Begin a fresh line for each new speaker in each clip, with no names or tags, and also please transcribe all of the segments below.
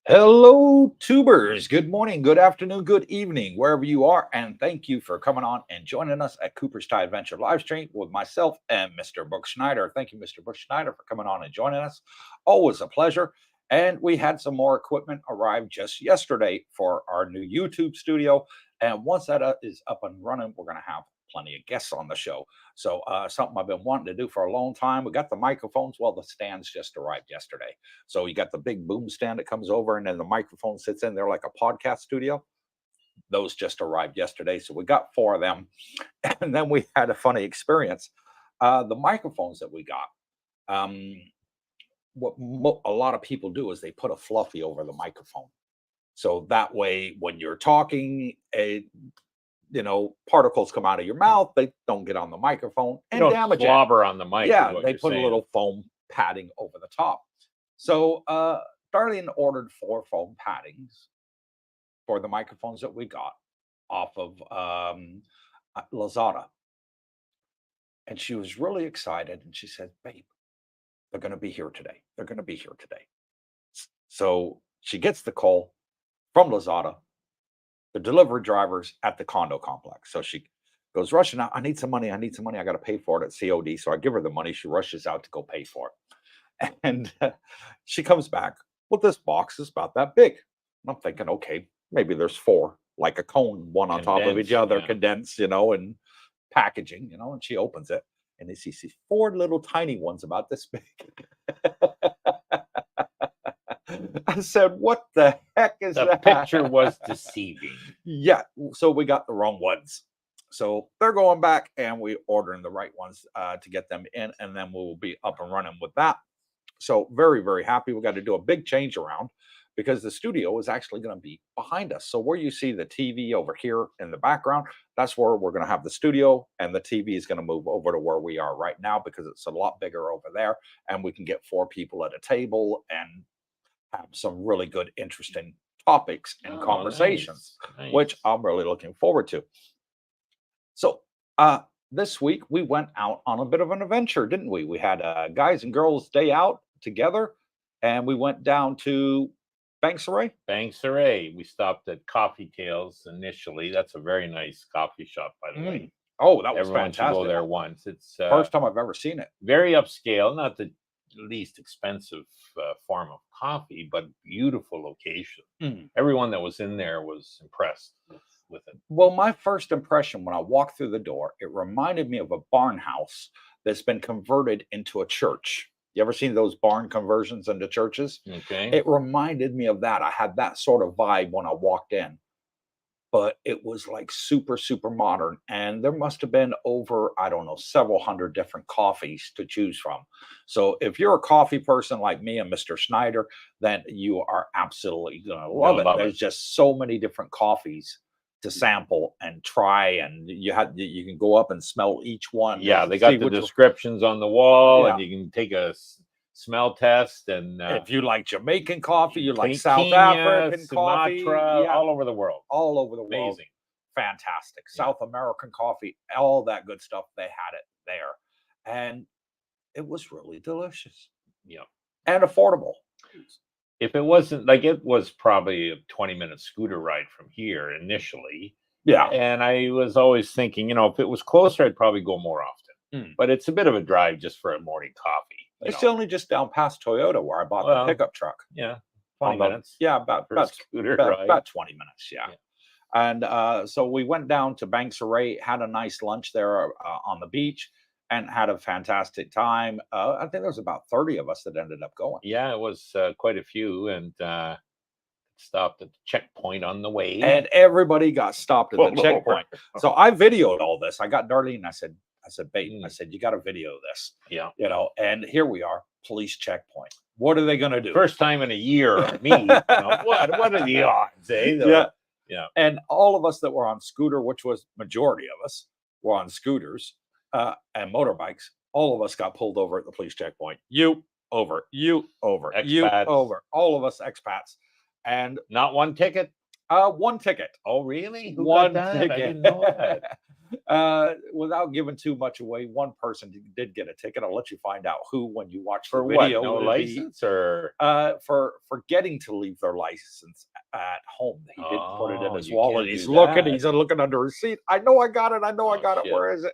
Hello, tubers. Good morning, good afternoon, good evening, wherever you are. And thank you for coming on and joining us at Cooper's Thai Adventure live stream with myself and Mr. Brooke Schneider. Thank you, Mr. Brooke Schneider, for coming on and joining us. Always a pleasure. And we had some more equipment arrive just yesterday for our new YouTube studio. And once that is up and running, we're going to have plenty of guests on the show. So something I've been wanting to do for a long time. We got the microphones. Well, the stands just arrived yesterday. So you got the big boom stand that comes over and then the microphone sits in there like a podcast studio. Those just arrived yesterday. So we got four of them. And then we had a funny experience. The microphones that we got, a lot of people do is they put a fluffy over the microphone. So that way, when you're talking, particles come out of your mouth, they don't get on the microphone and damage it.
Slobber on the mic.
Yeah, they put a little foam padding over the top. So Darlene ordered 4 foam paddings for the microphones that we got off of Lazada. And she was really excited. And she said, babe, they're going to be here today. They're going to be here today. So she gets the call from Lazada, the delivery drivers at the condo complex. So she goes rushing out. I need some money. I need some money. I got to pay for it at COD. So I give her the money. She rushes out to go pay for it. And she comes back with this box that's about that big. And I'm thinking, okay, maybe there's 4, like a cone, one on top of each other, condensed, and packaging, and she opens it and she sees 4 little tiny ones about this big. I said, what the heck is that?
The picture was deceiving.
Yeah. So we got the wrong ones. So they're going back and we're ordering the right ones to get them in. And then we'll be up and running with that. So very, very happy. We got to do a big change around because the studio is actually going to be behind us. So where you see the TV over here in the background, that's where we're going to have the studio, and the TV is going to move over to where we are right now because it's a lot bigger over there. And we can get 4 people at a table and have some really good, interesting topics and conversations,
nice.
Which I'm really looking forward to. So this week we went out on a bit of an adventure, didn't we? We had a guys and girls day out together, and we went down to Banksaray.
Banksaray. We stopped at Coffee Tales initially. That's a very nice coffee shop, by the way.
Oh, that was
Everyone
fantastic.
Should go there once. It's
first time I've ever seen it.
Very upscale, not the least expensive form of coffee, but beautiful location. Everyone that was in there was impressed with it.
Well, my first impression when I walked through the door, it reminded me of a barn house that's been converted into a church. You ever seen those barn conversions into churches?
Okay.
It reminded me of that. I had that sort of vibe when I walked in. But it was like super, super modern. And there must have been over, I don't know, several hundred different coffees to choose from. So if you're a coffee person like me and Mr. Schneider, then you are absolutely going to love it. There's just so many different coffees to sample and try. And you can go up and smell each one.
Yeah, they got the descriptions on the wall, and you can take a smell test. And
if you like Jamaican coffee, you like South African coffee,
all over the world.
All over the world.
Amazing.
Fantastic. South American coffee, all that good stuff. They had it there. And it was really delicious.
Yeah.
And affordable.
If it wasn't, it was probably a 20-minute scooter ride from here initially.
Yeah.
And I was always thinking, if it was closer, I'd probably go more often. But it's a bit of a drive just for a morning coffee.
It's only just down past Toyota where I bought the pickup truck.
Yeah. 20 minutes.
Yeah, about 20 minutes. Yeah. And so we went down to Banksaray, had a nice lunch there on the beach, and had a fantastic time. I think there was about 30 of us that ended up going.
Yeah, it was quite a few, and stopped at the checkpoint on the way.
And everybody got stopped at the checkpoint. So I videoed all this. I got Darlene. I said, babe, I said, you got to video this.
Yeah.
And here we are, police checkpoint. What are they going to do?
First time in a year, me. What are the odds, eh?
Yeah. And all of us that were on scooter, which was majority of us, were on scooters and motorbikes. All of us got pulled over at the police checkpoint. You over,
expats.
You over. All of us expats. And
not one ticket?
One ticket.
Oh, really?
One ticket.
I didn't know that.
Without giving too much away, one person did get a ticket. I'll let you find out who when you watch the
For what?
video.
No license or?
For forgetting to leave their license at home. He didn't put it in his
You
wallet.
can't
He's
do
looking.
that.
He's looking under his seat. I know I got it. I know I
Oh,
got it.
shit.
Where is it?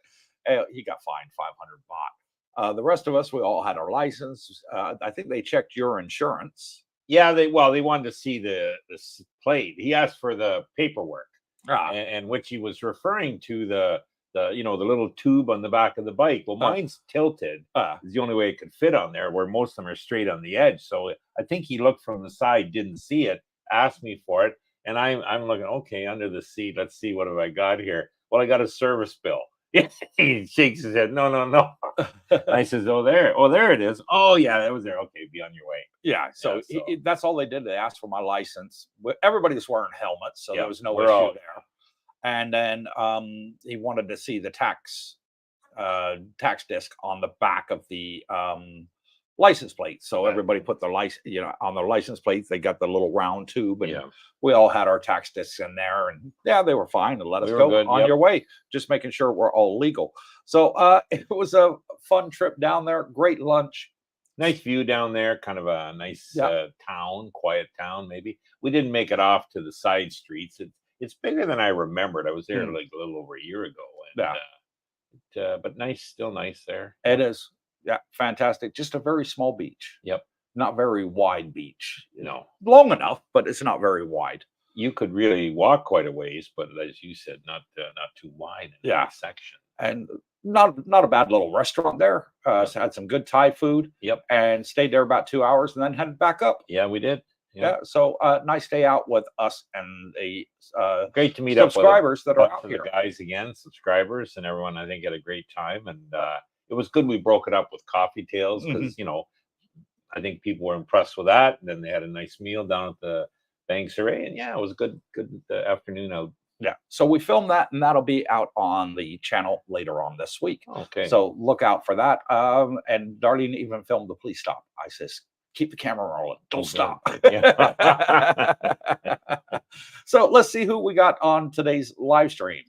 He got fined 500 baht. The rest of us, we all had our license. I think they checked your insurance.
Yeah, they wanted to see the plate. He asked for the paperwork, and which he was referring to the little tube on the back of the bike. Well, mine's tilted. It's the only way it could fit on there, where most of them are straight on the edge. So I think he looked from the side, didn't see it, asked me for it, and I'm looking, okay, under the seat. Let's see, what have I got here? Well, I got a service bill. He shakes his head. No. I says, there it is. Oh yeah, that was there. Okay, be on your way.
Yeah, so that's all they did. They asked for my license. Everybody was wearing helmets, so there was no issue there. And then he wanted to see the tax disc on the back of the license plate. So everybody put their license, on their license plates. They got the little round tube, and we all had our tax discs in there. And they were fine and let us go on your way. Just making sure we're all legal. So it was a fun trip down there. Great lunch.
Nice view down there. Kind of a nice town, quiet town. Maybe we didn't make it off to the side streets. It's bigger than I remembered. I was there like a little over a year ago. And, but nice, still nice there.
It is. Yeah, fantastic. Just a very small beach.
Yep.
Not very wide beach.
No.
Long enough, but it's not very wide.
You could really walk quite a ways, but as you said, not too wide in that section.
And not a bad little restaurant there. So had some good Thai food.
Yep.
And stayed there about 2 hours and then headed back up.
Yeah, we did.
Yeah. So nice day out with us and the
great to meet
subscribers that are out
here.
here.
Guys again, subscribers and everyone. I think had a great time, and it was good. We broke it up with coffee tales because I think people were impressed with that. And then they had a nice meal down at the Bang Saray, and it was a good afternoon out.
Yeah. So we filmed that, and that'll be out on the channel later on this week.
Okay.
So look out for that. And Darlene even filmed the police stop. I says, keep the camera rolling. Don't stop. So let's see who we got on today's live stream.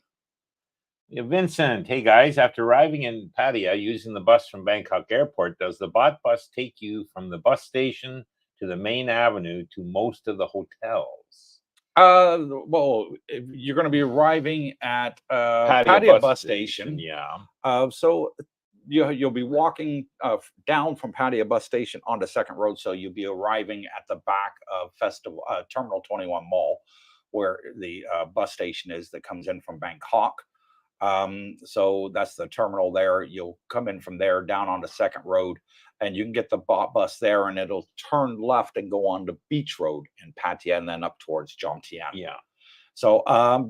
Vincent, hey guys, after arriving in Pattaya using the bus from Bangkok Airport, does the bot bus take you from the bus station to the main avenue to most of the hotels?
Well, you're going to be arriving at Pattaya bus station.
Yeah.
So you'll be walking down from Pattaya bus station onto Second Road. So you'll be arriving at the back of Terminal 21 Mall, where the bus station is that comes in from Bangkok. So that's the terminal there. You'll come in from there down onto Second Road, and you can get the bus there, and it'll turn left and go on to Beach Road in Pattaya, and then up towards Jomtien.
Yeah.
So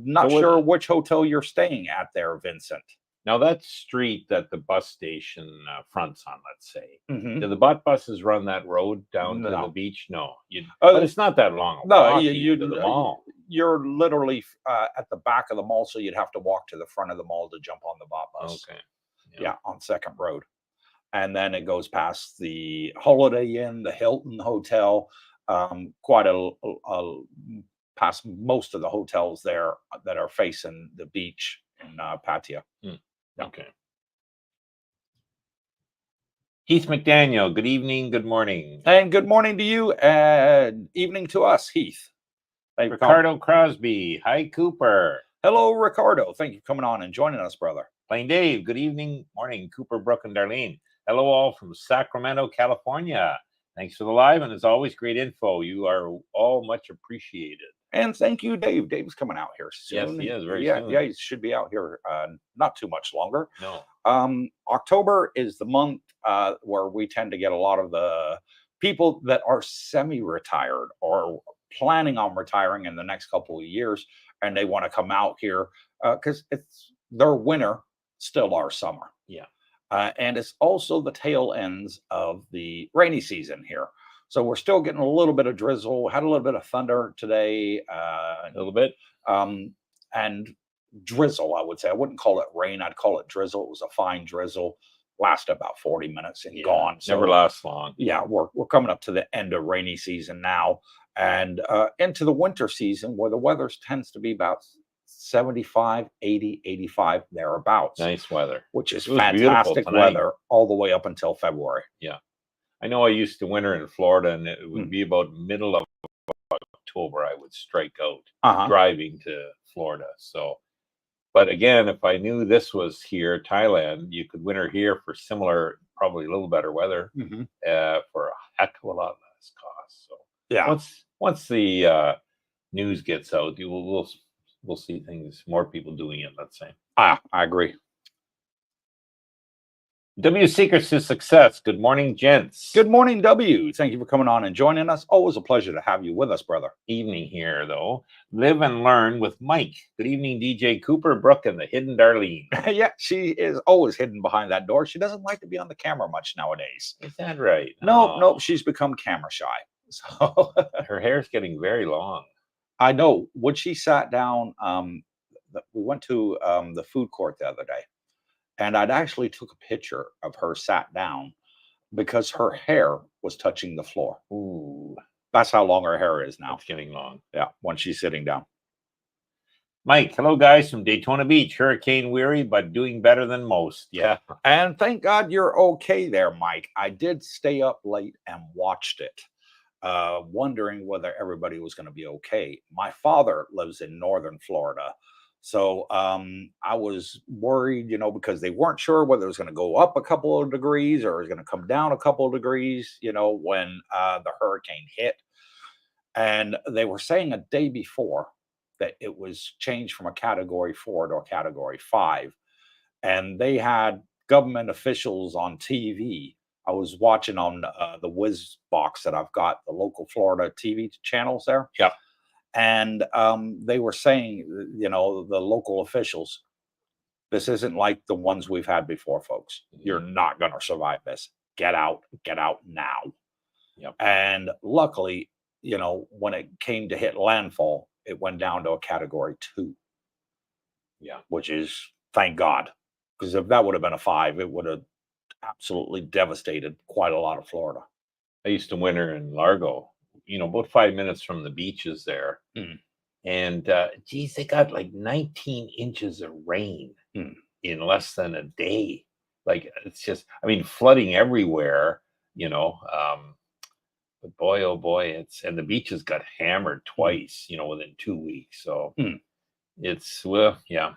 not sure which hotel you're staying at there, Vincent.
Now that street that the bus station fronts on, let's say, do the bot buses run that road down to the beach? No, but it's not that long.
No, you to the mall. You're literally at the back of the mall, so you'd have to walk to the front of the mall to jump on the bot bus.
Okay.
Yeah, on Second Road, and then it goes past the Holiday Inn, the Hilton Hotel, quite past most of the hotels there that are facing the beach in Pattaya.
Okay. Heath McDaniel, good evening, good morning.
And good morning to you, and evening to us, Heath.
Ricardo Crosby, hi, Cooper.
Hello, Ricardo. Thank you for coming on and joining us, brother.
Plain Dave, good evening, morning, Cooper, Brooke, and Darlene. Hello, all from Sacramento, California. Thanks for the live, and as always, great info. You are all much appreciated.
And thank you, Dave. Dave's coming out here soon.
Yes, he is very soon.
Yeah, he should be out here not too much longer.
No.
October is the month where we tend to get a lot of the people that are semi-retired or planning on retiring in the next couple of years, and they want to come out here because it's their winter, still our summer.
Yeah.
And it's also the tail ends of the rainy season here. So we're still getting a little bit of drizzle, had a little bit of thunder today,
a little bit,
and drizzle, I would say. I wouldn't call it rain. I'd call it drizzle. It was a fine drizzle, lasted about 40 minutes and gone.
So, never lasts long.
Yeah, we're coming up to the end of rainy season now and into the winter season where the weather tends to be about 75, 80, 85, thereabouts.
Nice weather.
Which is fantastic weather all the way up until February.
Yeah. I know I used to winter in Florida, and it would be about middle of October I would strike out driving to Florida. So, but again, if I knew this was here, Thailand, you could winter here for similar, probably a little better weather for a heck of a lot less cost. So
yeah,
once the news gets out, we'll see things, more people doing it, let's say.
I agree.
W Secrets to Success. Good morning, gents.
Good morning, W. Thank you for coming on and joining us. Always a pleasure to have you with us, brother.
Evening here, though. Live and learn with Mike. Good evening, DJ Cooper, Brooke, and the hidden Darlene.
Yeah, she is always hidden behind that door. She doesn't like to be on the camera much nowadays.
Is that right?
No, she's become camera shy. So
her hair's getting very long.
I know. When she sat down, we went to the food court the other day. And I'd actually took a picture of her sat down because her hair was touching the floor.
Ooh.
That's how long her hair is now.
It's getting long.
Yeah, when she's sitting down.
Mike, hello, guys from Daytona Beach. Hurricane weary, but doing better than most. Yeah.
And thank God you're okay there, Mike. I did stay up late and watched it, wondering whether everybody was going to be okay. My father lives in northern Florida. So I was worried, because they weren't sure whether it was going to go up a couple of degrees or it was going to come down a couple of degrees, when the hurricane hit. And they were saying a day before that it was changed from a Category 4 to a Category 5. And they had government officials on TV. I was watching on the Whiz box that I've got, the local Florida TV channels there.
Yeah.
And they were saying, the local officials, this isn't like the ones we've had before, folks. You're not going to survive this. Get out now.
Yep.
And luckily, when it came to hit landfall, it went down to a Category 2.
Yeah.
Which is, thank God. Because if that would have been a 5, it would have absolutely devastated quite a lot of Florida.
I used to winter in Largo, about 5 minutes from the beaches there. And geez, they got like 19 inches of rain in less than a day. Like, it's just, flooding everywhere, but boy, oh boy, and the beaches got hammered twice, within 2 weeks. So it's, well, yeah,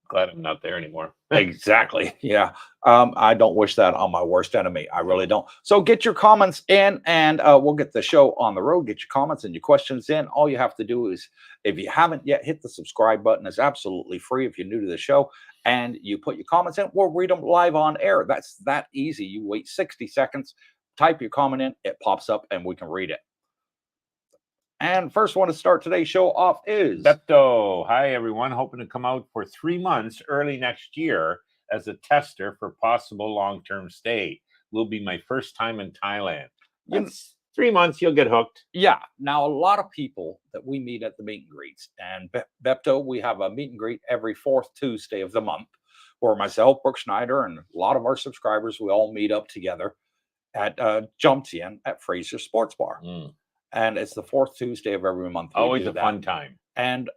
glad I'm not there anymore.
Exactly. Yeah. I don't wish that on my worst enemy. I really don't. So get your comments in and we'll get the show on the road. Get your comments and your questions in. All you have to do is, if you haven't yet, hit the subscribe button. It's absolutely free if you're new to the show. And you put your comments in. We'll read them live on air. That's that easy. You wait 60 seconds, type your comment in, it pops up, and we can read it. And first one to start today's show off is
Bepto. Hi, everyone. Hoping to come out for 3 months early next year as a tester for possible long-term stay. Will be my first time in Thailand. That's 3 months, you'll get hooked.
Yeah. Now, a lot of people that we meet at the meet and greets, and Bepto, we have a meet and greet every 4th Tuesday of the month, where myself, Brooke Schneider, and a lot of our subscribers, we all meet up together at Jomtien at Fraser Sports Bar. And it's the 4th Tuesday of every month.
Always a fun time.
And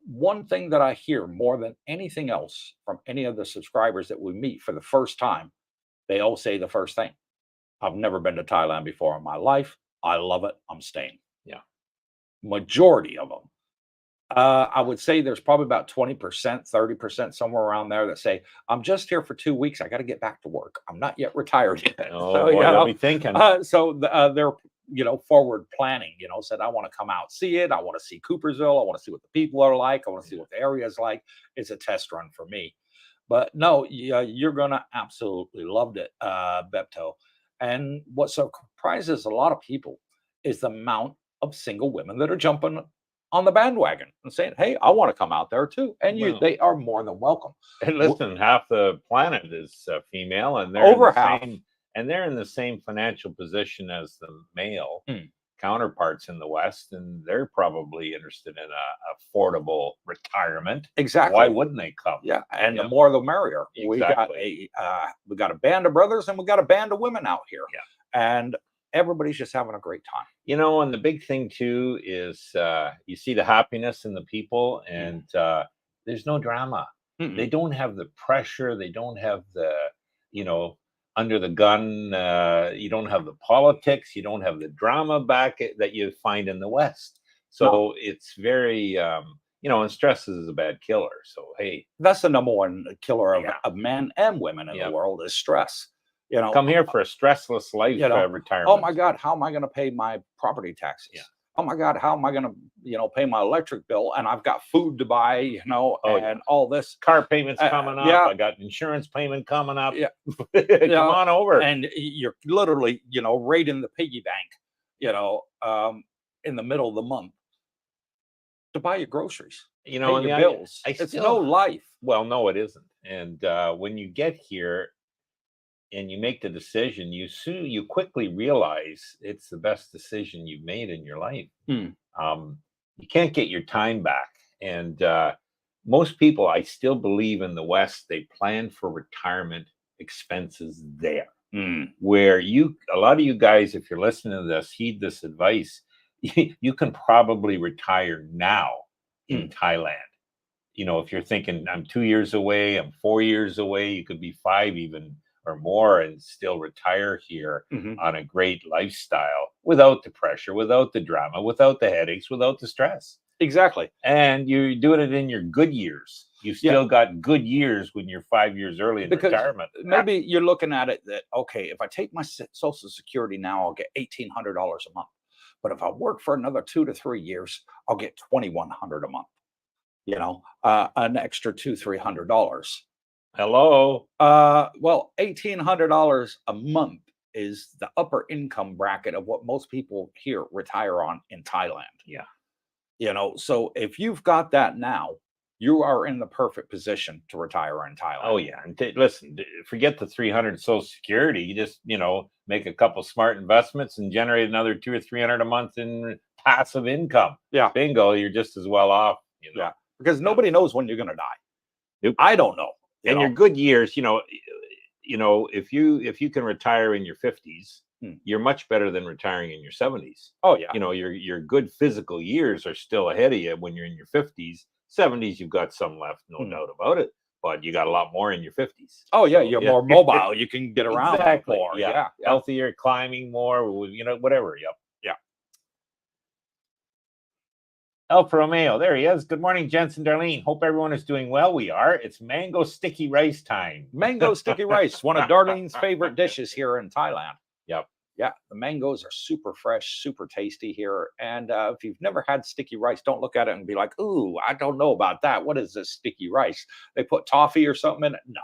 one thing that I hear more than anything else from any of the subscribers that we meet for the first time, they all say the first thing: I've never been to Thailand before in my life. I love it. I'm staying.
Yeah.
Majority of them. I would say there's probably about 20%, 30%, somewhere around there that say, I'm just here for 2 weeks. I got to get back to work. I'm not yet retired yet.
Oh, so, boy, I'll be thinking.
So they're, forward planning, said, I want to come out, see it. I want to see Coopersville. I want to see what the people are like. I want to see what the area is like. It's a test run for me. But no, you're going to absolutely love it, Bepto. And what surprises a lot of people is the amount of single women that are jumping on the bandwagon and saying, hey, I want to come out there too. And they are more than welcome.
And listen, half the planet is female, and they're
over half.
And they're in the same financial position as the male counterparts in the West, and they're probably interested in a affordable retirement.
Exactly.
Why wouldn't they come?
Yeah, and the more the merrier.
Exactly.
We got a band of brothers, and we got a band of women out here.
Yeah.
And everybody's just having a great time.
You know, and the big thing too is you see the happiness in the people, and there's no drama. They don't have the pressure. They don't have the, you know, under the gun. You don't have the politics. You don't have the drama that you find in the West. So it's very, you know, and stress is a bad killer. So, hey,
that's the number one killer of men and women in the world is stress. You know,
come here for a stressless life, retirement.
Oh my God, how am I going to pay my property taxes?
Yeah.
Oh my God, how am I going to, you know, pay my electric bill? And I've got food to buy, you know, and all this.
Car payments coming up. I got insurance payment coming up.
Yeah.
Come on over.
And you're literally, you know, raiding the piggy bank, you know, in the middle of the month to buy your groceries,
you know,
and your bills. It's no life.
Well, no, it isn't. And when you get here and you make the decision, you quickly realize it's the best decision you've made in your life. You can't get your time back. And most people, I still believe in the West, they plan for retirement expenses there. Where a lot of you guys, if you're listening to this, heed this advice. You can probably retire now in Thailand. You know, if you're thinking I'm 2 years away, I'm 4 years away, you could be 5 even or more and still retire here on a great lifestyle without the pressure, without the drama, without the headaches, without the stress.
Exactly.
And you're doing it in your good years. You've still got good years when you're 5 years early in retirement.
Maybe you're looking at it that, okay, if I take my Social Security now, I'll get $1,800 a month. But if I work for another 2 to 3 years, I'll get $2,100 a month. You know, an extra $200-300.
Hello.
Well, $1,800 a month is the upper income bracket of what most people here retire on in Thailand.
Yeah.
You know, so if you've got that now, you are in the perfect position to retire in Thailand.
Oh yeah, and listen, forget the 300 Social Security. You just, you know, make a couple smart investments and generate another 200 or 300 a month in passive income.
Yeah,
bingo, you're just as well off. You know?
Yeah, because nobody knows when you're going to die. Nope. I don't know.
In your good years, you know, if you can retire in your 50s, you're much better than retiring in your 70s.
Oh yeah.
You know, your good physical years are still ahead of you when you're in your 50s. 70s, you've got some left, no doubt about it. But you got a lot more in your 50s.
Oh yeah, so, you're more mobile. You can get around more.
Yeah. Healthier, climbing more. You know, whatever. Yep.
Yeah.
Alfa Romeo, there he is. Good morning, Jensen, Darlene. Hope everyone is doing well. We are. It's mango sticky rice time.
Mango sticky rice, one of Darlene's favorite dishes here in Thailand.
Yep.
Yeah, the mangoes are super fresh, super tasty here. And if you've never had sticky rice, don't look at it and be like, ooh, I don't know about that. What is this sticky rice? They put toffee or something in it? No.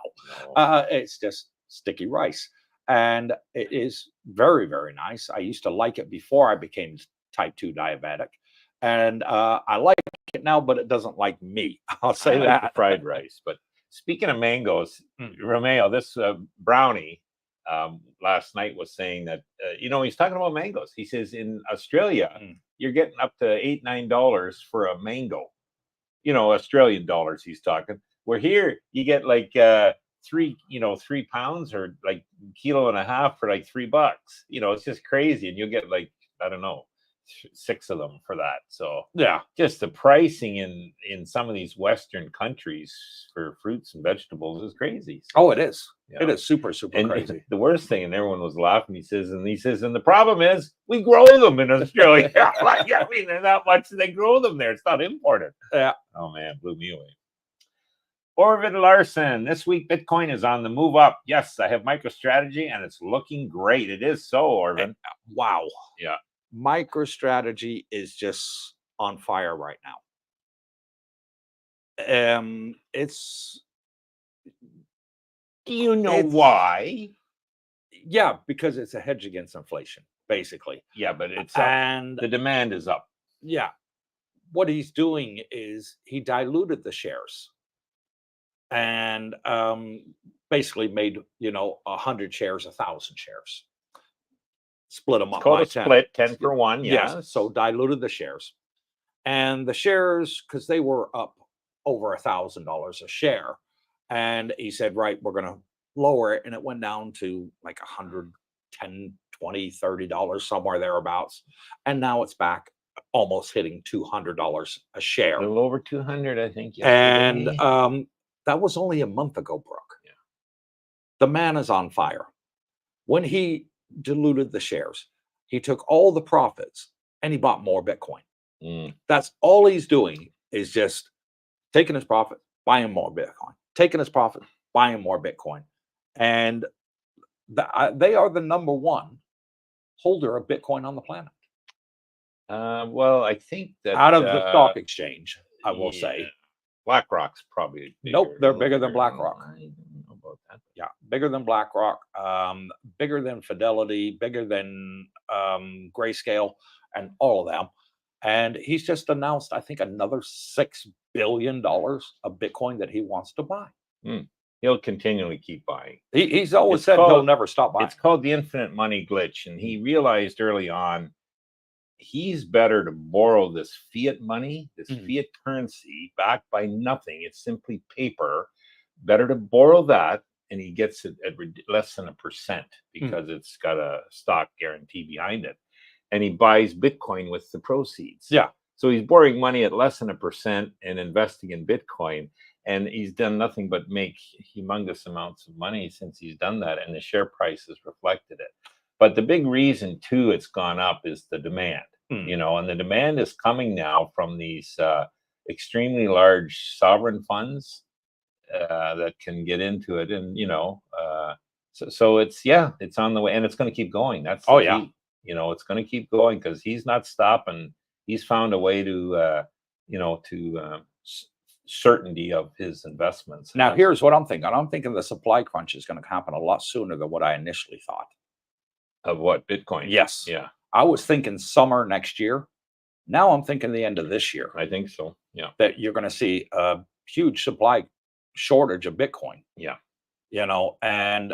It's just sticky rice. And it is very, very nice. I used to like it before I became type 2 diabetic. And I like it now, but it doesn't like me. I'll say that.
Like the fried rice. But speaking of mangoes, Romeo, this brownie last night was saying that, you know, he's talking about mangoes. He says in Australia, you're getting up to $8-9 for a mango. You know, Australian dollars he's talking. Where here you get like 3 pounds or like kilo and a half for like $3. You know, it's just crazy. And you'll get like, I don't know, 6 of them for that. So
yeah,
just the pricing in some of these Western countries for fruits and vegetables is crazy.
Oh, it is. You know? It is super crazy.
The worst thing, and everyone was laughing. He says, and the problem is we grow them in Australia. Like, I mean, there's not much they grow them there. It's not imported.
Yeah.
Oh man, blew me away. Orvid Larson, this week Bitcoin is on the move up. Yes, I have MicroStrategy and it's looking great. It is so, Orvid.
Wow.
Yeah.
MicroStrategy is just on fire right now. It's.
Do you know why?
Yeah, because it's a hedge against inflation, basically.
Yeah, but it's up. And the demand is up.
Yeah. What he's doing is he diluted the shares and basically made, 100 shares, 1,000 shares. Split them up by 10.
Split 10 for 1.
Yeah. So diluted the shares. And the shares, because they were up over $1,000 a share. And he said, right, we're going to lower it. And it went down to like 110, $20, $30, somewhere thereabouts. And now it's back almost hitting $200 a share.
A little over 200, I think. Yesterday.
And that was only a month ago, Brooke.
Yeah.
The man is on fire. When he diluted the shares, he took all the profits and he bought more Bitcoin. That's all he's doing, is just taking his profit, buying more Bitcoin, taking his profit, buying more Bitcoin. And they are the number one holder of Bitcoin on the planet.
Well, I think that
out of the stock exchange, I will say.
BlackRock's probably bigger.
Nope, they're bigger than BlackRock.
I don't know about that.
Yeah, bigger than BlackRock, bigger than Fidelity, bigger than Grayscale, and all of them. And he's just announced, I think, another $6 billion of Bitcoin that he wants to buy.
He'll continually keep buying.
He's always said he'll never stop buying.
It's called the infinite money glitch. And he realized early on, he's better to borrow this fiat money, this fiat currency backed by nothing. It's simply paper. Better to borrow that, and he gets it at less than 1% because it's got a stock guarantee behind it. And he buys Bitcoin with the proceeds.
Yeah.
So he's borrowing money at less than 1% and investing in Bitcoin. And he's done nothing but make humongous amounts of money since he's done that. And the share price has reflected it. But the big reason, too, it's gone up is the demand, you know, and the demand is coming now from these extremely large sovereign funds that can get into it. And, you know, so it's, it's on the way, and it's going to keep going. That's the key. You know, it's going to keep going because he's not stopping. He's found a way to, you know, to certainty of his investments.
Now, here's what I'm thinking. I'm thinking the supply crunch is going to happen a lot sooner than what I initially thought.
Of what? Bitcoin?
Yes.
Yeah.
I was thinking summer next year. Now I'm thinking the end of this year.
I think so. Yeah.
That you're going to see a huge supply shortage of Bitcoin.
Yeah.
You know, and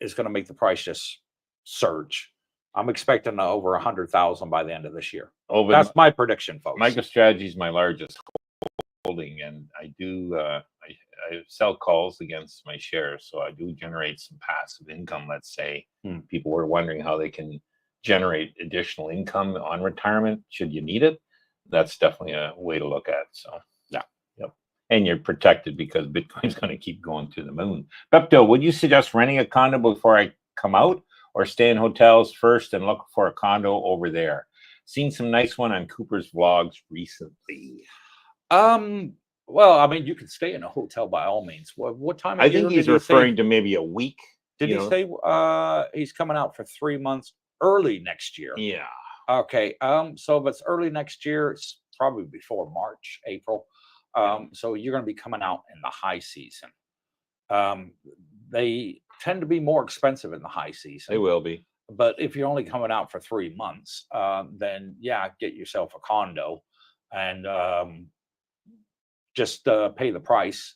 it's going to make the price just surge. I'm expecting over 100,000 by the end of this year. That's my prediction, folks.
MicroStrategy is my largest holding, and I do I sell calls against my shares, so I do generate some passive income. Let's say people were wondering how they can generate additional income on retirement should you need it. That's definitely a way to look at. So and you're protected because Bitcoin's going to keep going to the moon. Pepto, would you suggest renting a condo before I come out, or stay in hotels first and look for a condo over there? Seen some nice one on Cooper's vlogs recently.
Well, I mean, you can stay in a hotel by all means. What time?
I think he's referring to maybe a week.
Did he say he's coming out for 3 months early next year?
Yeah.
Okay. So if it's early next year, it's probably before March, April. So you're going to be coming out in the high season. They tend to be more expensive in the high season.
They will be.
But if you're only coming out for 3 months, then get yourself a condo and just pay the price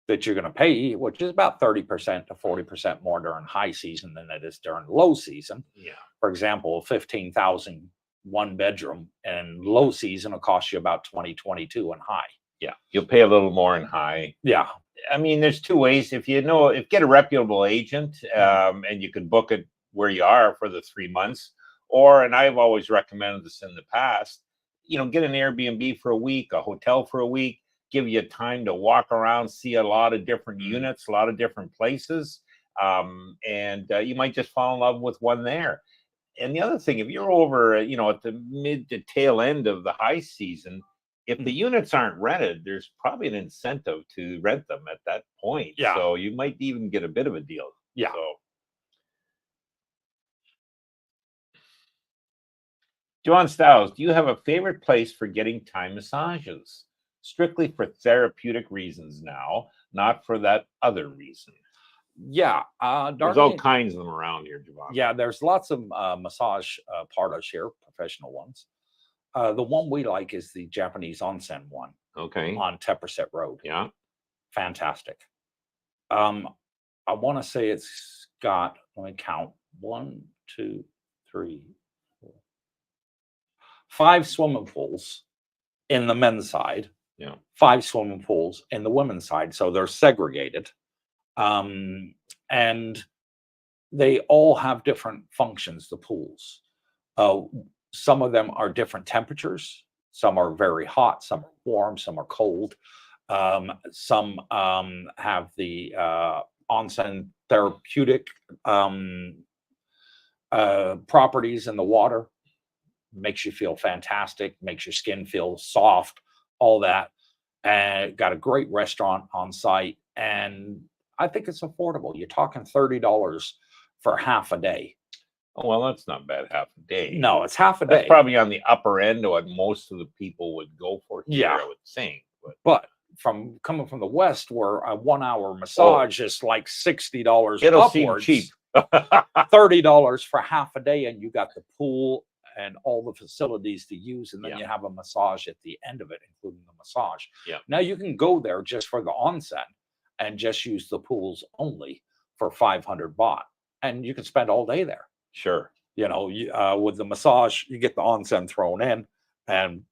that you're going to pay, which is about 30% to 40% more during high season than it is during low season.
Yeah.
For example, 15,000 one bedroom, and low season will cost you about 22 in high.
Yeah, you'll pay a little more in high.
Yeah.
I mean, there's two ways. If get a reputable agent, and you can book it where you are for the 3 months, and I've always recommended this in the past, get an Airbnb for a week, a hotel for a week, give you time to walk around, see a lot of different units, a lot of different places. And you might just fall in love with one there. And the other thing, if you're over, at the mid to tail end of the high season, if the units aren't rented, there's probably an incentive to rent them at that point.
Yeah.
So you might even get a bit of a deal.
Yeah.
So. John Stiles, do you have a favorite place for getting Thai massages? Strictly for therapeutic reasons now, not for that other reason.
Yeah.
There's all kinds of them around here, Javon.
Yeah, there's lots of massage parlors here, professional ones. The one we like is the Japanese onsen one.
Okay.
On Tepperset Road.
Yeah.
Fantastic. I want to say it's got, let me count, 1, 2, 3, 4, 5 swimming pools in the men's side.
Yeah.
5 swimming pools in the women's side. So they're segregated. And they all have different functions, the pools. Some of them are different temperatures. Some are very hot, some are warm, some are cold. Some have the onsen therapeutic properties in the water. Makes you feel fantastic, makes your skin feel soft, all that. And got a great restaurant on site. And I think it's affordable. You're talking $30 for half a day.
Oh, well, that's not bad, half a day.
No, it's half a day.
That's probably on the upper end of what most of the people would go for here, I would think.
But from coming from the West, where a 1 hour massage is like $60
it'll
upwards,
seem cheap.
$30 for half a day, and you got the pool and all the facilities to use, and then you have a massage at the end of it, including the massage. Now you can go there just for the onsen and just use the pools only for 500 baht, and you can spend all day there.
Sure.
You know, with the massage, you get the onsen thrown in, and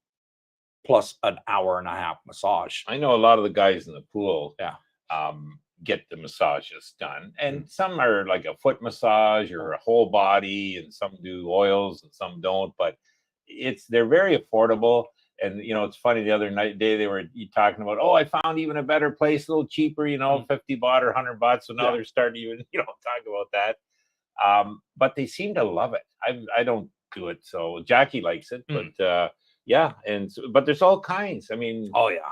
plus an hour and a half massage.
I know a lot of the guys in the pool get the massages done, and some are like a foot massage or a whole body, and some do oils and some don't, but they're very affordable. And you know, it's funny, the other day they were talking about, oh, I found even a better place, a little cheaper, you know, 50 baht or 100 baht. So now they're starting to even, you know, talk about that. But they seem to love it. I don't do it, so Jackie likes it, but but there's all kinds. I mean,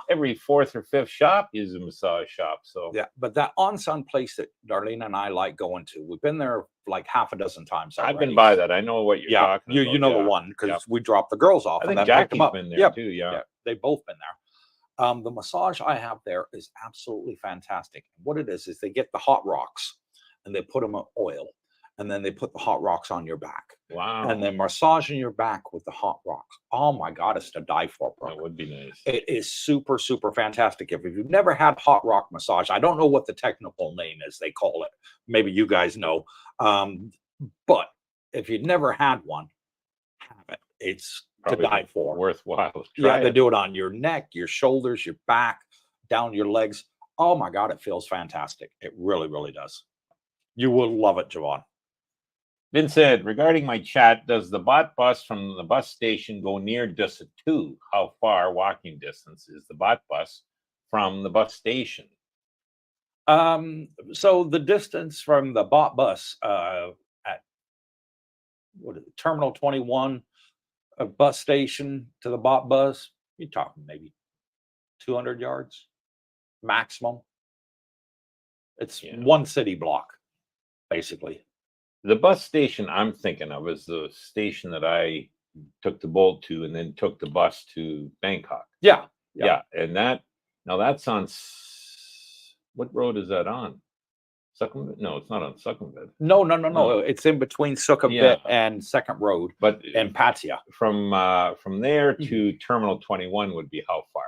every fourth or fifth shop is a massage shop. So
but that onsen place that Darlene and I like going to, we've been there like half a dozen times already.
I've been by that. I know what you're talking about.
You know the one, because we dropped the girls off.
I think Jackie's been there too. Yeah,
they've both been there. The massage I have there is absolutely fantastic. What it is they get the hot rocks and they put them in oil, and then they put the hot rocks on your back.
Wow.
And then massaging your back with the hot rocks. Oh my God, it's to die for, bro.
That would be nice.
It is super, super fantastic. If you've never had hot rock massage, I don't know what the technical name is they call it. Maybe you guys know. But if you've never had one, have it. It's probably to die for.
Worthwhile.
They do it on your neck, your shoulders, your back, down your legs. Oh my God, it feels fantastic. It really, really does. You will love it, Javon.
Vincent, regarding my chat, does the bot bus from the bus station go near Dusit 2? How far walking distance is the bot bus from the bus station?
So the distance from the bot bus at Terminal 21 bus station to the bot bus, you're talking maybe 200 yards maximum. It's one city block, basically.
The bus station I'm thinking of is the station that I took the Bolt to and then took the bus to Bangkok.
Yeah.
And that's on, what road is that on? Sukhumvit? No, it's not on Sukhumvit.
No. It's in between Sukhumvit and Second Road,
but
in Pattaya.
From there to Terminal 21 would be how far?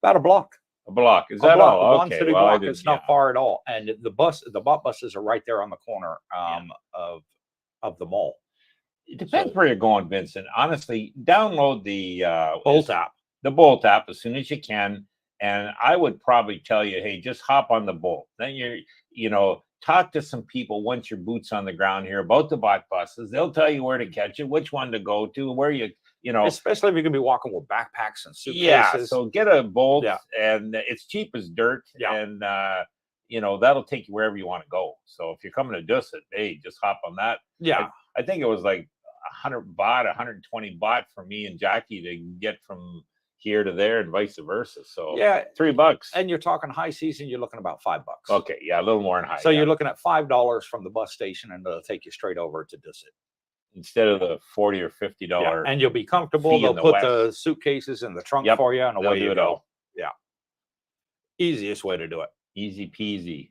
About a block.
A block. Is that all?
One city block. It's not far at all. And the bot buses are right there on the corner of the mall.
It depends where you're going, Vincent. Honestly, download the
Bolt app.
The Bolt app as soon as you can. And I would probably tell you, hey, just hop on the Bolt. Then talk to some people once your boot's on the ground here about the bot buses. They'll tell you where to catch it, which one to go to, where especially if you're gonna be walking with backpacks and suitcases. Yeah, so get a Bolt, and it's cheap as dirt, and that'll take you wherever you want to go. So if you're coming to Dusit, hey, just hop on that.
Yeah,
I think it was like 100 baht, 120 baht for me and Jackie to get from here to there and vice versa. So $3.
And you're talking high season, you're looking about $5.
Okay, a little more in high.
So you're looking at $5 from the bus station, and it'll take you straight over to Dusit.
Instead of the $40 or $50.
And you'll be comfortable. They'll put the suitcases in the trunk for you, and away you go. Yeah. Easiest way to do it.
Easy peasy.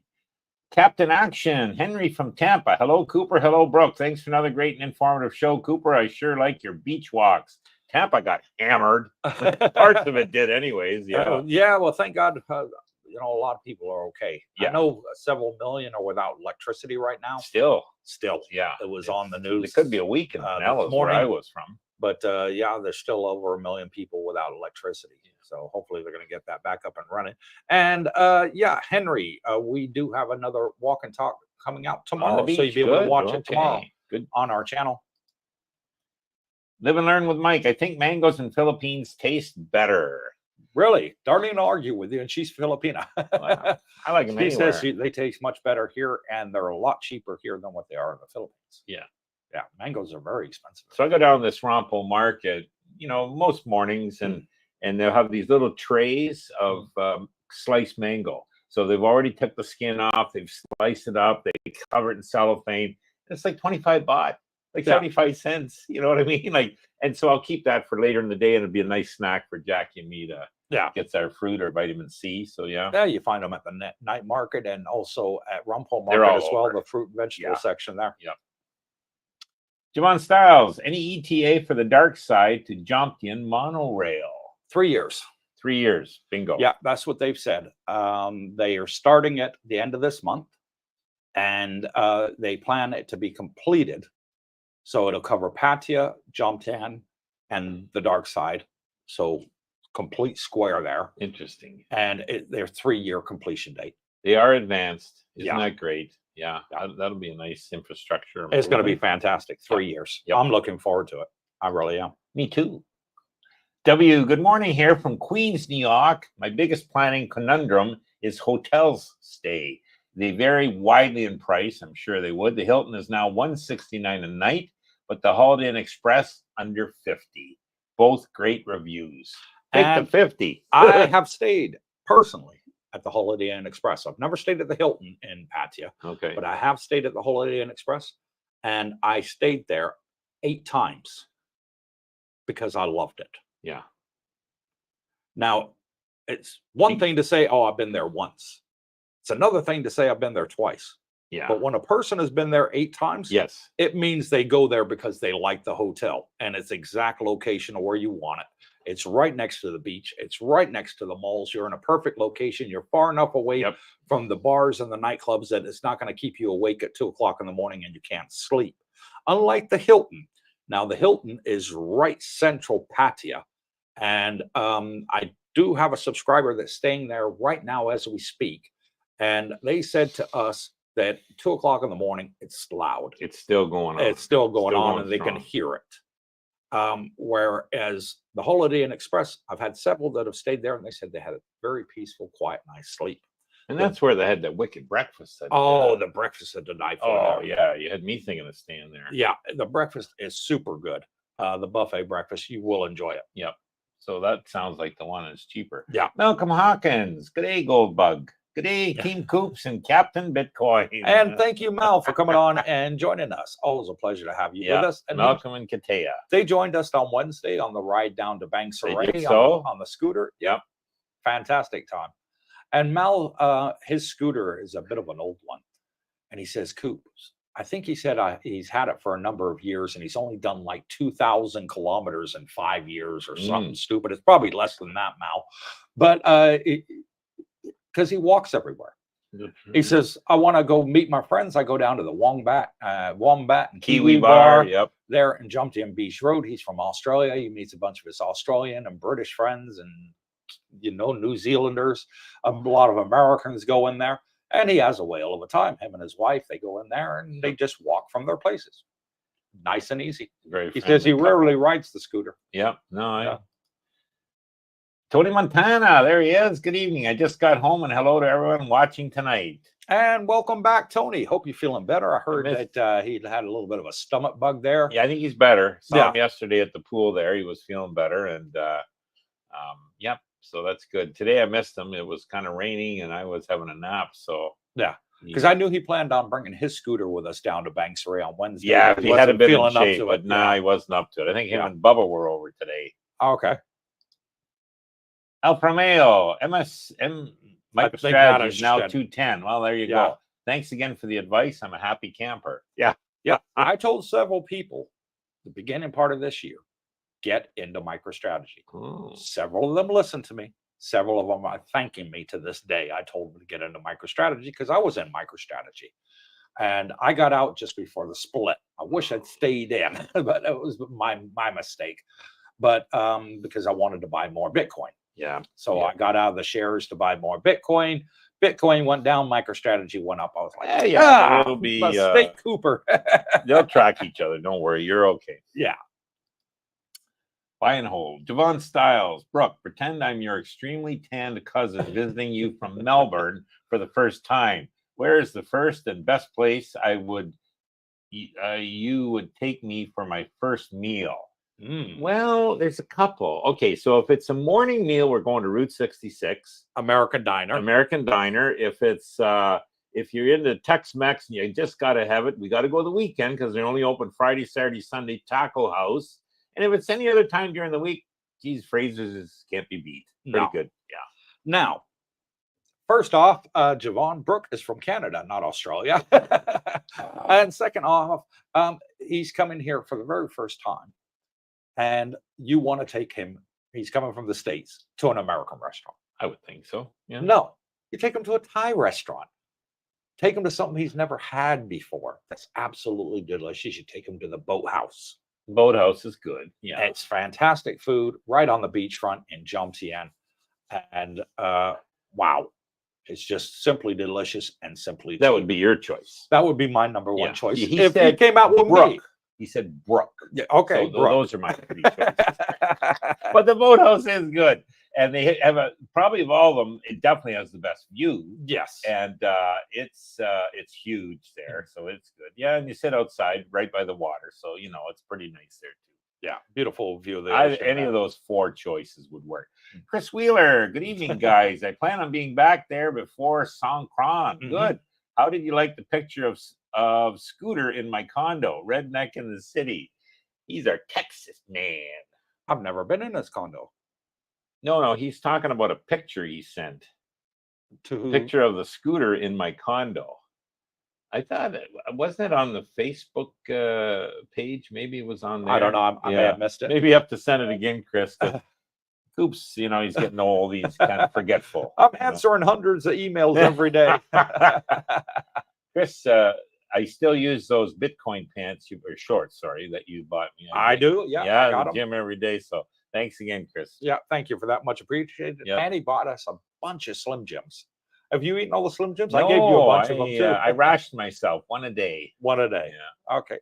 Captain Action, Henry from Tampa. Hello, Cooper. Hello, Brooke. Thanks for another great and informative show, Cooper. I sure like your beach walks. Tampa got hammered. Parts of it did anyways.
Well, thank God. A lot of people are okay. I know several million are without electricity right now.
Still.
Yeah. It was on the news.
It could be a week in Pinellas, where I was from.
But yeah, there's still over 1 million people without electricity. So hopefully they're going to get that back up and running. And yeah, Henry, we do have another walk and talk coming out tomorrow. So you'll be able to watch it tomorrow on our channel.
Live and learn with Mike. I think mangoes in Philippines taste better.
Really? Darlene will argue with you, and she's Filipina.
Wow. I like them anywhere.
She says they taste much better here, and they're a lot cheaper here than what they are in the Philippines.
Yeah.
Yeah, mangoes are very expensive.
So I go down this Rompo market, most mornings, and they'll have these little trays of sliced mango. So they've already took the skin off, they've sliced it up, they cover it in cellophane. It's like 25 baht, like 75 cents. You know what I mean? And so I'll keep that for later in the day, and it'll be a nice snack for Jackie and me to get our fruit or vitamin C. So yeah,
you find them at the night market and also at Rompo market as well, the fruit and vegetable section there.
Yeah. Javon Styles, any ETA for the dark side to Jomtien monorail?
3 years.
3 years. Bingo.
Yeah, that's what they've said. They are starting at the end of this month, and they plan it to be completed. So it'll cover Pattaya, Jomtien, and the dark side. So complete square there.
Interesting.
And their 3-year completion date.
They are advanced. Isn't that great? Yeah, that'll be a nice infrastructure.
It's going to be fantastic. 3 years. Yep. I'm looking forward to it. I really am.
Me too. W, good morning here from Queens, New York. My biggest planning conundrum is hotels stay. They vary widely in price. I'm sure they would. The Hilton is now $169 a night, but the Holiday Inn Express under $50. Both great reviews. Take the 50.
I have stayed personally at the Holiday Inn Express. I've never stayed at the Hilton in Pattaya.
Okay.
But I have stayed at the Holiday Inn Express, and I stayed there 8 times because I loved it.
Yeah.
Now, it's one thing to say, oh, I've been there once. It's another thing to say I've been there twice.
Yeah.
But when a person has been there 8 times, it means they go there because they like the hotel and it's exact location of where you want it. It's right next to the beach. It's right next to the malls. You're in a perfect location. You're far enough away from the bars and the nightclubs that it's not going to keep you awake at 2 o'clock in the morning and you can't sleep. Unlike the Hilton. Now, the Hilton is right central Pattaya. And I do have a subscriber that's staying there right now as we speak. And they said to us that 2 o'clock in the morning, it's loud.
It's still going on.
It's still going on, and they can hear it. Whereas the Holiday Inn Express, I've had several that have stayed there, and they said they had a very peaceful, quiet, nice sleep.
And that's where they had the wicked breakfast.
The breakfast at the night.
Oh, yeah. You had me thinking of staying there.
Yeah, the breakfast is super good. The buffet breakfast, you will enjoy it.
Yep. So that sounds like the one that's cheaper.
Yeah.
Malcolm Hawkins. Good day, Goldbug. Good day, Team Coops and Captain Bitcoin.
And thank you, Mal, for coming on and joining us. Always a pleasure to have you with us.
And Malcolm and Pattaya.
They joined us on Wednesday on the ride down to Banks Array on the scooter.
Yep.
Fantastic time. And Mal, his scooter is a bit of an old one. And he says, Coops, I think he said he's had it for a number of years and he's only done like 2,000 kilometers in 5 years or something stupid. It's probably less than that, Mal. But because he walks everywhere. He says, I want to go meet my friends. I go down to the Wombat and Kiwi Bar there in Jomtien Beach Road. He's from Australia. He meets a bunch of his Australian and British friends and, New Zealanders. A lot of Americans go in there. And he has a whale of a time. Him and his wife, they go in there and they just walk from their places. Nice and easy. He says he rarely rides the scooter.
Yep. Tony Montana, there he is. Good evening. I just got home and hello to everyone watching tonight.
And welcome back, Tony. Hope you're feeling better. I heard that he'd had a little bit of a stomach bug there.
Yeah, I think he's better. Saw him yesterday at the pool there. He was feeling better. And so that's good. Today I missed him. It was kind of raining and I was having a nap. So
because I knew he planned on bringing his scooter with us down to Banks Array on Wednesday.
Yeah, he had a bit of shape, but he wasn't up to it. I think him and Bubba were over today.
Okay.
El Promeo, MSM MicroStrategy is now 210. Well, there you go. Thanks again for the advice. I'm a happy camper.
Yeah. I told several people the beginning part of this year, get into MicroStrategy. Several of them listened to me. Several of them are thanking me to this day. I told them to get into MicroStrategy because I was in MicroStrategy. And I got out just before the split. I wish I'd stayed in, but it was my mistake. But because I wanted to buy more Bitcoin.
Yeah.
So I got out of the shares to buy more Bitcoin. Bitcoin went down, MicroStrategy went up. I was like,
it'll be
mistake, Cooper.
They'll track each other. Don't worry, you're okay.
Yeah.
Buy and hold. Javon Styles, Brooke, pretend I'm your extremely tanned cousin visiting you from Melbourne for the first time. Where is the first and best place you would take me for my first meal? Well, there's a couple. Okay, so if it's a morning meal, we're going to Route 66.
American Diner.
American Diner. If it's if you're into Tex-Mex and you just got to have it, we got to go the weekend because they're only open Friday, Saturday, Sunday. Taco House. And if it's any other time during the week, geez, Fraser's can't be beat. Pretty good. Yeah.
Now, first off, Javon Brooke is from Canada, not Australia. And second off, he's coming here for the very first time. And you want to take him, he's coming from the States, to an American restaurant.
I would think so. Yeah.
No, you take him to a Thai restaurant. Take him to something he's never had before. That's absolutely delicious. You take him to the Boathouse.
Boathouse is good. Yeah.
It's fantastic food right on the beachfront in Jomtien. And wow, it's just simply delicious and simply
that
cheap.
Would be your choice.
That would be my number one choice.
He
if
said
he came out with
Brooke.
me.
He said Brooke.
Yeah, okay.
So those are my three choices. But the Boathouse is good. And they have probably of all of them, it definitely has the best view.
Yes.
And it's huge there. So it's good. Yeah. And you sit outside right by the water. So, it's pretty nice there too.
Yeah. Beautiful view there.
Any of those four choices would work. Chris Wheeler, good evening, guys. I plan on being back there before Songkran. Good. How did you like the picture of Scooter in my condo? Redneck in the city. He's our Texas man.
I've never been in his condo.
No, he's talking about a picture he sent. Picture of the scooter in my condo. I thought, wasn't it on the Facebook page? Maybe it was on there.
I don't know. I may have missed it.
Maybe you have to send it again, Chris. Oops, he's getting old. He's kind of forgetful.
I'm answering hundreds of emails every day.
Chris, I still use those Bitcoin pants or shorts, that you bought me.
I do. Yeah.
Yeah, I got the gym every day. So thanks again, Chris.
Yeah, thank you for that. Much appreciated. Yep. Patty bought us a bunch of Slim Jims. Have you eaten all the Slim Jims?
No,
I gave you a bunch of them too.
I rationed myself one a day.
One a day.
Yeah.
Okay.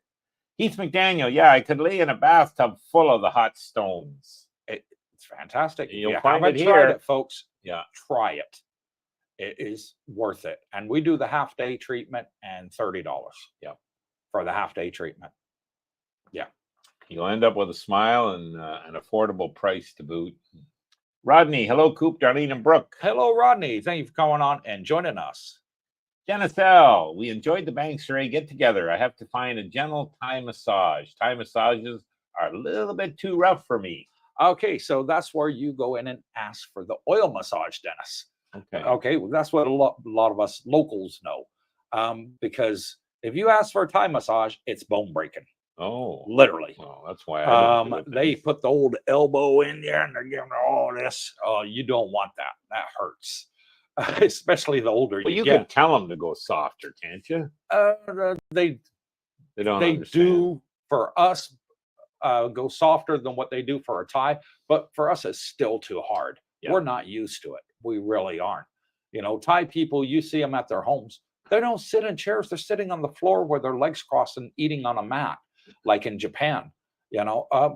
Heath McDaniel. Yeah, I could lay in a bathtub full of the hot stones.
It's fantastic.
You'll find it
here,
tried
it, folks.
Yeah,
try it. It is worth it. And we do the half-day treatment and $30.
Yeah,
for the half-day treatment. Yeah.
You'll end up with a smile and an affordable price to boot. Rodney, hello, Coop, Darlene, and Brooke.
Hello, Rodney. Thank you for coming on and joining us.
Dennis L., we enjoyed the Banks Ray get-together. I have to find a gentle Thai massage. Thai massages are a little bit too rough for me.
Okay, so that's where you go in and ask for the oil massage, Dennis. Okay, well, that's what a lot of us locals know. Because if you ask for a Thai massage, it's bone breaking.
Oh,
literally.
Oh, that's why
they put the old elbow in there and they're giving all this. Oh, you don't want that. That hurts, especially the older
you
get.
Can tell them to go softer, can't you?
They
don't.
They do for us go softer than what they do for a Thai, but for us it's still too hard. Yeah. We're not used to it. We really aren't. Thai people, you see them at their homes. They don't sit in chairs. They're sitting on the floor with their legs crossed and eating on a mat. Like in Japan,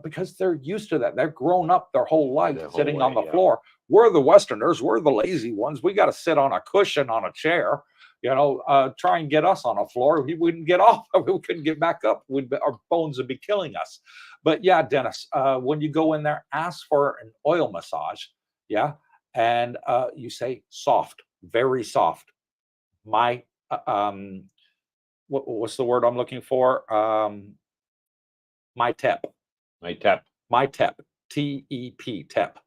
because they're used to that. They're grown up their whole life sitting on the floor. We're the Westerners. We're the lazy ones. We got to sit on a cushion on a chair, try and get us on a floor. We wouldn't get off. We couldn't get back up. Our bones would be killing us. But yeah, Dennis, when you go in there, ask for an oil massage. Yeah. And you say soft, very soft. My, what's the word I'm looking for? My TEP. T-E-P, TEP.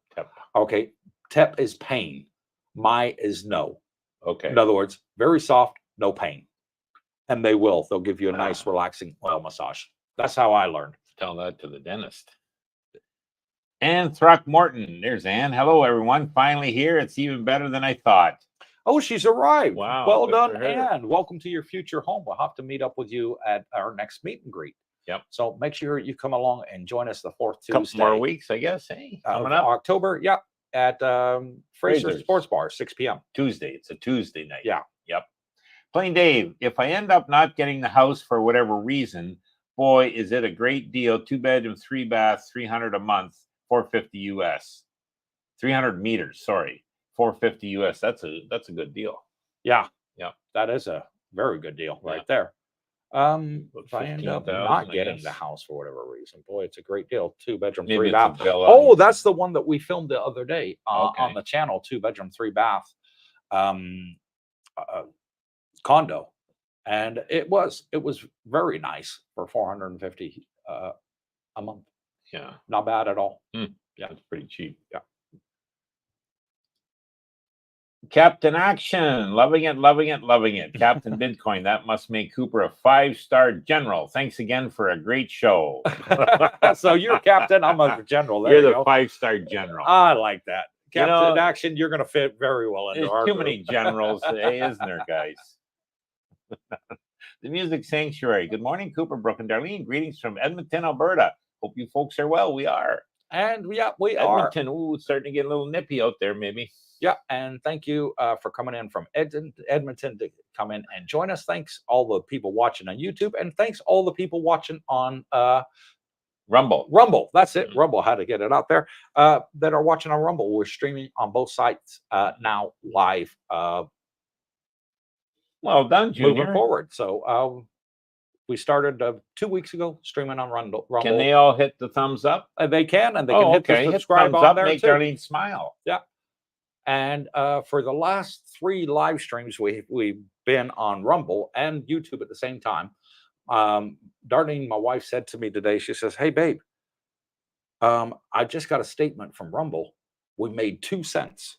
Okay. TEP is pain. My is no.
Okay.
In other words, very soft, no pain. And they'll give you a nice, relaxing oil massage. That's how I learned.
Tell that to the dentist. Anne Throckmorton. There's Anne. Hello, everyone. Finally here. It's even better than I thought.
Oh, she's arrived.
Wow.
Well
good
done,
for her.
and welcome to your future home. We'll have to meet up with you at our next meet and greet.
Yep.
So make sure you come along and join us the fourth Tuesday.
Couple more weeks, I guess. Hey, coming up
October. Yeah, at Fraser's
Fraser's.
Sports Bar, 6 p.m.
Tuesday. It's a Tuesday night.
Yeah.
Yep. Plain Dave, if I end up not getting the house for whatever reason, boy, is it a great deal. 2-bedroom, 3-bath, $300 a month, $450 US. 300 meters, sorry. $450 US. That's a good deal.
Yeah.
Yeah.
That is a very good deal right there. If I end up
15,000,
not
I
getting
guess.
the house for whatever reason, boy, it's a great deal. 2-bedroom,
Maybe
3-bath.
it's a villa.
Oh, that's the one that we filmed the other day
Okay.
on the channel. 2-bedroom, 3-bath condo, and it was very nice for $450 a month.
Yeah.
Not bad at all.
Yeah, it's pretty cheap.
Yeah.
Captain Action, loving it, loving it, loving it. Captain Bitcoin, that must make Cooper a 5-star general. Thanks again for a great show.
So you're captain, I'm a general. There
You're
you
the
go.
5-star general.
I like that. Captain
You know,
Action, you're going to fit very well into
There's
our
too
group.
many generals today, isn't there, guys? The Music Sanctuary. Good morning, Cooper, Brooke, and Darlene. Greetings from Edmonton, Alberta. Hope you folks are well. We are.
And yeah, we are.
Edmonton, ooh, it's starting to get a little nippy out there, maybe.
Yeah, and thank you for coming in from Edmonton to come in and join us. Thanks all the people watching on YouTube, and thanks all the people watching on
Rumble.
Rumble. That's it. Rumble. How to get it out there? That are watching on Rumble. We're streaming on both sites now live.
Well done, Junior.
Moving forward. So we started 2 weeks ago streaming on Rumble.
Can they all hit the thumbs up?
They can, and they can hit the subscribe
thumbs
on
up,
there
make
too.
Darlene smile.
Yeah. And for the last 3 live streams, we've been on Rumble and YouTube at the same time. Darlene, my wife, said to me today, she says, "Hey, babe, I just got a statement from Rumble. We made 2 cents.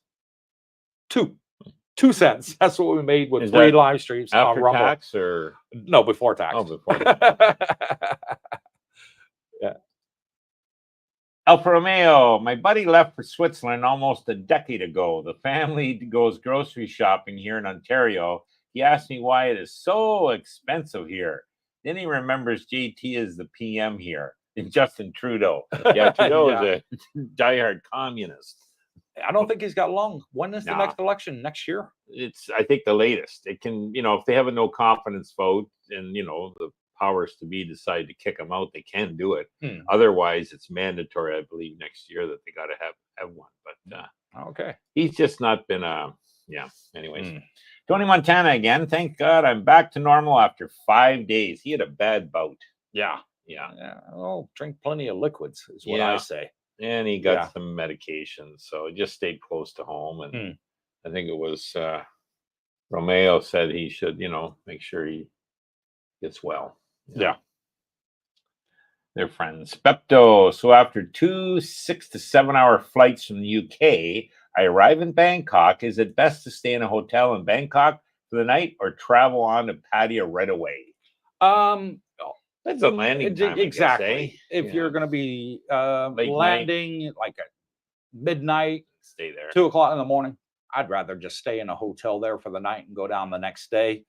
2 cents. That's what we made with 3 live streams on Rumble.
After tax or?
No, before tax.
Oh, before tax.
Yeah.
Alfa Romeo, my buddy left for Switzerland almost a decade ago. The family goes grocery shopping here in Ontario. He asked me why it is so expensive here. Then he remembers JT is the PM here, and Justin Trudeau. Yeah, Trudeau is a diehard communist.
I don't think he's got long. When is the next election? Next year?
It's, I think, the latest. It can, if they have a no confidence vote and, the powers to be decide to kick him out, they can do it. Otherwise, it's mandatory, I believe, next year that they got to have one. But
okay,
he's just not been anyways. Tony Montana again. Thank God I'm back to normal after 5 days. He had a bad bout.
Yeah. Oh, drink plenty of liquids is what I say.
And he got some medication, so he just stayed close to home. And I think it was Romeo said he should, make sure he gets well.
Yeah.
They're friends. Pepto. So after 2 6 to 7 hour flights from the UK, I arrive in Bangkok. Is it best to stay in a hotel in Bangkok for the night or travel on to Pattaya right away? That's a landing time.
Exactly.
I guess,
if you're going to be landing like at midnight,
stay there.
2 o'clock in the morning, I'd rather just stay in a hotel there for the night and go down the next day.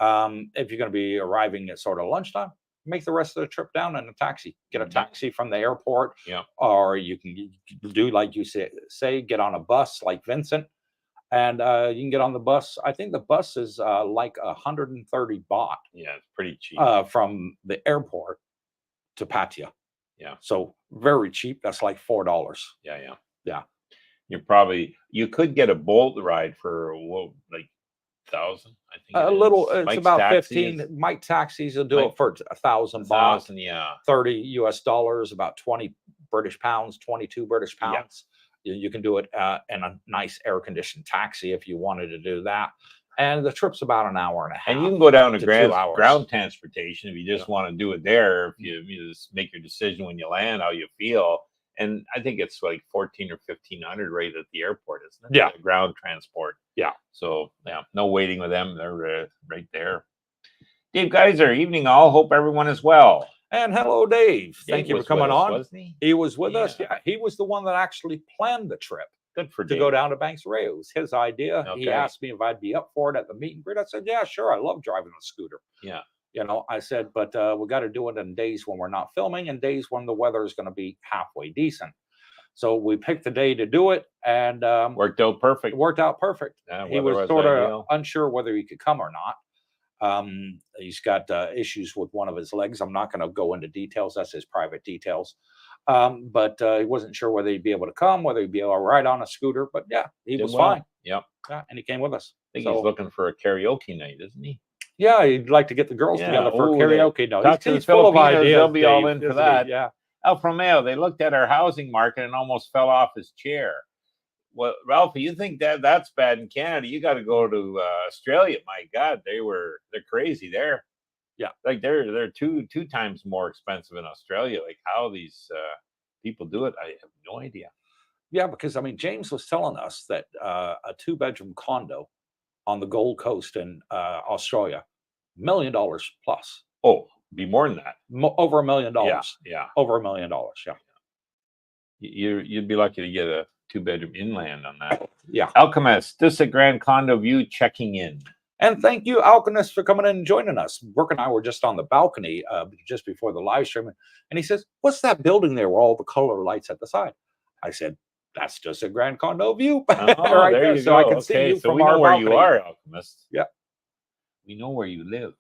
If you're going to be arriving at sort of lunchtime, make the rest of the trip down in a taxi. Get a taxi from the airport, or you can do like you say, get on a bus like Vincent, and you can get on the bus. I think the bus is like 130 baht.
Yeah, it's pretty cheap.
From the airport to Pattaya.
Yeah, so
very cheap. That's like $4.
Yeah. You could get a Bolt ride for like 1,000. I think
a little. It's
Mike's
about
taxi
15. Mike taxis will do it for 1,000 baht.
1,000, yeah.
$30 US, about 20 British pounds, 22 British pounds. You can do it in a nice air-conditioned taxi if you wanted to do that. And the trip's about an hour and a half.
And you can go down to
2
ground
hours.
Transportation if you just want to do it there. If you just make your decision when you land, how you feel. And I think it's like 1,400 or 1,500 right at the airport, isn't it?
Yeah.
Ground transport.
Yeah.
So, no waiting with them. They're right there. Dave Geiser, evening all. Hope everyone is well.
And hello, Dave. Thank you for coming on.
Wasn't he?
He was with us. Yeah, he was the one that actually planned the trip.
Good for
to
Dave.
go down to Banks Ray. It was his idea. He
Okay.
asked me if I'd be up for it at the meet and greet. I said, yeah, sure. I love driving a scooter.
Yeah.
I said, but we got to do it in days when we're not filming and days when the weather is going to be halfway decent. So we picked the day to do it, and
worked out perfect.
It worked out perfect.
Yeah,
he was sort of unsure whether he could come or not. He's got issues with one of his legs. I'm not going to go into details. That's his private details. But he wasn't sure whether he'd be able to come, whether he'd be all right on a scooter. But yeah, he was fine.
Yep.
Yeah, and he came with us.
I think he's looking for a karaoke night, isn't he?
Yeah, he'd like to get the girls together for a karaoke night.
He's full of ideas. They'll be all in for that.
Yeah.
Alf Romeo, they looked at our housing market and almost fell off his chair. Well, Ralphie, you think that's bad in Canada? You got to go to Australia. My God, they're crazy there.
Yeah,
like they're two times more expensive in Australia. Like how these people do it, I have no idea.
Yeah, because I mean, James was telling us that a 2-bedroom condo on the Gold Coast in Australia, $1 million plus.
Oh, be more than that.
Over $1 million.
Yeah.
Over $1 million. Yeah.
You'd be lucky to get a 2-bedroom inland on that.
Yeah.
Alchemist, this is a grand condo view checking in.
And thank you, Alchemist, for coming in and joining us. Brooke and I were just on the balcony just before the live stream. And he says, what's that building there with all the color lights at the side? I said, that's just a grand condo view.
Oh, right there. So I can see you from our balcony. We know where you are, Alchemist.
Yeah.
We know where you live.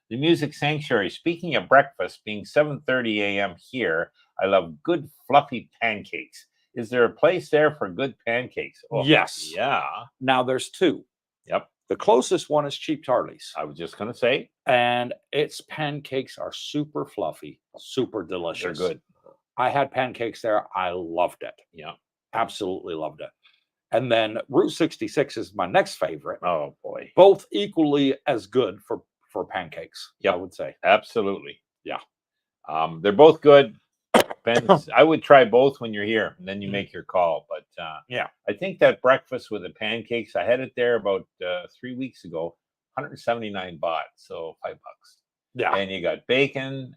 The Music Sanctuary. Speaking of breakfast, being 7:30 a.m. here, I love good fluffy pancakes. Is there a place there for good pancakes?
Oh, yes.
Yeah.
Now there's 2.
Yep.
The closest one is Cheap Charlie's.
I was just going to say.
And its pancakes are super fluffy, super delicious.
They're good.
I had pancakes there. I loved it.
Yeah.
Absolutely loved it. And then Route 66 is my next favorite.
Oh, boy.
Both equally as good for pancakes, I would say.
Absolutely.
Yeah.
They're both good. Depends. I would try both when you're here, and then you make your call. But
yeah,
I think that breakfast with the pancakes, I had it there about 3 weeks ago, 179 baht, so $5.
Yeah,
and you got bacon,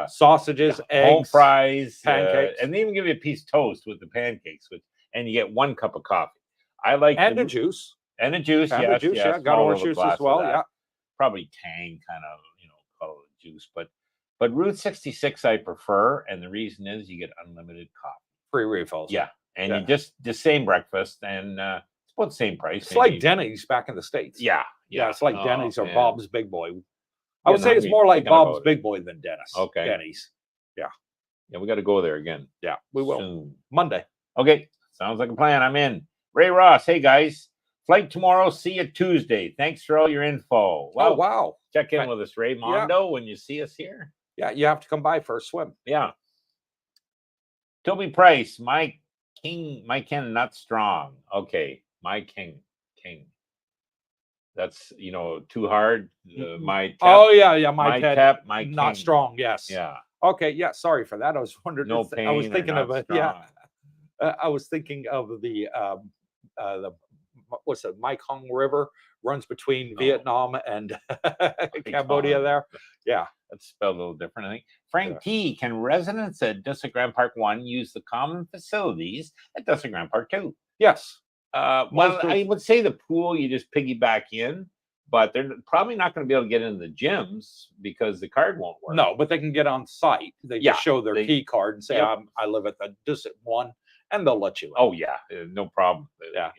sausages, eggs,
home fries,
pancakes,
and they even give you a piece of toast with the pancakes, and you get 1 cup of coffee. I like
a juice.
And a juice,
and
yes,
a juice, yeah. Got orange juice as well, yeah.
Probably Tang, kind of, call it juice, but Route 66 I prefer, and the reason is you get unlimited coffee,
free refills.
Yeah, and you just the same breakfast, and it's about the same price.
It's like Denny's back in the States.
Yeah.
It's like Denny's or Bob's Big Boy. I would say it's more like Bob's Big Boy than Dennis.
Okay,
Denny's. Yeah,
we got to go there again.
Yeah, we will
soon.
Monday.
Okay, sounds like a plan. I'm in. Ray Ross, hey guys. Flight tomorrow. See you Tuesday. Thanks for all your info.
Well, wow.
Check in with us, Raymondo, when you see us here.
Yeah, you have to come by for a swim.
Yeah. Toby Price, my king not strong. Okay, my king. That's too hard. My tap,
oh yeah, my
tap, my king.
Not strong. Yes.
Yeah.
Okay. Yeah. Sorry for that. I was wondering.
No pain.
I was thinking of it.
Yeah.
I was thinking of the what's it? Mekong River runs between Vietnam and Cambodia. There. Yeah.
That's spelled a little different, I think. Frank T. Can residents at Dusit Grand Park 1 use the common facilities at Dusit Grand Park 2?
Yes.
Well, I would say the pool, you just piggyback in, but they're probably not going to be able to get into the gyms because the card won't work.
No, but they can get on site. They just show their key card and say, I live at the Dusit 1, and they'll let you in.
Oh, yeah. No problem.
Yeah.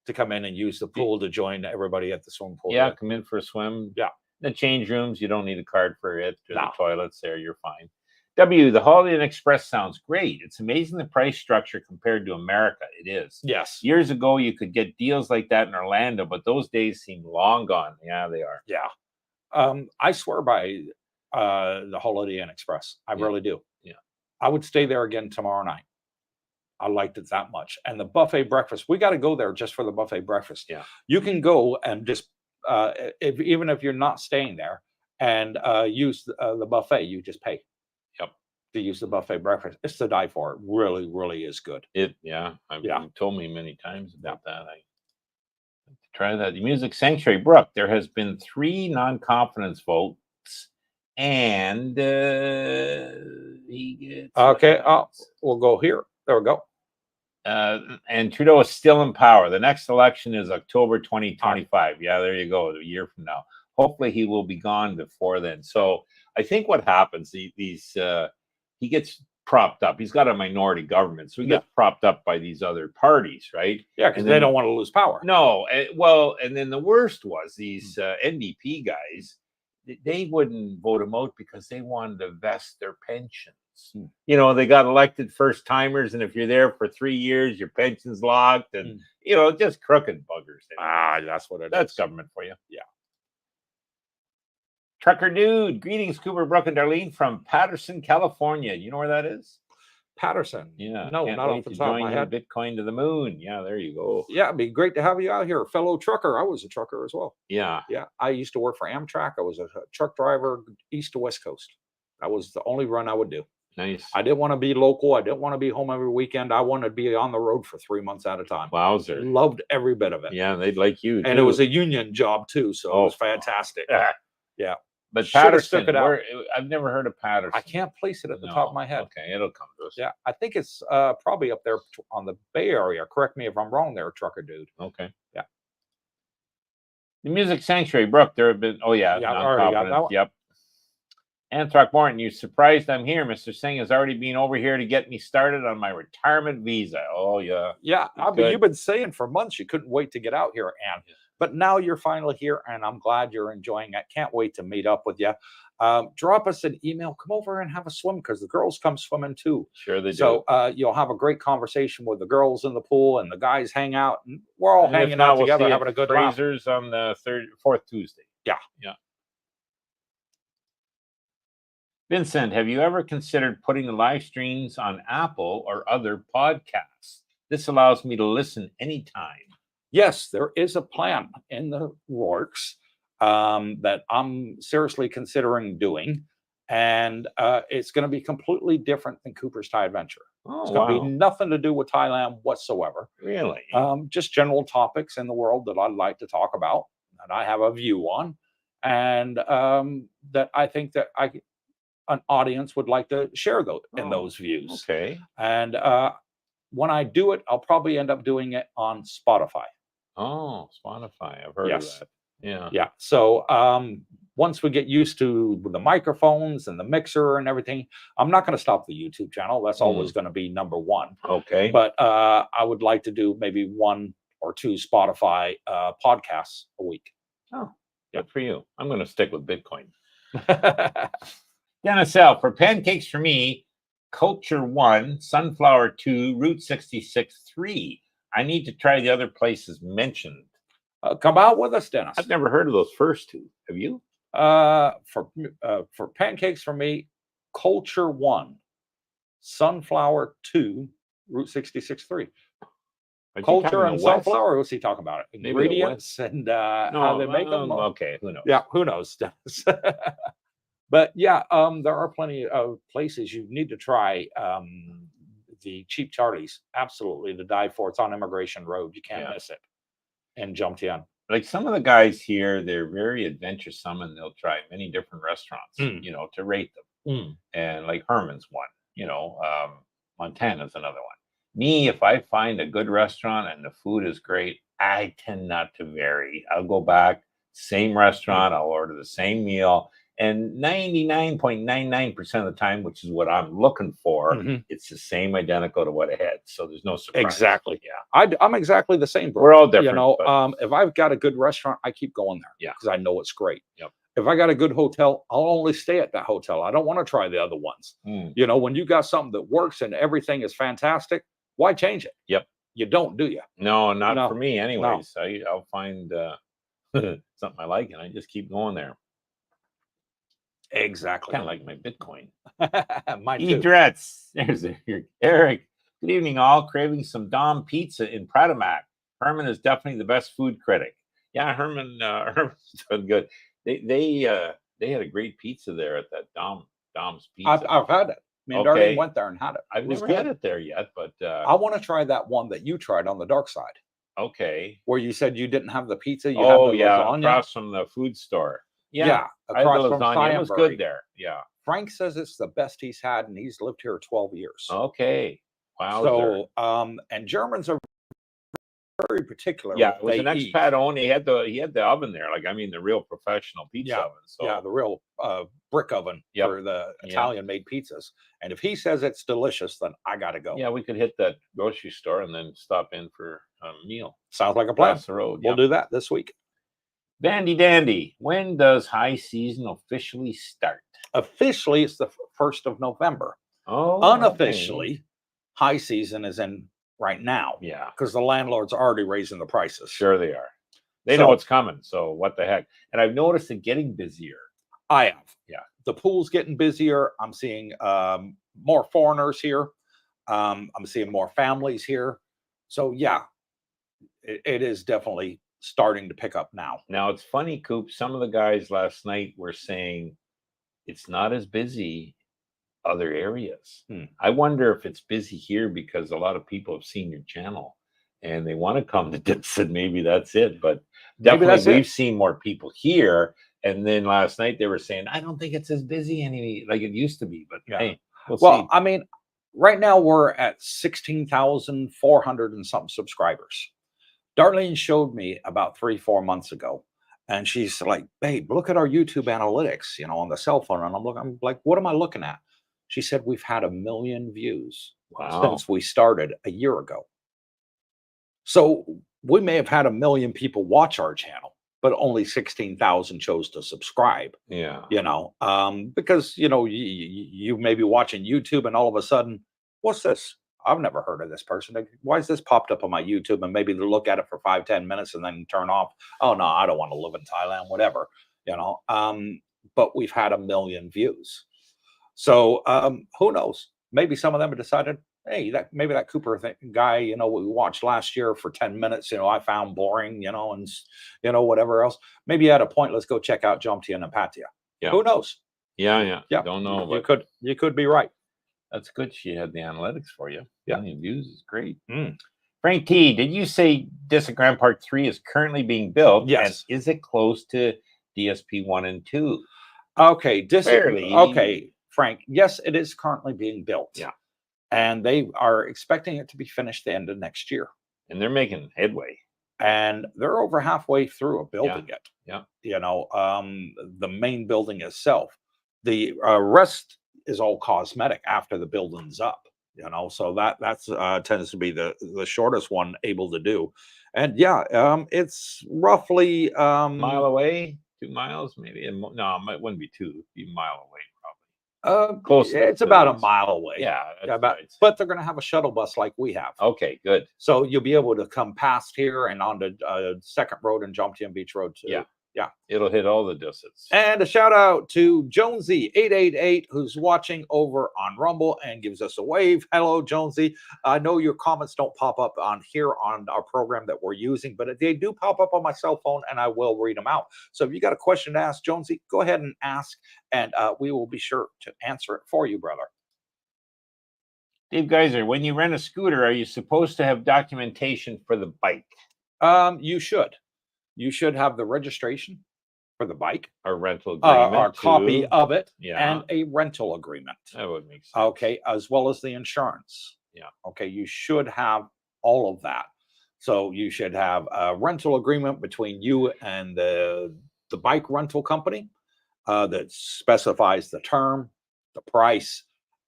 To come in and use the pool to join everybody at the swimming pool.
Yeah, come in for a swim.
Yeah.
The change rooms, you don't need a card for it. The toilets there, you're fine. The Holiday Inn Express sounds great. It's amazing the price structure compared to America. It is.
Yes.
Years ago, you could get deals like that in Orlando, but those days seem long gone. Yeah, they are.
Yeah. I swear by the Holiday Inn Express. I really do.
Yeah. I
would stay there again tomorrow night. I liked it that much. And the buffet breakfast, we got to go there just for the buffet breakfast.
Yeah.
You can go and just, even if you're not staying there, and use the buffet, you just pay.
Yep.
To use the buffet breakfast. It's to die for. It really, really is good.
You've told me many times about that. I try that. The Music Sanctuary, Brooke, there has been 3 non-confidence votes, and he gets...
Okay, we'll go here. There we go.
And Trudeau is still in power. The next election is October 2025. Yeah, there you go. A year from now. Hopefully, he will be gone before then. So I think what happens, he gets propped up. He's got a minority government, so he gets propped up by these other parties, right?
Yeah, because they don't want to lose power.
No, well, and then the worst was these NDP guys. They wouldn't vote him out because they wanted to vest their pensions. You know, they got elected first timers, and if you're there for 3 years, your pension's locked, and you know, just crooked buggers.
That's what it is.
That's government for you.
Yeah.
Trucker Dude, greetings, Cooper, Brooke, and Darlene from Patterson, California. You know where that is?
Patterson.
Yeah.
No, not off the top of my head.
Bitcoin to the moon. Yeah, there you go.
Yeah, it'd be great to have you out here, fellow trucker. I was a trucker as well.
Yeah.
Yeah. I used to work for Amtrak. I was a truck driver east to west coast. That was the only run I would do.
Nice.
I didn't want to be local. I didn't want to be home every weekend. I wanted to be on the road for 3 months at a time.
Wowzer.
Loved every bit of it.
Yeah, they'd like you too.
And it was a union job too, so it was fantastic. Yeah.
But Patterson, I've never heard of Patterson.
I can't place it at the top of my head.
Okay, it'll come to us.
Yeah, I think it's probably up there on the Bay Area. Correct me if I'm wrong there, Trucker Dude.
Okay.
Yeah.
The Music Sanctuary, Brooke, there have been, I
already got that one.
Yep. Anthrock Morton, you surprised I'm here. Mr. Singh has already been over here to get me started on my retirement visa. Oh, yeah.
Yeah, you've been saying for months you couldn't wait to get out here, Ann. But now you're finally here, and I'm glad you're enjoying it. Can't wait to meet up with you. Drop us an email. Come over and have a swim because the girls come swimming too.
Sure they do.
So you'll have a great conversation with the girls in the pool, and the guys hang out, and we're all hanging out together, having a good laugh.
Fraser's on the fourth Tuesday.
Yeah.
Yeah. Vincent, have you ever considered putting the live streams on Apple or other podcasts? This allows me to listen anytime.
Yes, there is a plan in the works that I'm seriously considering doing. And it's going to be completely different than Cooper's Thai Adventure. It's going to be nothing to do with Thailand whatsoever.
Really?
Just general topics in the world that I'd like to talk about, that I have a view on, and that I think that an audience would like to share those views.
Okay.
And when I do it, I'll probably end up doing it on Spotify.
Oh, Spotify. I've heard of that. Yeah.
Yeah. So once we get used to the microphones and the mixer and everything, I'm not going to stop the YouTube channel. That's always going to be number one.
Okay.
But I would like to do maybe 1 or 2 Spotify podcasts a week.
Oh, good for you. I'm going to stick with Bitcoin. Dennis L, for pancakes for me, Culture 1, Sunflower 2, Route 66 3. I need to try the other places mentioned.
Come out with us, Dennis.
I've never heard of those first 2. Have you?
For pancakes for me, Culture 1, Sunflower 2, Route 66 3. Culture and sunflower. What's he talking about? Ingredients and how they make them.
Okay, who knows?
Yeah, who knows, Dennis. But yeah, there are plenty of places you need to try. The Cheap Charlie's, absolutely to die for. It's on Immigration Road. You can't miss it. And Jomtien.
Like some of the guys here, they're very adventuresome, and they'll try many different restaurants, you know, to rate them. And like Herman's one, you know, Montana's another one. Me, if I find a good restaurant and the food is great, I tend not to vary. I'll go back, same restaurant, I'll order the same meal. And 99.99% of the time, which is what I'm looking for, it's the same identical to what I had. So there's no surprise.
Exactly. Yeah. I'm exactly the same, bro.
We're all different.
You know, if I've got a good restaurant, I keep going there.
Yeah.
Because I know it's great.
Yep.
If I got a good hotel, I'll only stay at that hotel. I don't want to try the other ones. You know, when you got something that works and everything is fantastic, why change it?
Yep.
You don't, do you?
No, not for me anyways. No. I'll find something I like and I just keep going there.
Exactly.
Kind of like my Bitcoin.
Mine too.
Edretz. There's Eric. Good evening, all. Craving some Dom pizza in Pratamac. Herman is definitely the best food critic. Yeah, Herman's done good. They had a great pizza there at that Dom's Pizza.
I've had it. Me and Darlene went there and had it.
I've never had it there yet, but
I want to try that one that you tried on the dark side.
Okay.
Where you said you didn't have the pizza. You had the lasagna.
Across from the food store.
Yeah,
across from lasagna. It was good there. Yeah.
Frank says it's the best he's had, and he's lived here 12 years.
Okay. Wow.
So, and Germans are very particular.
Yeah,
what
it was
they
an
eat.
expat owned. He had the oven there, like I mean the real professional pizza oven. So
Yeah, the real brick oven for the Italian-made pizzas. And if he says it's delicious, then I got to go.
Yeah, we could hit that grocery store and then stop in for a meal.
Sounds like a plan.
Across the road.
We'll do that this week.
Vandy Dandy, when does high season officially start?
Officially, it's the 1st of November.
Oh,
unofficially, high season is in right now.
Yeah,
because the landlords are already raising the prices.
Sure they are. They know it's coming. So what the heck? And I've noticed it getting busier.
I have.
Yeah.
The pool's getting busier. I'm seeing more foreigners here. I'm seeing more families here. So yeah, it is definitely starting to pick up now.
Now it's funny, Coop. Some of the guys last night were saying it's not as busy other areas. I wonder if it's busy here because a lot of people have seen your channel and they want to come to this, and maybe that's it. But definitely we've seen more people here. And then last night they were saying, I don't think it's as busy like it used to be. But hey, we'll see.
I mean, right now we're at 16,400 and something subscribers. Darlene showed me about 3-4 months ago, and she's like, babe, look at our YouTube analytics, on the cell phone. And I'm like, what am I looking at? She said, we've had 1 million views since we started a year ago. So we may have had 1 million people watch our channel, but only 16,000 chose to subscribe.
Yeah.
Because, you may be watching YouTube and all of a sudden, what's this? I've never heard of this person. Why is this popped up on my YouTube? And maybe they'll look at it for 5-10 minutes and then turn off. Oh, no, I don't want to live in Thailand, whatever, but we've had 1 million views. So who knows? Maybe some of them have decided, hey, maybe that Cooper guy, we watched last year for 10 minutes, I found boring, and, whatever else. Maybe at a point, let's go check out Jomtien and Pattaya.
Yeah.
Who knows?
Yeah. Don't know.
You could be right.
That's good. She had the analytics for you.
Yeah.
1 million views is great. Frank T, did you say Distant Grand Part 3 is currently being built?
Yes.
And is it close to DSP 1 and 2?
Okay. Okay, Frank. Yes, it is currently being built.
Yeah.
And they are expecting it to be finished the end of next year.
And they're making headway.
And they're over halfway through building it.
Yeah.
The main building itself. The rest is all cosmetic after the building's up. So that's tends to be the shortest one able to do. And it's roughly
mile away, 2 miles maybe. No, it wouldn't be 2. It'd be a mile away probably. Close.
It's about a mile away.
Yeah.
But they're going to have a shuttle bus like we have.
Okay, good.
So you'll be able to come past here and onto Second Road and Jomtien Beach Road too. Yeah.
It'll hit all the distance.
And a shout out to Jonesy888 who's watching over on Rumble and gives us a wave. Hello, Jonesy. I know your comments don't pop up on here on our program that we're using, but they do pop up on my cell phone and I will read them out. So if you got a question to ask Jonesy, go ahead and ask and we will be sure to answer it for you, brother.
Dave Geyser, when you rent a scooter, are you supposed to have documentation for the bike?
You should. You should have the registration for the bike,
a rental agreement,
or a copy of it,
yeah,
and a rental agreement.
That would make sense.
Okay, as well as the insurance.
Yeah.
Okay, you should have all of that. So you should have a rental agreement between you and the bike rental company that specifies the term, the price,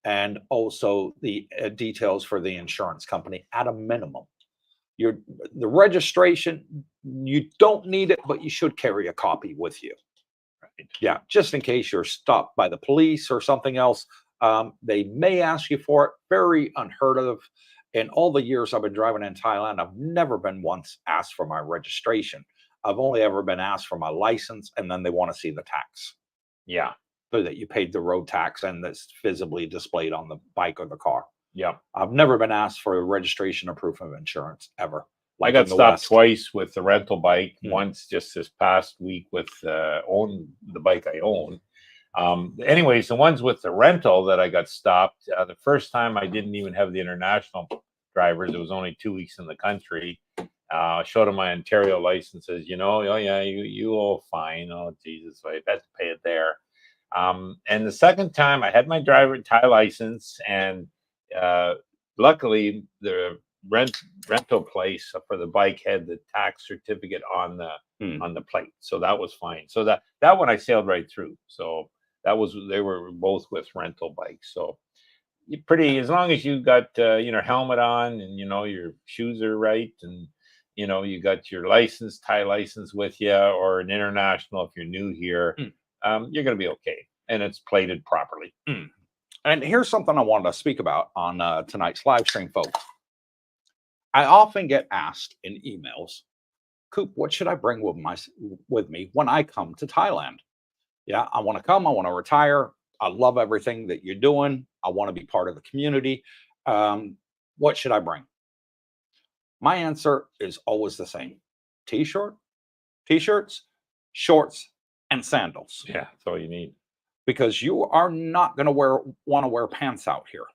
and also the details for the insurance company at a minimum. The registration, you don't need it, but you should carry a copy with you. Right. Yeah, just in case you're stopped by the police or something else. They may ask you for it. Very unheard of. In all the years I've been driving in Thailand, I've never been once asked for my registration. I've only ever been asked for my license, and then they want to see the tax.
Yeah.
So that you paid the road tax and that's visibly displayed on the bike or the car.
Yeah.
I've never been asked for a registration or proof of insurance ever.
I got stopped twice with the rental bike. Once just this past week with the bike I own. Anyways, the ones with the rental that I got stopped, the first time I didn't even have the international drivers. It was only 2 weeks in the country. Showed them my Ontario licenses, you owe fine. Oh, Jesus, I had to pay it there. And the second time I had my Thai license and luckily the rental place for the bike had the tax certificate on the plate, so that was fine. So that one I sailed right through. So they were both with rental bikes. So you pretty, as long as you got helmet on, and your shoes are right, and you got your license, Thai license with you, or an international if you're new here, you're going to be okay, and it's plated properly.
And here's something I wanted to speak about on tonight's live stream, folks. I often get asked in emails, Coop, what should I bring with me when I come to Thailand? Yeah, I want to come. I want to retire. I love everything that you're doing. I want to be part of the community. What should I bring? My answer is always the same: t-shirts, shorts, and sandals.
Yeah, that's all you need.
Because you are not going to want to wear pants out here.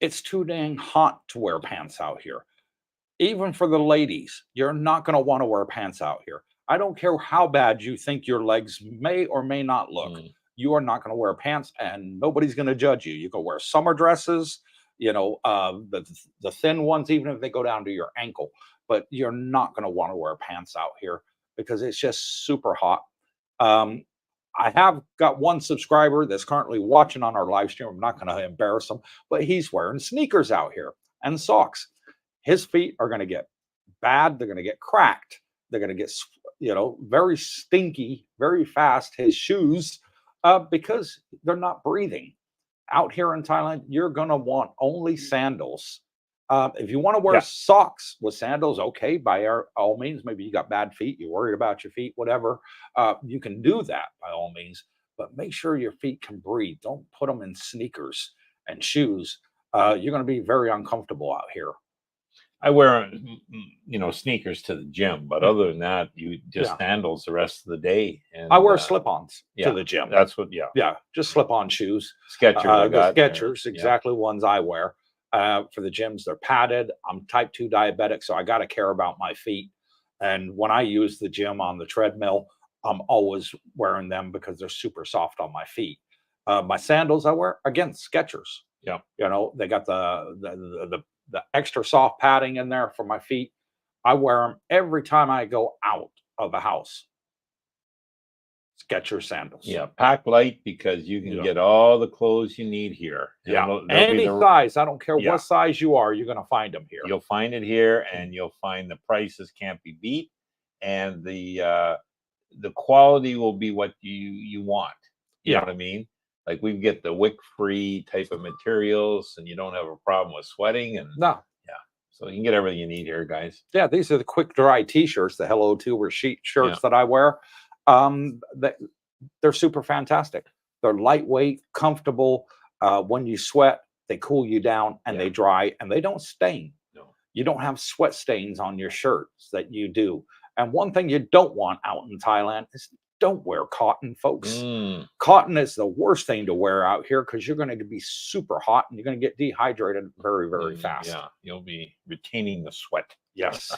It's too dang hot to wear pants out here. Even for the ladies, you're not going to want to wear pants out here. I don't care how bad you think your legs may or may not look. You are not going to wear pants, and nobody's going to judge you. You can wear summer dresses, the thin ones, even if they go down to your ankle. But you're not going to want to wear pants out here because it's just super hot. I have got one subscriber that's currently watching on our live stream. I'm not going to embarrass him, but he's wearing sneakers out here and socks. His feet are going to get bad. They're going to get cracked. They're going to get, very stinky very fast, his shoes, because they're not breathing. Out here in Thailand, you're going to want only sandals. If you want to wear socks with sandals, okay, by all means. Maybe you got bad feet, you're worried about your feet, whatever. You can do that by all means, but make sure your feet can breathe. Don't put them in sneakers and shoes. You're going to be very uncomfortable out here.
I wear, sneakers to the gym, but other than that, you just sandals the rest of the day. And
I wear slip-ons to the gym.
That's what,
just slip-on shoes.
Skechers,
the Skechers, exactly ones I wear. For the gyms, they're padded. I'm type 2 diabetic, so I got to care about my feet. And when I use the gym on the treadmill, I'm always wearing them because they're super soft on my feet. My sandals I wear, again, Skechers.
Yeah.
They got the extra soft padding in there for my feet. I wear them every time I go out of the house. Skechers sandals.
Yeah, pack light because you can get all the clothes you need here.
Any size. I don't care what size you are. You're going to find them here.
You'll find it here, and you'll find the prices can't be beat, and the quality will be what you want. You know what I mean? Like we get the wick-free type of materials, and you don't have a problem with sweating. And so you can get everything you need here, guys.
Yeah, these are the quick dry T-shirts, the Hello Tour sheet shirts that I wear. They're super fantastic. They're lightweight, comfortable. When you sweat, they cool you down, and they dry, and they don't stain.
No,
you don't have sweat stains on your shirts that you do. And one thing you don't want out in Thailand is don't wear cotton, folks. Cotton is the worst thing to wear out here because you're going to be super hot and you're going to get dehydrated very, very fast.
Yeah, you'll be retaining the sweat.
Yes.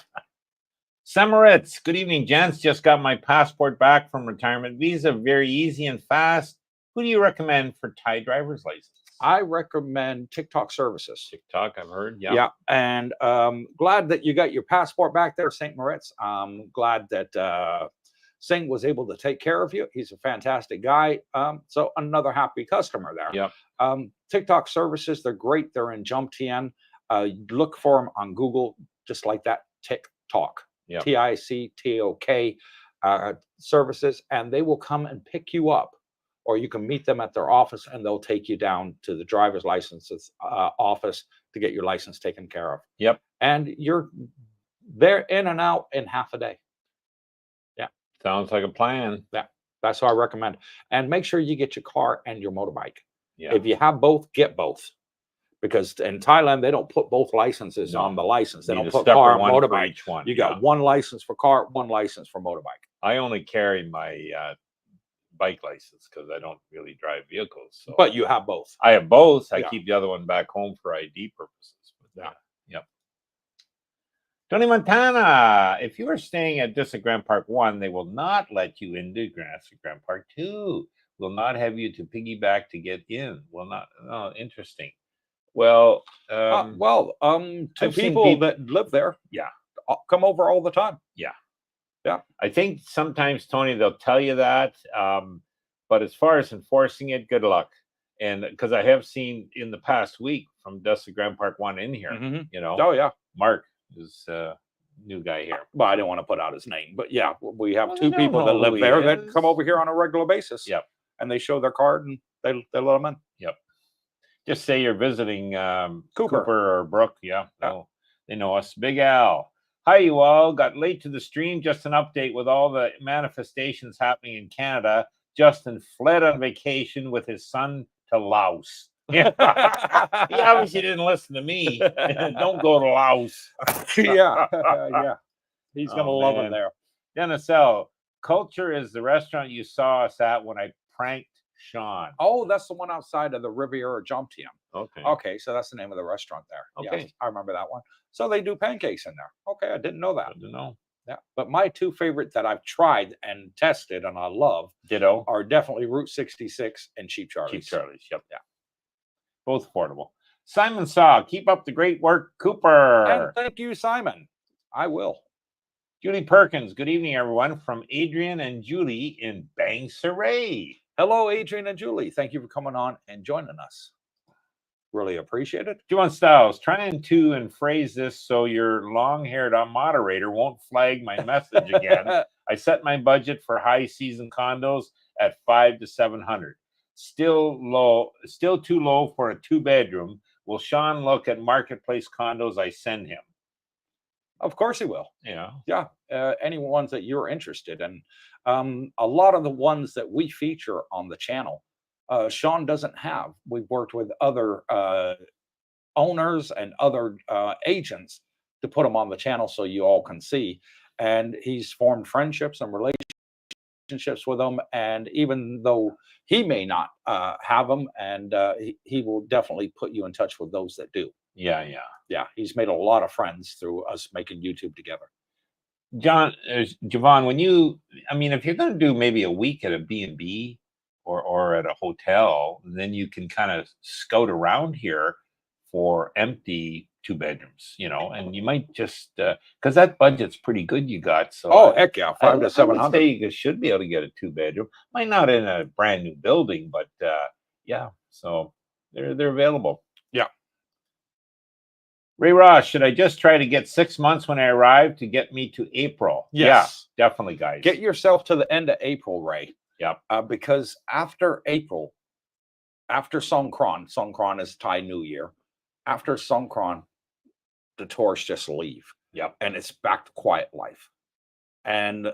Samaritz, good evening, gents. Just got my passport back from retirement visa. Very easy and fast. Who do you recommend for Thai driver's license?
I recommend TikTok services.
TikTok, I've heard.
Yeah. And glad that you got your passport back there, St. Moritz. I'm glad that Singh was able to take care of you. He's a fantastic guy. So another happy customer there.
Yep.
TikTok services, they're great. They're in Jumtien. Look for them on Google, just like that, TikTok.
Yep.
TICTOK services, and they will come and pick you up, or you can meet them at their office and they'll take you down to the driver's licenses office to get your license taken care of.
Yep.
And you're there in and out in half a day. Yeah.
Sounds like a plan.
Yeah. That's what I recommend. And make sure you get your car and your motorbike.
Yeah.
If you have both, get both. Because in Thailand, they don't put both licenses on the license. They don't put car and motorbike.
Each one.
You got one license for car, one license for motorbike.
I only carry my bike license because I don't really drive vehicles. So.
But you have both.
I have both. I keep the other one back home for ID purposes. But yep. Tony Montana, if you are staying at District Grand Park 1, they will not let you into District Grand Park 2. Will not have you to piggyback to get in. Will not. Oh, interesting. Well,
two
I've seen
people that live there,
yeah,
come over all the time.
yeah.
Yeah.
I think sometimes, Tony, they'll tell you that, but as far as enforcing it, good luck. And because I have seen in the past week from Dusty Grand Park one in here, you know,
Oh yeah,
Mark is new guy here.
well, I didn't want to put out his name, but yeah, we have
Well,
two
they don't
people that
know
live
who he
there that
is.
come over here on a regular basis.
Yep.
And they show their card and they let them in.
Yep. Just say you're visiting
Cooper.
Cooper or Brooke. Yeah. Well, they know us. Big Al. Hi, you all. Got late to the stream. Just an update with all the manifestations happening in Canada. Justin fled on vacation with his son to Laos. Yeah. He obviously didn't listen to me. Don't go to Laos.
Yeah. Yeah. He's going to love it there.
Dennis L. Culture is the restaurant you saw us at when I pranked Sean.
Oh, that's the one outside of the Riviera Jomtien.
Okay.
Okay, so that's the name of the restaurant there.
Okay.
Yes, I remember that one. So they do pancakes in there. Okay, I didn't know that.
Good to know.
Yeah, but my two favorite that I've tried and tested and I love
ditto
are definitely Route 66 and Cheap Charlie's.
Cheap Charlie's, yep.
Yeah.
Both affordable. Simon Saw, keep up the great work, Cooper.
And thank you, Simon. I will.
Julie Perkins, good evening, everyone, from Adrian and Julie in Bang Saray.
Hello, Adrian and Julie. Thank you for coming on and joining us. Really appreciate it.
Juan Styles, trying to and phrase this so your long-haired moderator won't flag my message again. I set my budget for high season condos at $500 to $700. Still too low for a 2-bedroom. Will Sean look at marketplace condos I send him?
Of course he will.
Yeah.
Yeah. Any ones that you're interested in. A lot of the ones that we feature on the channel, Sean doesn't have. We've worked with other owners and other agents to put them on the channel so you all can see. And he's formed friendships and relationships with them. And even though he may not have them, and he will definitely put you in touch with those that do.
Yeah.
He's made a lot of friends through us making YouTube together.
Javon, if you're going to do maybe a week at a B&B or at a hotel, then you can kind of scout around here for empty 2 bedrooms, and you might just because that budget's pretty good you got. So
heck yeah, $500 to $700.
I would say you should be able to get a 2 bedroom. Might not in a brand new building, but yeah, so they're available.
Yeah.
Ray Ross, should I just try to get 6 months when I arrive to get me to April?
Yes.
Yeah, definitely, guys.
Get yourself to the end of April, Ray.
Yeah.
Because after April, after Songkran is Thai New Year. After Songkran, the tourists just leave.
Yep.
And it's back to quiet life. And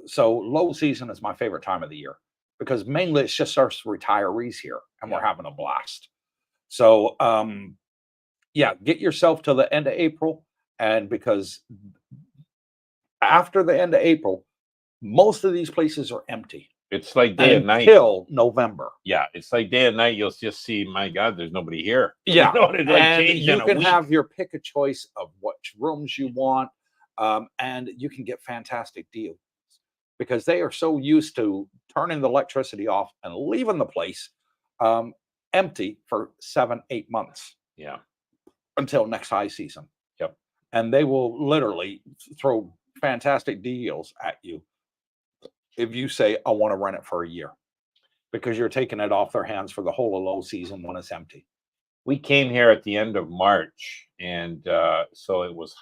so low season is my favorite time of the year because mainly it's just our retirees here and we're having a blast. So, get yourself to the end of April. And because after the end of April, most of these places are empty.
It's like day and night
until November.
Yeah, it's like day and night. You'll just see, my God, there's nobody here.
Yeah,
and
you can have your pick a choice of which rooms you want, and you can get fantastic deals because they are so used to turning the electricity off and leaving the place empty for 7-8 months.
Yeah,
until next high season.
Yep,
and they will literally throw fantastic deals at you if you say, I want to rent it for a year, because you're taking it off their hands for the whole of low season when it's empty.
We came here at the end of March, and so it was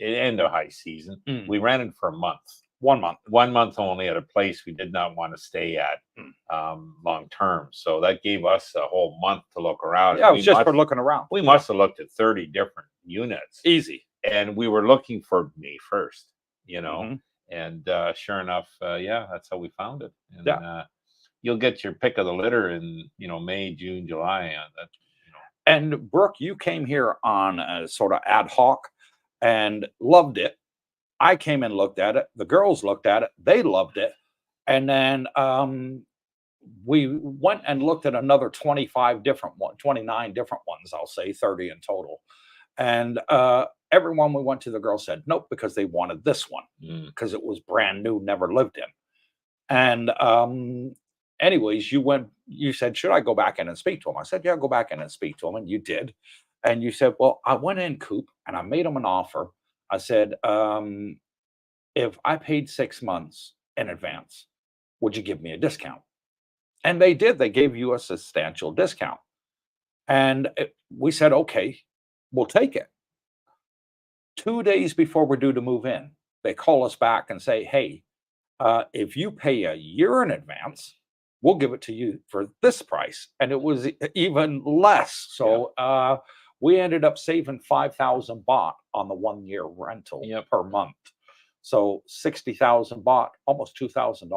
end of high season. We rented for a month.
1 month.
1 month only at a place we did not want to stay at long term. So that gave us a whole month to look around.
Yeah, it was just for looking around.
We must have looked at 30 different units.
Easy.
And we were looking for May 1st, and sure enough, that's how we found it. And you'll get your pick of the litter in, May, June, July.
And Brooke, you came here on a sort of ad hoc and loved it. I came and looked at it. The girls looked at it. They loved it. And then we went and looked at another 29 different ones, I'll say 30 in total. And everyone we went to, the girls said nope, because they wanted this one because it was brand new, never lived in. And anyways, you said, should I go back in and speak to him? I said, yeah, go back in and speak to him. And you did. And you said, well, I went in, Coop, and I made him an offer. I said, if I paid 6 months in advance, would you give me a discount? And they did. They gave you a substantial discount. And we said, okay, we'll take it. 2 days before we're due to move in, they call us back and say, hey, if you pay a year in advance, we'll give it to you for this price. And it was even less. So we ended up saving 5,000 baht on the 1 year rental per month. So 60,000 baht, almost $2,000.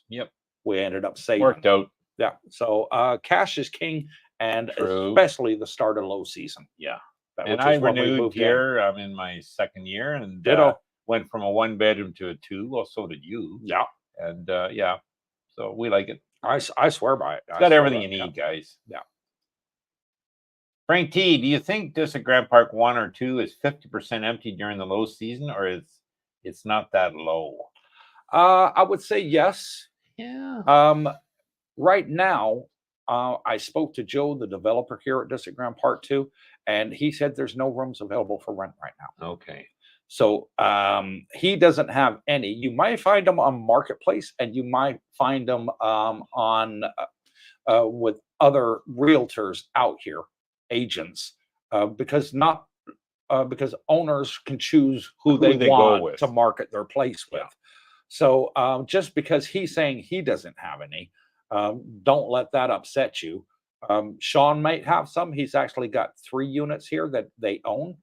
Yep.
We ended up saving.
Worked out.
Yeah. So cash is king, and especially the start of low season.
Yeah. And I renewed here. I'm in my 2nd year, and went from a 1-bedroom to a 2. Well, so did you.
Yeah.
And so we like it.
I swear by it.
It's got everything you need, guys.
Yeah.
Frank T, do you think District Grand Park 1 or 2 is 50% empty during the low season, or it's not that low?
I would say yes.
Yeah.
Right now, I spoke to Joe, the developer here at District Grand Park 2, and he said there's no rooms available for rent right now.
Okay.
So he doesn't have any. You might find them on Marketplace, and you might find them on with other realtors out here, agents, because owners can choose who they want to market their place with. So just because he's saying he doesn't have any, don't let that upset you. Sean might have some. He's actually got 3 units here that they own.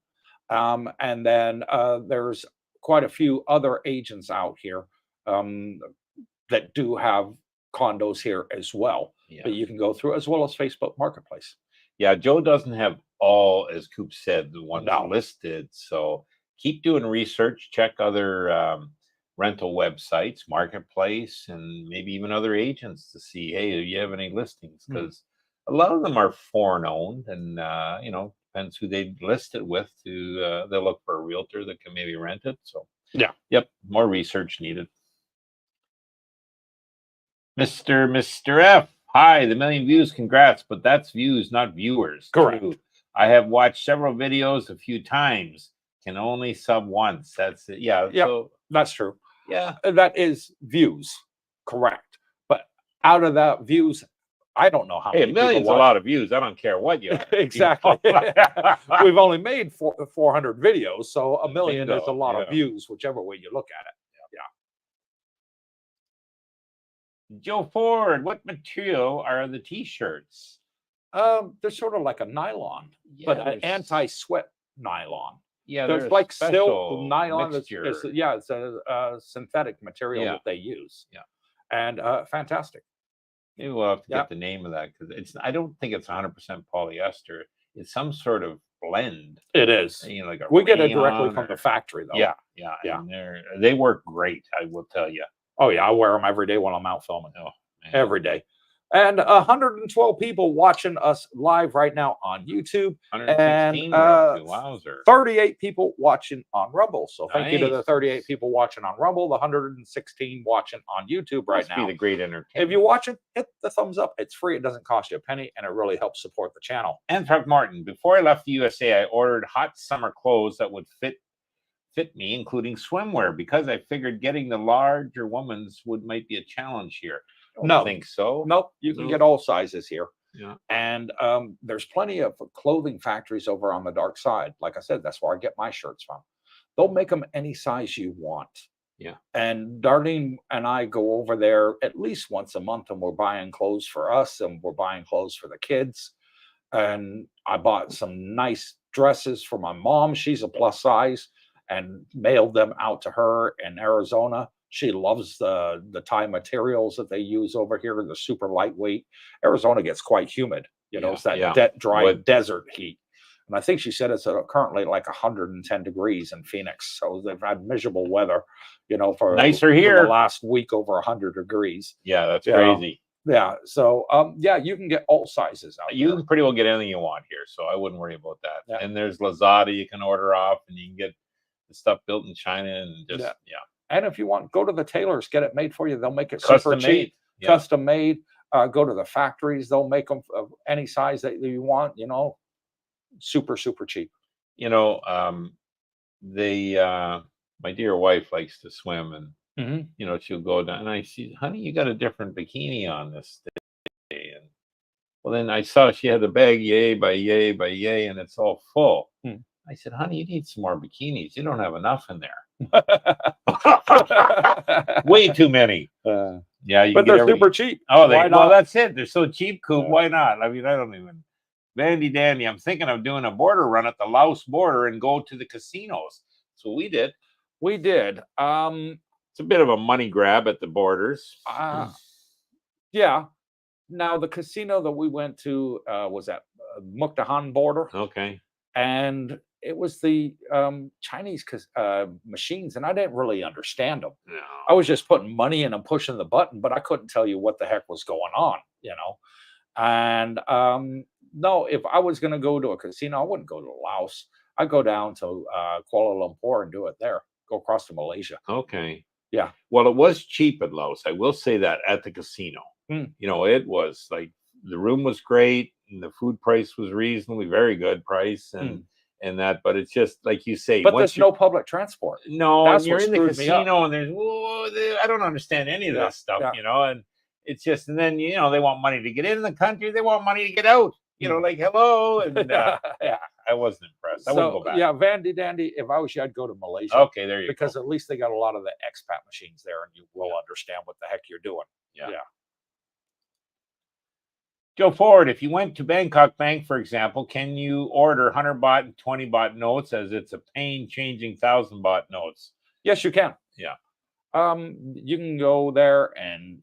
And then there's quite a few other agents out here that do have condos here as well. But you can go through, as well as Facebook Marketplace.
Yeah, Joe doesn't have all, as Coop said, the ones listed. So keep doing research, check other rental websites, Marketplace, and maybe even other agents to see, hey, do you have any listings? Because a lot of them are foreign owned, and depends who they list it with. They'll look for a realtor that can maybe rent it. So more research needed. Mr. F, hi, the 1 million views, congrats, but that's views, not viewers.
Correct.
True. I have watched several videos a few times, can only sub once. That's it. Yeah. So
that's true.
Yeah.
That is views. Correct. But out of that views, I don't know how many.
A million's a lot of views. I don't care what you
exactly. We've only made 400 videos, so 1 million is a lot of views, whichever way you look at it.
Joe Ford, what material are the t-shirts?
They're sort of like a nylon, but an anti-sweat nylon.
Yeah,
there's like silk nylon. It's a synthetic material that they use.
Yeah, and
fantastic.
Maybe we'll have to get the name of that, because I don't think it's 100% polyester. It's some sort of blend.
It is.
Like
we get it directly from the factory, though.
Yeah. And they work great, I will tell you.
Oh yeah, I wear them every day when I'm out filming. Every day. And 112 people watching us live right now on YouTube, and 38 people watching on Rumble. So thank you to the 38 people watching on Rumble, the 116 watching on YouTube right now.
Be the great entertainment.
If you watch it, hit the thumbs up. It's free. It doesn't cost you a penny, and it really helps support the channel.
Anthrop Martin, before I left the USA, I ordered hot summer clothes that would fit me, including swimwear, because I figured getting the larger woman's might be a challenge here.
No,
think so.
Nope, you can get all sizes here.
Yeah,
and there's plenty of clothing factories over on the dark side. Like I said, that's where I get my shirts from. They'll make them any size you want.
Yeah,
and Darlene and I go over there at least once a month, and we're buying clothes for us, and we're buying clothes for the kids. And I bought some nice dresses for my mom. She's a plus size, and mailed them out to her in Arizona. She loves the Thai materials that they use over here. They're super lightweight. Arizona gets quite humid. It's that dry desert heat. And I think she said it's currently like 110 degrees in Phoenix. So they've had miserable weather, for
nicer here.
For the last week, over 100 degrees.
Yeah, that's crazy.
Yeah. So, you can get all sizes out.
You can pretty well get anything you want here. So I wouldn't worry about that. Yeah. And there's Lazada you can order off, and you can get the stuff built in China, and And if you want, go to the tailors, get it made for you. They'll make it super cheap, custom made.
Go to the factories; they'll make them of any size that you want. Super cheap.
My dear wife likes to swim, and
Mm-hmm.
she'll go down, and I see, honey, you got a different bikini on this day, and well, then I saw she had a bag, yay by yay by yay, and it's all full. I said, honey, you need some more bikinis. You don't have enough in there. Way too many. Yeah,
but they're super cheap.
Oh, well, that's it. They're so cheap, Coop. Why not? I mean, I don't even. Vandy dandy. I'm thinking of doing a border run at the Laos border and go to the casinos. So we did.
It's
a bit of a money grab at the borders.
Yeah. Now the casino that we went to was at Mukdahan border.
Okay.
And it was the Chinese machines, and I didn't really understand them.
No.
I was just putting money in and pushing the button, but I couldn't tell you what the heck was going on, And no, if I was going to go to a casino, I wouldn't go to Laos. I'd go down to Kuala Lumpur and do it there. Go across to Malaysia.
Okay.
Yeah.
Well, it was cheap at Laos. I will say that at the casino. It was like the room was great and the food price was reasonably very good price and that, but it's just like you say.
But there's no public transport.
No, and you're in the casino and I don't understand any of that stuff, and it's just, and then they want money to get in the country, they want money to get out. Like hello, and I wasn't impressed. I wouldn't go back.
Yeah, Vandy dandy. If I was you, I'd go to Malaysia.
Okay, there you go.
Because at least they got a lot of the expat machines there, and you will understand what the heck you're doing.
Yeah. Joe Ford, if you went to Bangkok Bank, for example, can you order 100 baht and 20 baht notes, as it's a pain changing 1,000 baht notes?
Yes, you can.
Yeah.
You can go there and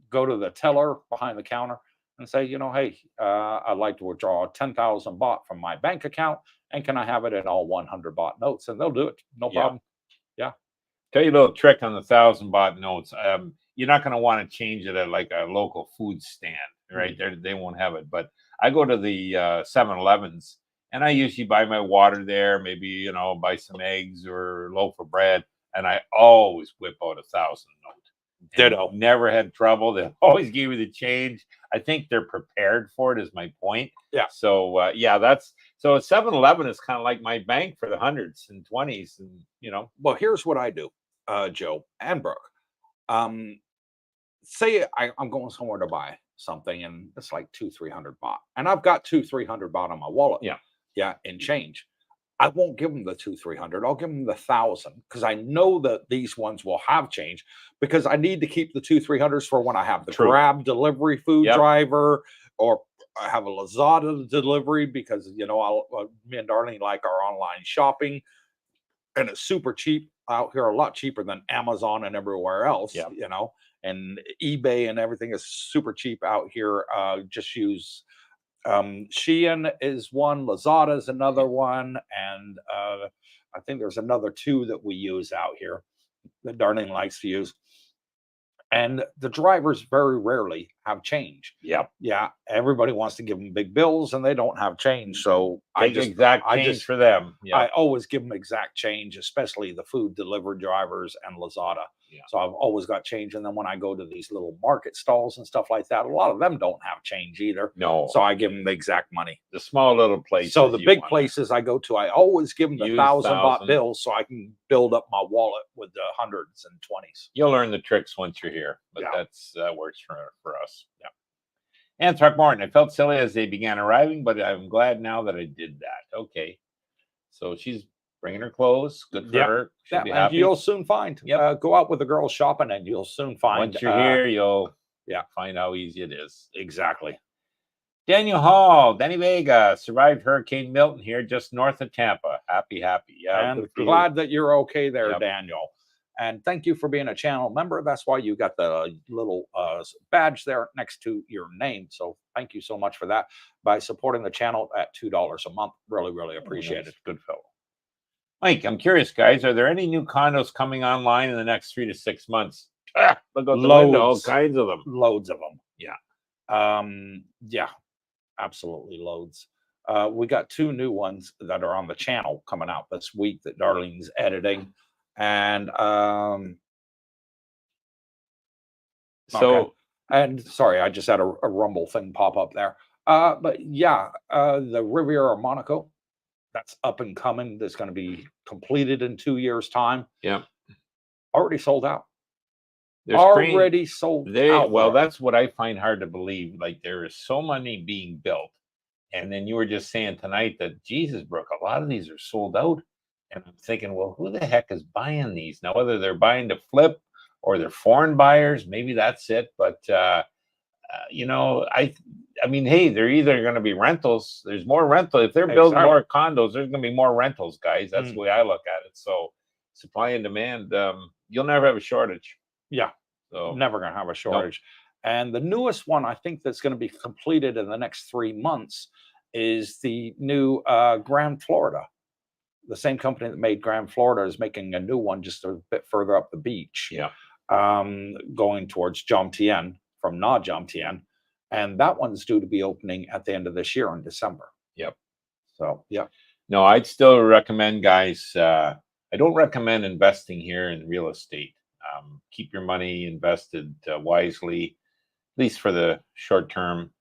go to the teller behind the counter and say, hey, I'd like to withdraw 10,000 baht from my bank account, and can I have it in all 100 baht notes? And they'll do it, no problem. Yeah.
Tell you a little trick on the 1,000 baht notes. You're not going to want to change it at like a local food stand, right? They won't have it. But I go to the 7-Elevens and I usually buy my water there, maybe, buy some eggs or a loaf of bread. And I always whip out 1,000 note.
Ditto.
Never had trouble. They always give you the change. I think they're prepared for it, is my point.
Yeah.
So, so a 7-Eleven is kind of like my bank for the hundreds and 20s. And,
Well, here's what I do, Joe and Brooke. Say I'm going somewhere to buy something and it's like 200-300 baht, and I've got 200-300 baht on my wallet. Yeah, in change. I won't give them the 200-300. I'll give them the 1,000 because I know that these ones will have change, because I need to keep the 200-300s for when I have the Grab delivery food driver, or I have a Lazada delivery, because me and Darlene like our online shopping, and it's super cheap out here, a lot cheaper than Amazon and everywhere else. And eBay and everything is super cheap out here. Just use Shein is one, Lazada is another one, and I think there's another two that we use out here that Darlene likes to use. And the drivers very rarely have change. Yeah. Everybody wants to give them big bills and they don't have change. So
I just for them.
I always give them exact change, especially the food delivery drivers and Lazada. So I've always got change. And then when I go to these little market stalls and stuff like that, a lot of them don't have change either.
No.
So I give them the exact money.
The small little places.
So the big places I go to, I always give them the 1,000 baht bills so I can build up my wallet with the hundreds and 20s.
You'll learn the tricks once you're here, but that works for us. Yeah. Anthrop Martin, I felt silly as they began arriving, but I'm glad now that I did that. Okay. So she's bringing her clothes. Good for her. She'll be happy.
You'll soon find. Go out with the girls shopping and you'll soon find.
Once you're here, you'll find how easy it is.
Exactly.
Daniel Hall, Danny Vega, survived Hurricane Milton here just north of Tampa. Happy. Yeah.
And glad that you're okay there, Daniel. And thank you for being a channel member. That's why you got the little badge there next to your name. So thank you so much for that. By supporting the channel at $2 a month. Really, really appreciate it.
Good fellow. Mike, I'm curious, guys. Are there any new condos coming online in the next 3 to 6 months? Look out the window, all kinds of them.
Loads of them.
Yeah.
Absolutely loads. We got 2 new ones that are on the channel coming out this week that Darlene's editing. And And sorry, I just had a rumble thing pop up there. But yeah, the Riviera Monaco, that's up and coming. That's going to be completed in 2 years' time.
Yeah.
Already sold out.
There's
Already sold out.
Well, that's what I find hard to believe. Like, there is so many being built. And then you were just saying tonight that, Jesus, Brooke, a lot of these are sold out. And I'm thinking, well, who the heck is buying these? Now, whether they're buying to flip or they're foreign buyers, maybe that's it. But, you know, I mean, hey, they're either going to be rentals. There's more rental. If they're building more condos, there's going to be more rentals, guys. That's the way I look at it. So supply and demand, you'll never have a shortage.
Yeah. So never going to have a shortage. Nope. And the newest one, I think, that's going to be completed in the next 3 months is the new Grand Florida. The same company that made Grand Florida is making a new one just a bit further up the beach.
Yeah.
Going towards Jomtien from Nha Jomtien. And that one's due to be opening at the end of this year in December.
Yep.
So, yeah.
No, I'd still recommend, guys, I don't recommend investing here in real estate. Keep your money invested wisely, at least for the short term,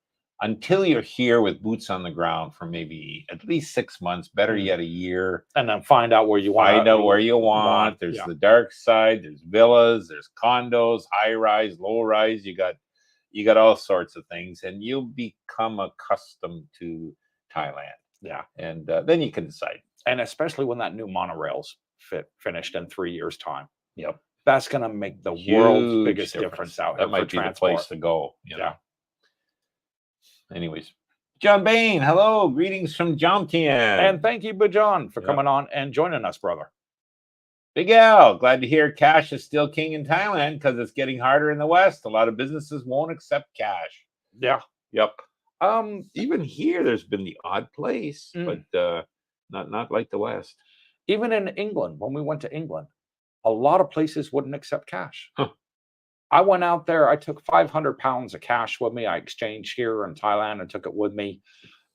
until you're here with boots on the ground for maybe at least 6 months, better yet a year.
And then find out where you want.
Find out where you want. There's the dark side, there's villas, there's condos, high rise, low rise. You got all sorts of things, and you'll become accustomed to Thailand.
Yeah.
And then you can decide.
And especially when that new monorail's finished in 3 years' time.
Yep.
That's going to make the world's biggest difference out here.
That might be the place to go.
Yeah.
Anyways, John Bain, hello. Greetings from Jomtien.
And thank you, Bajan, for coming on and joining us, brother.
Big Al, glad to hear cash is still king in Thailand because it's getting harder in the West. A lot of businesses won't accept cash.
Yeah.
Yep. Even here, there's been the odd place, but not like the West.
Even in England, when we went to England, a lot of places wouldn't accept cash.
Huh.
I went out there. I took 500 pounds of cash with me. I exchanged here in Thailand and took it with me,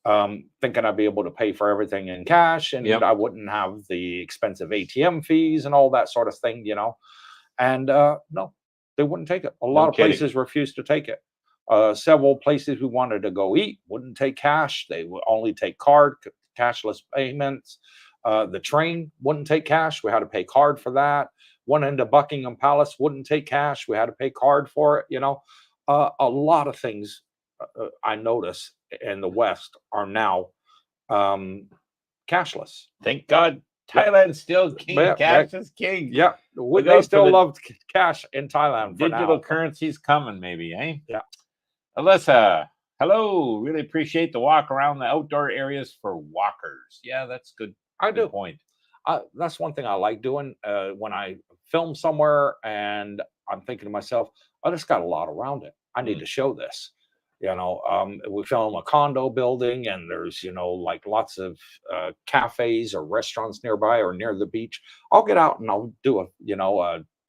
thinking I'd be able to pay for everything in cash, and I wouldn't have the expensive ATM fees and all that sort of thing, you know. And no, they wouldn't take it. A lot of places refused to take it. Several places we wanted to go eat wouldn't take cash. They would only take cashless payments. The train wouldn't take cash. We had to pay card for that. One into Buckingham Palace wouldn't take cash. We had to pay card for it. You know, a lot of things I notice in the West are now cashless.
Thank God. Thailand's still king. Cash is king.
Yeah. They still love cash in Thailand.
Digital currency's coming, maybe, eh?
Yeah.
Alyssa, hello. Really appreciate the walk around the outdoor areas for walkers. Yeah, that's good.
I do.
Good point.
That's one thing I like doing when I film somewhere and I'm thinking to myself, I just got a lot around it. I need to show this. You know, we film a condo building and there's, you know, like lots of cafes or restaurants nearby or near the beach. I'll get out and I'll do a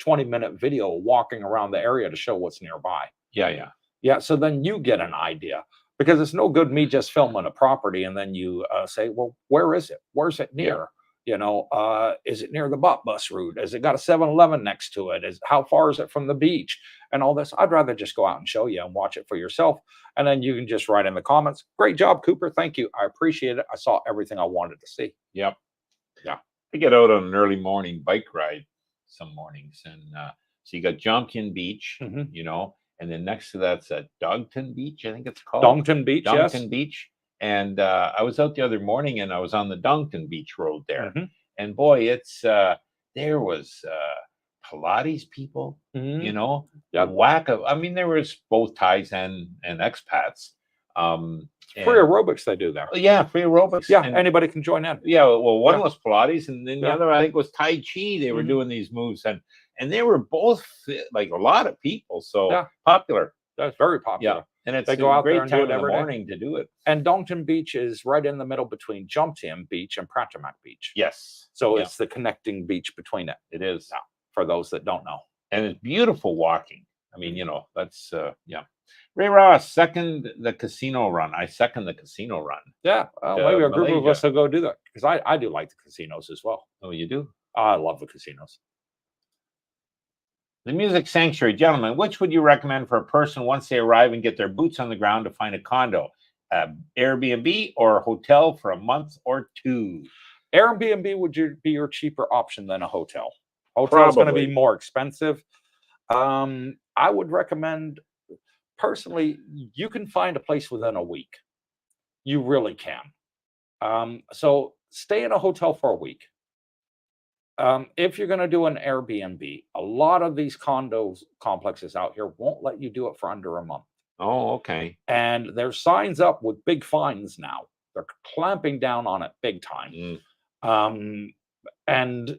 20-minute video walking around the area to show what's nearby. Yeah. So then you get an idea, because it's no good me just filming a property and then you say, well, where is it? Where's it near? Yeah. You know, is it near the bus route? Has it got a 7-Eleven next to it? How far is it from the beach? And all this. I'd rather just go out and show you and watch it for yourself. And then you can just write in the comments, great job, Cooper. Thank you. I appreciate it. I saw everything I wanted to see.
Yep.
Yeah.
I get out on an early morning bike ride some mornings. And so you got Jomtien Beach, you know, and then next to that's Dongton Beach, I think it's called.
Dongton Beach,
Dongton Beach. And I was out the other morning and I was on the Dongton Beach Road there. And boy, it's there was Pilates people, you know, whack of, I mean, there was both Thais and expats.
Free aerobics they do there.
Yeah, free aerobics.
Yeah, and anybody can join in.
Yeah, well, one was Pilates and then the other, I think, was Tai Chi. They were doing these moves and they were both like a lot of people. So popular.
That's very popular.
Yeah. And it's
they go out
great
there and
time
do it
in the
every
morning to do it.
And Dongton Beach is right in the middle between Jomtien Beach and Prachuap Beach.
Yes.
So it's the connecting beach between it.
It is.
Yeah, for those that don't know.
And it's beautiful walking. I mean, you know, that's, Ray Ross, second the casino run. I second the casino run.
Yeah. Maybe a group of us will go do that. Because I do like the casinos as well.
Oh, you do?
I love the casinos.
The Music Sanctuary, gentlemen, which would you recommend for a person once they arrive and get their boots on the ground to find a condo? Airbnb or a hotel for a month or two?
Airbnb would be your cheaper option than a hotel. Hotel's going to be more expensive. I would recommend, personally, you can find a place within a week. You really can. So stay in a hotel for a week. If you're going to do an Airbnb, a lot of these condos complexes out here won't let you do it for under a month.
Oh, okay.
And there's signs up with big fines now. They're clamping down on it big time. And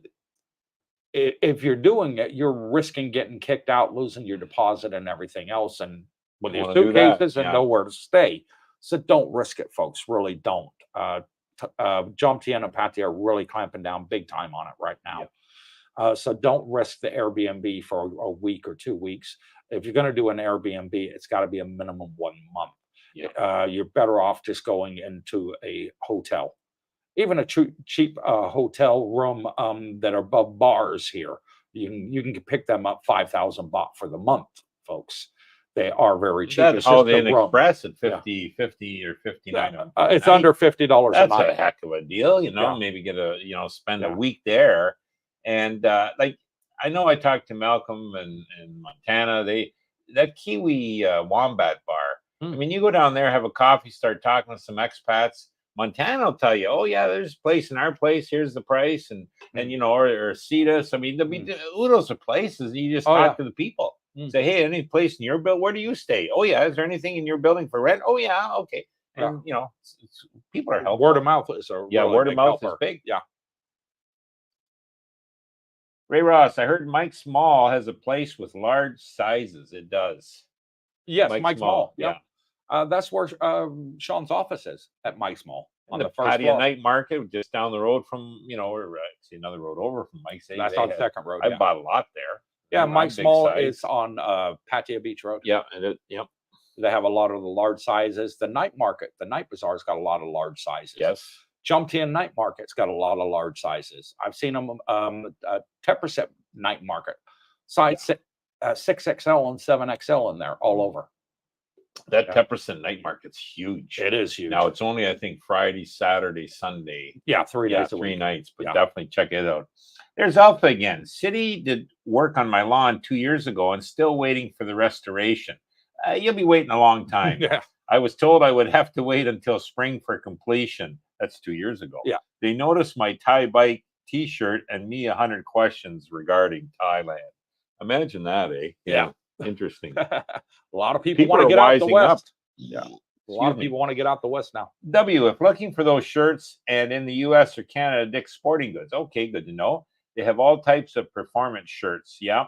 if you're doing it, you're risking getting kicked out, losing your deposit and everything else, and with your suitcases and nowhere to stay. So don't risk it, folks. Really don't. Jomtien and Pattaya are really clamping down big time on it right now. So don't risk the Airbnb for a week or 2 weeks. If you're going to do an Airbnb, it's got to be a minimum 1 month. You're better off just going into a hotel. Even a cheap hotel room that are above bars here, you can pick them up 5,000 baht for the month, folks. They are very cheap.
That's Holiday Inn Express at 50 or 59.
It's under $50 a night.
That's a heck of a deal, you know. Maybe get spend a week there, and like I know I talked to Malcolm in Montana. That Kiwi Wombat Bar. I mean, you go down there, have a coffee, start talking with some expats. Montana will tell you, oh yeah, there's a place in our place. Here's the price, and or Cetus. I mean, there'll be oodles of places. You just talk to the people. Say, hey, any place in your building? Where do you stay? Oh yeah, is there anything in your building for rent? Oh yeah, okay. And people are helpful.
Word of mouth is
word of mouth is big.
Yeah.
Ray Ross, I heard Mike's Mall has a place with large sizes. It does.
Yes, Mike's Mall. Yeah. That's where Sean's office is, at Mike's Mall.
On the first Pattaya Night Market, just down the road from, or another road over from Mike's.
That's on the second road.
I bought a lot there.
Yeah, Mike's Mall is on Pattaya Beach Road.
Yeah,
they have a lot of the large sizes. The night market, the night bazaar's got a lot of large sizes.
Yes.
Jomtien Night Market's got a lot of large sizes. I've seen them. 10% Night Market, size 6XL and 7XL in there, all over.
That 10% Night Market's huge.
It is huge.
Now it's only, I think, Friday, Saturday, Sunday.
Yeah, 3 days a week.
3 nights, but definitely check it out. There's Alpha again. City did work on my lawn 2 years ago and still waiting for the restoration. You'll be waiting a long time. I was told I would have to wait until spring for completion. That's 2 years ago.
Yeah.
They noticed my Thai bike t-shirt and me 100 questions regarding Thailand. Imagine that, eh?
Yeah.
Interesting.
A lot of people want to get out the West. Yeah. A lot of people want to get out the West now.
W, if looking for those shirts and in the US or Canada, Dick's Sporting Goods. Okay, good to know. They have all types of performance shirts. Yeah.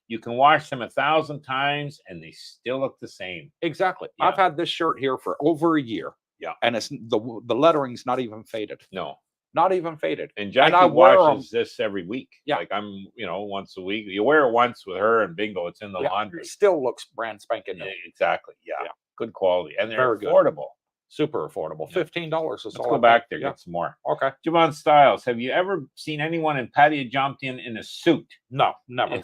You can wash them 1,000 times and they still look the same.
Exactly. Yeah. I've had this shirt here for over a year.
Yeah.
And it's the lettering's not even faded.
No.
Not even faded.
And Jackie washes this every week.
Yeah.
Like I'm, once a week. You wear it once with her and bingo, it's in the laundry.
It still looks brand spanking new.
Exactly. Yeah. Good quality. And they're affordable.
Super affordable. $15 is
Let's go back there, get some more.
Okay.
Javon Styles, have you ever seen anyone in Pattaya Jomtien in a suit?
No, never.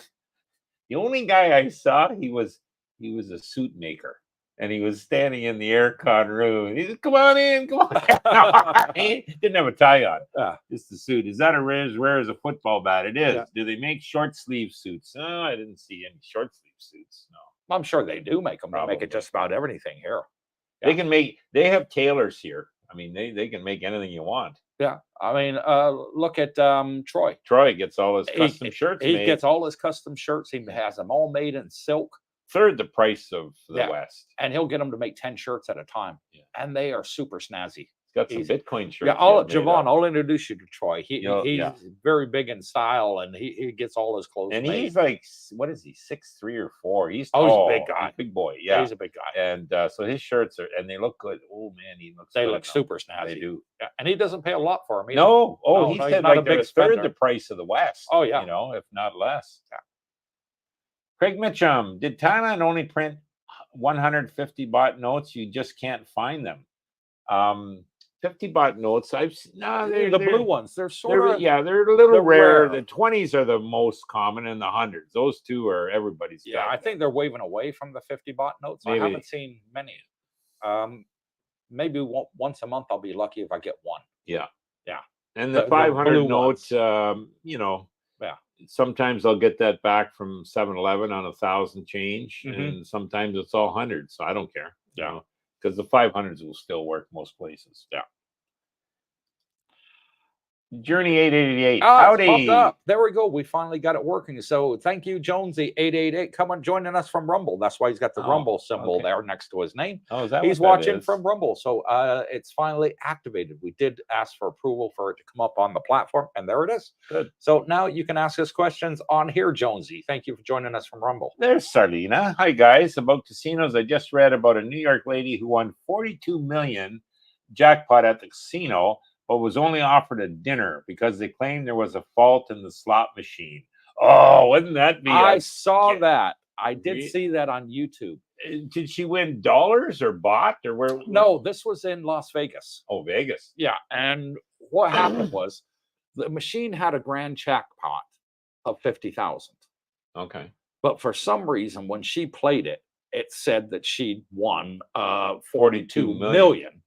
The only guy I saw, he was a suit maker. And he was standing in the aircon room. He said, come on in, come on. He didn't have a tie on. Just the suit. Is that as rare as a football bat? It is. Yeah. Do they make short sleeve suits? No, I didn't see any short sleeve suits. No.
I'm sure they do make them. They make it just about everything here.
Yeah. They have tailors here. I mean, they can make anything you want.
Yeah. I mean, look at Troy.
Troy gets all his custom shirts made.
He gets all his custom shirts. He has them all made in silk.
Third the price of the West.
And he'll get them to make 10 shirts at a time. Yeah. And they are super snazzy.
He's got some Bitcoin shirts.
Yeah, Javon, I'll introduce you to Troy. He's very big in style, and he gets all his clothes
and
made.
He's like, what is he, 6'3" or 4"? He's tall.
He's a big guy.
Big boy, yeah.
He's a big guy.
And so his shirts and they look good. Oh, man,
they look super snazzy.
They do.
Yeah. And he doesn't pay a lot for them either.
No. He said like they're a third the price of the West.
Oh, yeah.
If not less. Yeah. Craig Mitchum, did Thailand only print 150 baht notes? You just can't find them. 50 baht notes.
They're the blue ones. They're
they're a little rare. The 20s are the most common, and the 100s. Those two are everybody's.
Yeah, I think they're waving away from the 50 baht notes. Maybe. I haven't seen many. Maybe once a month I'll be lucky if I get one.
Yeah.
Yeah.
And the 500 notes, you know, sometimes I'll get that back from 7-Eleven on 1,000 change, and sometimes it's all hundreds. So I don't care. You know, because the 500s will still work most places.
Yeah.
Journey 888.
Howdy. It's popped up. There we go. We finally got it working. So thank you, Jonesy 888, coming joining us from Rumble. That's why he's got the Rumble symbol there next to his name.
Oh, is that
he's watching from Rumble? So it's finally activated. We did ask for approval for it to come up on the platform, and there it is.
Good.
So now you can ask us questions on here, Jonesy. Thank you for joining us from Rumble.
There's Sarlina. Hi guys. About casinos, I just read about a New York lady who won 42 million jackpot at the casino, but was only offered a dinner because they claimed there was a fault in the slot machine. Oh, wouldn't that be?
I saw that. I did see that on YouTube.
Did she win dollars or baht or where?
No, this was in Las Vegas.
Oh, Vegas.
Yeah. And what happened was the machine had a grand jackpot of 50,000.
Okay.
But for some reason, when she played it, it said that she'd won 42 million.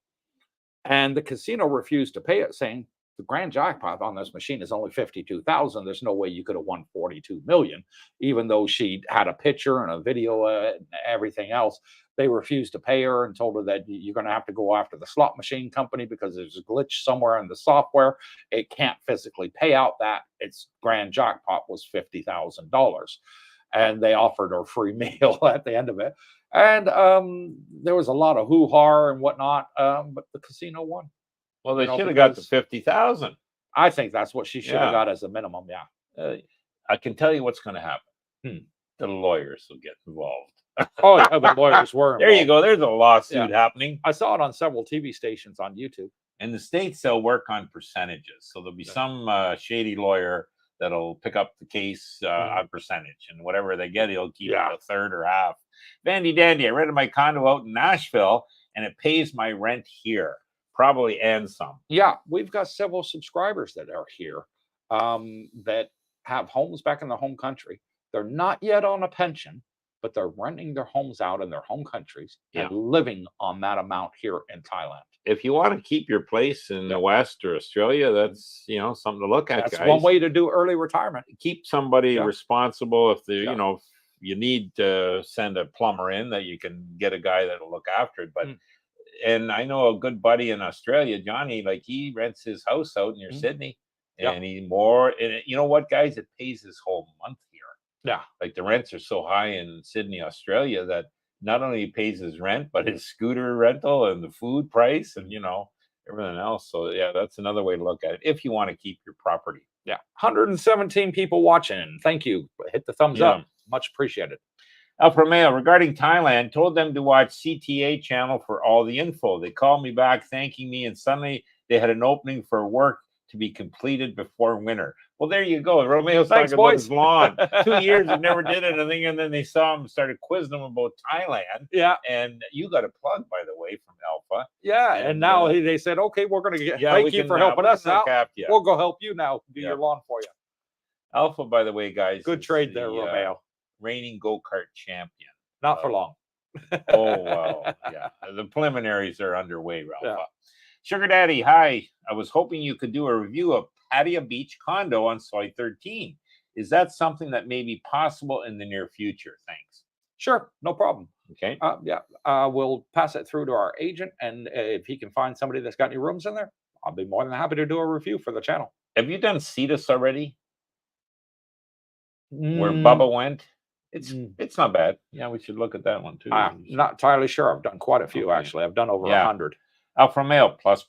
And the casino refused to pay it, saying the grand jackpot on this machine is only 52,000. There's no way you could have won 42 million, even though she had a picture and a video and everything else. They refused to pay her and told her that you're going to have to go after the slot machine company because there's a glitch somewhere in the software. It can't physically pay out that. Its grand jackpot was $50,000. And they offered her a free meal at the end of it. And there was a lot of hoo-ha and whatnot, but the casino won.
Well, they should have got the 50,000.
I think that's what she should have got as a minimum. Yeah.
I can tell you what's going to happen. The lawyers will get involved.
Oh, yeah, the lawyers were involved.
There you go. There's a lawsuit happening.
I saw it on several TV stations on YouTube.
In the States, they'll work on percentages. So there'll be some shady lawyer that'll pick up the case on percentage, and whatever they get, he'll keep a third or half. Vandy Dandy, I rented my condo out in Nashville, and it pays my rent here, probably and some.
Yeah, we've got several subscribers that are here that have homes back in their home country. They're not yet on a pension, but they're renting their homes out in their home countries and living on that amount here in Thailand.
If you want to keep your place in the West or Australia, that's something to look at.
That's guys. One way to do early retirement.
Keep somebody responsible. If you you need to send a plumber in, that you can get a guy that'll look after it. But and I know a good buddy in Australia, Johnny, like he rents his house out near Sydney, and he and you know what, guys, it pays his whole month here.
Yeah,
like the rents are so high in Sydney, Australia, that not only he pays his rent, but his scooter rental and the food price and, everything else. So, yeah, that's another way to look at it if you want to keep your property.
Yeah. 117 people watching. Thank you. Hit the thumbs up. Much appreciated.
Alpha Mail, regarding Thailand, told them to watch CTA channel for all the info. They called me back thanking me, and suddenly they had an opening for work to be completed before winter. Well, there you go. Romeo's talking about his lawn. 2 years and never did anything, and then they saw him, started quizzing him about Thailand.
Yeah.
And you got a plug, by the way, from Alpha.
Yeah, and now they said, okay, we're going to get thank you for helping us out. We'll go help you now, do your lawn for you.
Alpha, by the way, guys.
Good trade there, Romeo.
Reigning go-kart champion.
Not for long.
Oh, wow. Yeah. The preliminaries are underway, Alpha. Yeah. Sugar Daddy, hi. I was hoping you could do a review of Pattaya Beach condo on Soy 13. Is that something that may be possible in the near future? Thanks.
Sure, no problem.
Okay.
We'll pass it through to our agent, and if he can find somebody that's got any rooms in there, I'll be more than happy to do a review for the channel.
Have you done Cetus already? Where Bubba went? It's not bad. Yeah, we should look at that one too.
I'm not entirely sure. I've done quite a few, actually. I've done over 100.
Alpha Mail, plus.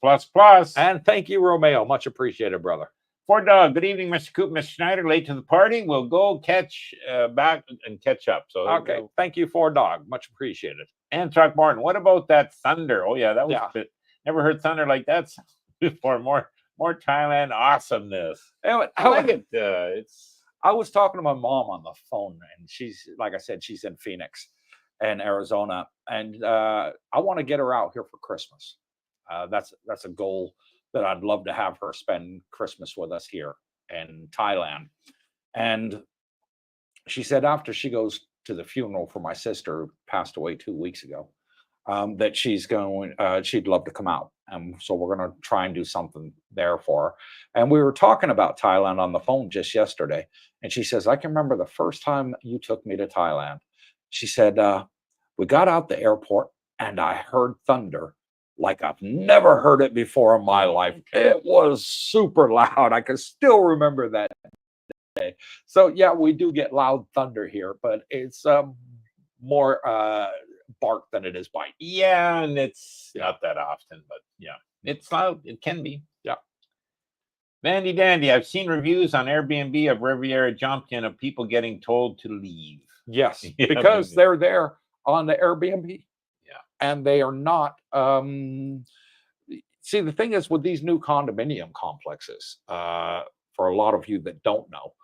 And thank you, Romeo. Much appreciated, brother.
Ford Dog, good evening, Mr. Coop, Mr. Schneider. Late to the party. We'll go catch back and catch up. So
okay, thank you, Ford Dog. Much appreciated.
And Truck Martin, what about that thunder? Oh yeah, that was a bit, never heard thunder like that before. More Thailand awesomeness.
Anyway,
I like it.
I was talking to my mom on the phone, and she's, like I said, she's in Phoenix and Arizona, and I want to get her out here for Christmas. That's a goal that I'd love to have her spend Christmas with us here in Thailand. And she said after she goes to the funeral for my sister who passed away 2 weeks ago, that she'd love to come out. And so we're going to try and do something there for her. And we were talking about Thailand on the phone just yesterday. And she says, I can remember the first time you took me to Thailand. She said, we got out the airport and I heard thunder like I've never heard it before in my life. It was super loud. I can still remember that day. So yeah, we do get loud thunder here, but it's more bark than it is bite.
Yeah, and it's not that often, but yeah, it's loud. It can be.
Yeah.
Vandy Dandy, I've seen reviews on Airbnb of Riviera Jomtien of people getting told to leave.
Yes, because they're there on the Airbnb.
Yeah.
And they are not. See, the thing is with these new condominium complexes, for a lot of you that don't know,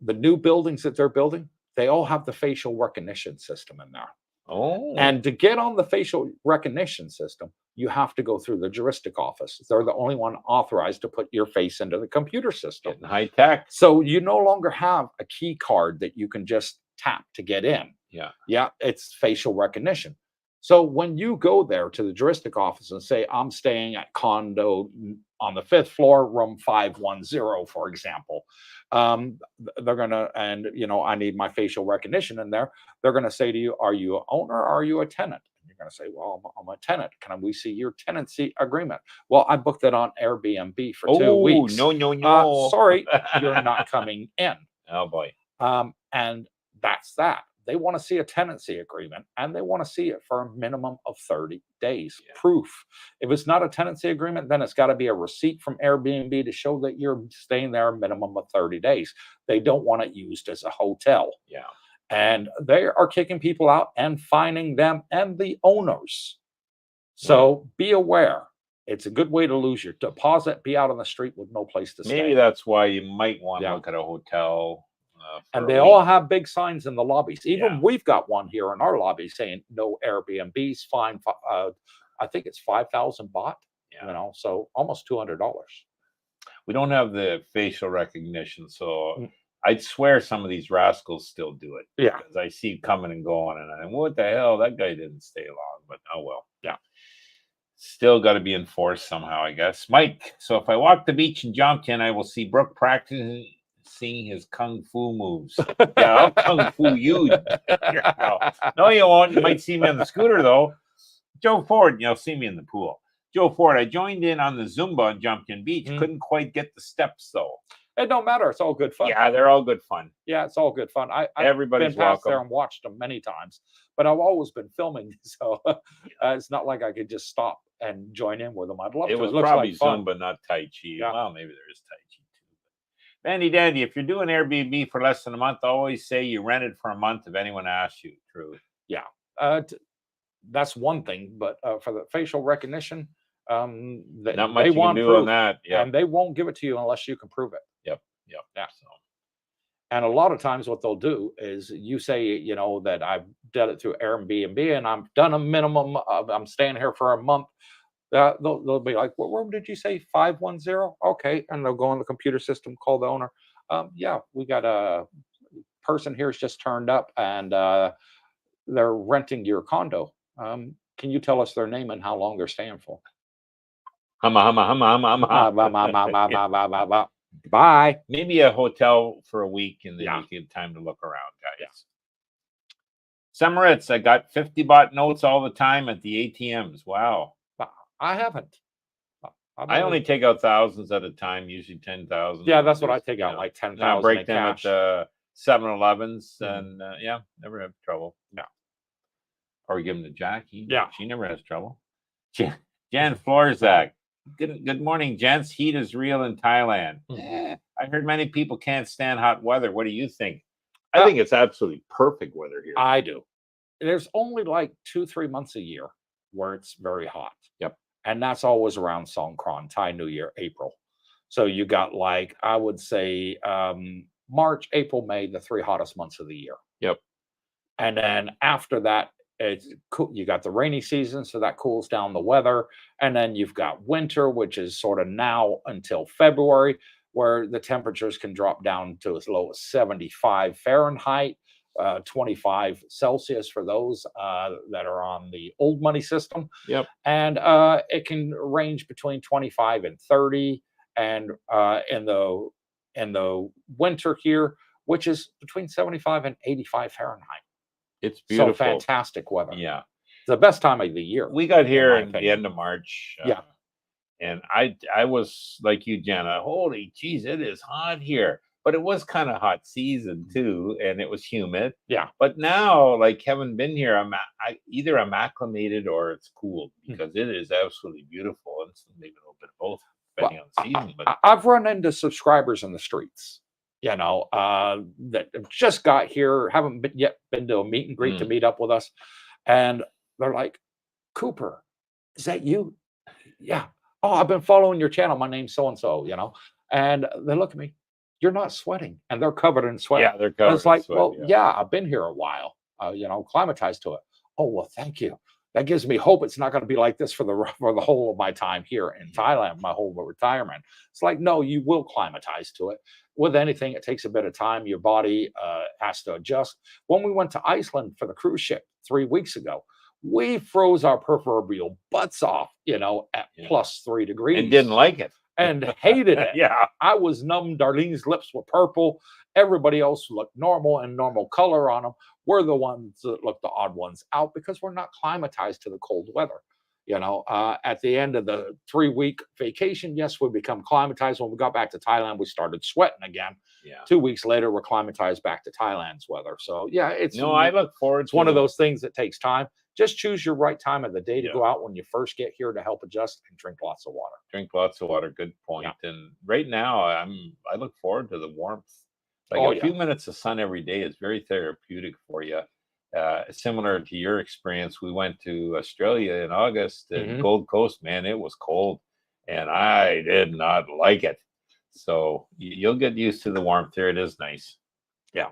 the new buildings that they're building, they all have the facial recognition system in there.
Oh.
And to get on the facial recognition system, you have to go through the juristic office. They're the only one authorized to put your face into the computer system.
Getting high tech.
So you no longer have a key card that you can just tap to get in.
Yeah.
Yeah, it's facial recognition. So when you go there to the juristic office and say, I'm staying at condo on the 5th floor, room 510, for example, they're going to, and, you know, I need my facial recognition in there. They're going to say to you, are you an owner or are you a tenant? And you're going to say, well, I'm a tenant. Can we see your tenancy agreement? Well, I booked it on Airbnb for 2 weeks.
No.
Sorry, you're not coming in.
Oh, boy.
And that's that. They want to see a tenancy agreement and they want to see it for a minimum of 30 days. Yeah. Proof. If it's not a tenancy agreement, then it's got to be a receipt from Airbnb to show that you're staying there a minimum of 30 days. They don't want it used as a hotel.
Yeah. And
they are kicking people out and fining them and the owners. So be aware. It's a good way to lose your deposit, be out on the street with no place to stay.
Maybe that's why you might want to look at a hotel.
And they all have big signs in the lobbies. Even we've got one here in our lobby saying no Airbnbs, fine. I think it's 5,000 baht. You know, so almost $200.
We don't have the facial recognition, so I'd swear some of these rascals still do it.
Yeah,
because I see coming and going, and I'm, what the hell? That guy didn't stay long, but oh well.
Yeah,
still got to be enforced somehow, I guess. Mike, so if I walk the beach in Jomtien, I will see Brooke practicing his kung fu moves. Yeah, I'll kung fu you. No, you won't. You might see me on the scooter though. Joe Ford, you'll see me in the pool. Joe Ford, I joined in on the Zumba on Jomtien Beach. Couldn't quite get the steps though.
It don't matter. It's all good fun.
Yeah, they're all good fun.
Yeah, it's all good fun.
Everybody's
been past there and watched them many times, but I've always been filming, so it's not like I could just stop and join in with them. I'd love to.
It was probably Zumba, not Tai Chi. Yeah. Well, maybe there is Tai Chi too. Vandy Dandy, if you're doing Airbnb for less than a month, always say you rented for a month if anyone asks you. True.
Yeah, that's one thing, but for the facial recognition,
not much you can do on that. Yeah,
and they won't give it to you unless you can prove it.
Yep.
Yeah. So, and a lot of times what they'll do is you say, you know, that I've done it through Airbnb and I've done a minimum of, I'm staying here for a month. They'll be like, what room did you say? 510? Okay. And they'll go on the computer system, call the owner. Yeah, we got a person here's just turned up and they're renting your condo. Can you tell us their name and how long they're staying for? Bye.
Maybe a hotel for a week and then you get time to look around, guys. Samaritz, I got 50 baht notes all the time at the ATMs. Wow.
I haven't.
I only take out thousands at a time, usually 10,000.
Yeah, that's what I take out, like 10,000.
I break them at the 7-Elevens and never have trouble.
Yeah.
Or give them to Jackie.
Yeah.
She never has trouble. Jan Florzak. Good morning, gents. Heat is real in Thailand. I heard many people can't stand hot weather. What do you think? I think it's absolutely perfect weather here.
I do. There's only like 2-3 months a year where it's very hot.
Yep.
And that's always around Songkran, Thai New Year, April. So you got like, I would say March, April, May, the 3 hottest months of the year.
Yep.
And then after that, it's cool. You got the rainy season, so that cools down the weather. And then you've got winter, which is sort of now until February, where the temperatures can drop down to as low as 75 Fahrenheit, 25 Celsius for those that are on the old money system.
Yep.
And it can range between 25 and 30. And in the winter here, which is between 75 and 85 Fahrenheit.
It's beautiful.
So fantastic weather.
Yeah.
It's the best time of the year.
We got here at the end of March.
Yeah.
And I was like you, Jenna, holy geez, it is hot here. But it was kind of hot season too, and it was humid.
Yeah.
But now, like having been here, I'm acclimated or it's cool because it is absolutely beautiful. And maybe a little bit of both, depending on the season. But
I've run into subscribers in the streets, that just got here, haven't yet been to a meet and greet to meet up with us. And they're like, Cooper, is that you? Yeah. Oh, I've been following your channel. My name's so-and-so, and they look at me, you're not sweating. And they're covered in sweat.
Yeah, they're covered.
It's like,
in sweat,
yeah, I've been here a while, climatized to it. Oh, well, thank you. That gives me hope it's not going to be like this for the whole of my time here in Thailand, my whole retirement. It's like, no, you will climatize to it. With anything, it takes a bit of time. Your body has to adjust. When we went to Iceland for the cruise ship 3 weeks ago, we froze our proverbial butts off, at plus 3 degrees.
And didn't like it.
And hated it.
Yeah.
I was numb. Darlene's lips were purple. Everybody else looked normal and normal color on them. We're the ones that look the odd ones out because we're not climatized to the cold weather. At the end of the 3-week vacation, yes, we become climatized. When we got back to Thailand, we started sweating again.
Yeah.
2 weeks later, we're climatized back to Thailand's weather. So yeah,
I look forward to
it's one of those things that takes time. Just choose your right time of the day to go out when you first get here to help adjust and drink lots of water.
Drink lots of water. Good point. Yeah. And right now, I look forward to the warmth. Like a few minutes of sun every day is very therapeutic for you. Similar to your experience, we went to Australia in August and Gold Coast, man, it was cold and I did not like it. So you'll get used to the warmth there. It is nice.
Yeah.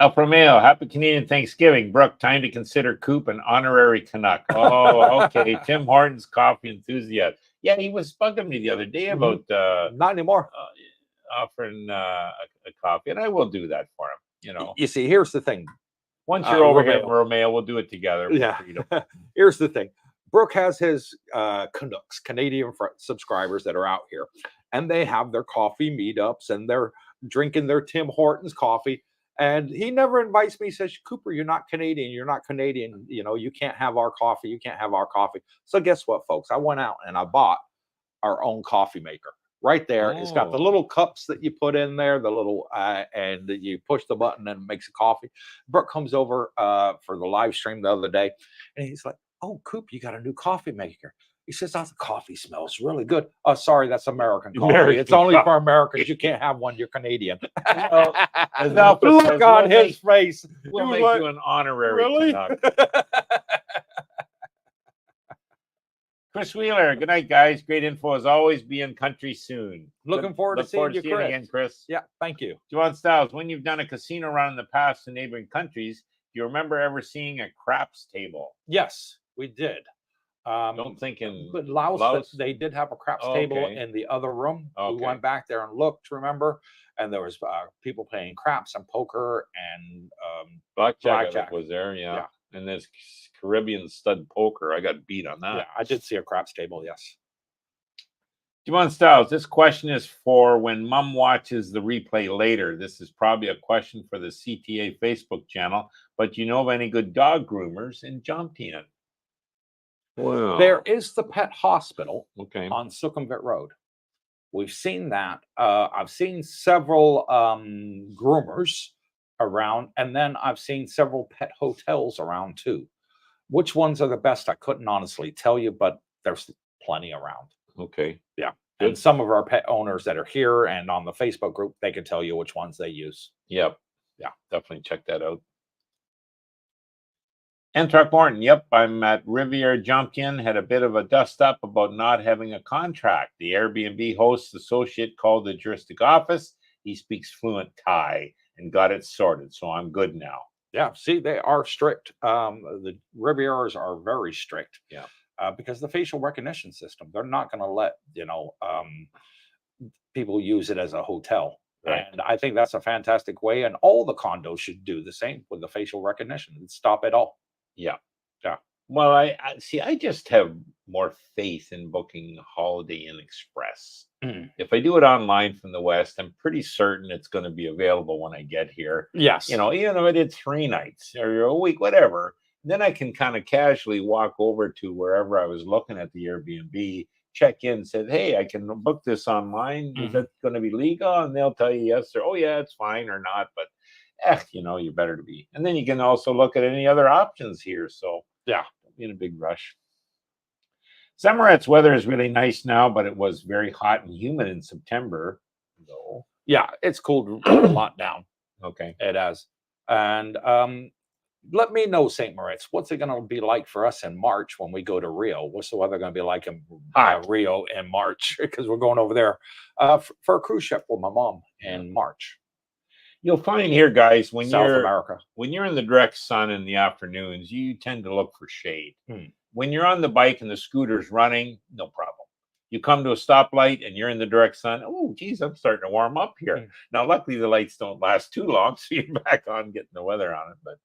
El Romeo, happy Canadian Thanksgiving. Brooke, time to consider Coop an honorary Canuck. Oh, okay. Tim Hortons, coffee enthusiast. Yeah, he was bugging me the other day about
not anymore.
Offering a coffee, and I will do that for him.
You see, here's the thing.
Once you're over here, Romeo, we'll do it together.
Yeah. Here's the thing. Brooke has his Canucks, Canadian subscribers that are out here, and they have their coffee meetups, and they're drinking their Tim Hortons coffee. And he never invites me. He says, Cooper, you're not Canadian. You're not Canadian. You can't have our coffee. You can't have our coffee. So guess what, folks? I went out and I bought our own coffee maker. Right there. It's got the little cups that you put in there, the little, and you push the button and it makes a coffee. Brooke comes over for the live stream the other day, and he's like, oh, Coop, you got a new coffee maker. He says, oh, the coffee smells really good. Oh, sorry, that's American coffee. It's only for Americans. You can't have one. You're Canadian.
The
look on his face.
We'll make you an honorary.
Really?
Chris Wheeler, good night, guys. Great info as always. Be in country soon.
Looking forward to seeing you, Chris.
Again, Chris.
Yeah, thank you.
Joanne Styles, when you've done a casino run in the past in neighboring countries, do you remember ever seeing a craps table?
Yes, we did.
Don't think in
Laos, they did have a craps table in the other room. We went back there and looked, remember? And there was people playing craps and poker and
blackjack was there, yeah. And there's Caribbean stud poker. I got beat on that.
Yeah, I did see a craps table, yes.
Javon Styles, this question is for when Mom watches the replay later. This is probably a question for the CTA Facebook channel, but do you know of any good dog groomers in Jomtien?
Wow. There is the pet hospital on Sukhumvit Road. We've seen that. I've seen several groomers around, and then I've seen several pet hotels around too. Which ones are the best? I couldn't honestly tell you, but there's plenty around.
Okay.
Yeah. Good. And some of our pet owners that are here and on the Facebook group, they can tell you which ones they use.
Yep. Yeah, definitely check that out. Antrak Morton, yep, I'm at Riviera Jomtien, had a bit of a dust up about not having a contract. The Airbnb host's associate called the juristic office. He speaks fluent Thai and got it sorted, so I'm good now.
Yeah, see, they are strict. The Rivieras are very strict.
Yeah.
Because the facial recognition system, they're not going to let people use it as a hotel.
Right.
And I think that's a fantastic way. And all the condos should do the same with the facial recognition and stop it all.
Yeah.
Yeah.
Well, I see. I just have more faith in booking Holiday Inn Express. If I do it online from the West, I'm pretty certain it's going to be available when I get here.
Yes.
You know, even if I did 3 nights or a week, whatever, then I can kind of casually walk over to wherever I was looking at the Airbnb, check in, said, "Hey, I can book this online. Is that going to be legal?" And they'll tell you yes or, "Oh yeah, it's fine," or not. But you know, you're better to be. And then you can also look at any other options here. So
yeah,
don't be in a big rush. Summerette's weather is really nice now, but it was very hot and humid in September. So
yeah, it's cooled a lot down.
Okay,
it has. And let me know, St. Moritz, what's it going to be like for us in March when we go to Rio? What's the weather going to be like in Rio in March? Because we're going over there for a cruise ship with my mom in March.
You'll find here, guys, when
South America,
when you're in the direct sun in the afternoons, you tend to look for shade. When you're on the bike and the scooter's running, no problem. You come to a stoplight and you're in the direct sun. Oh, geez, I'm starting to warm up here. Now, luckily, the lights don't last too long, so you're back on getting the weather on it. But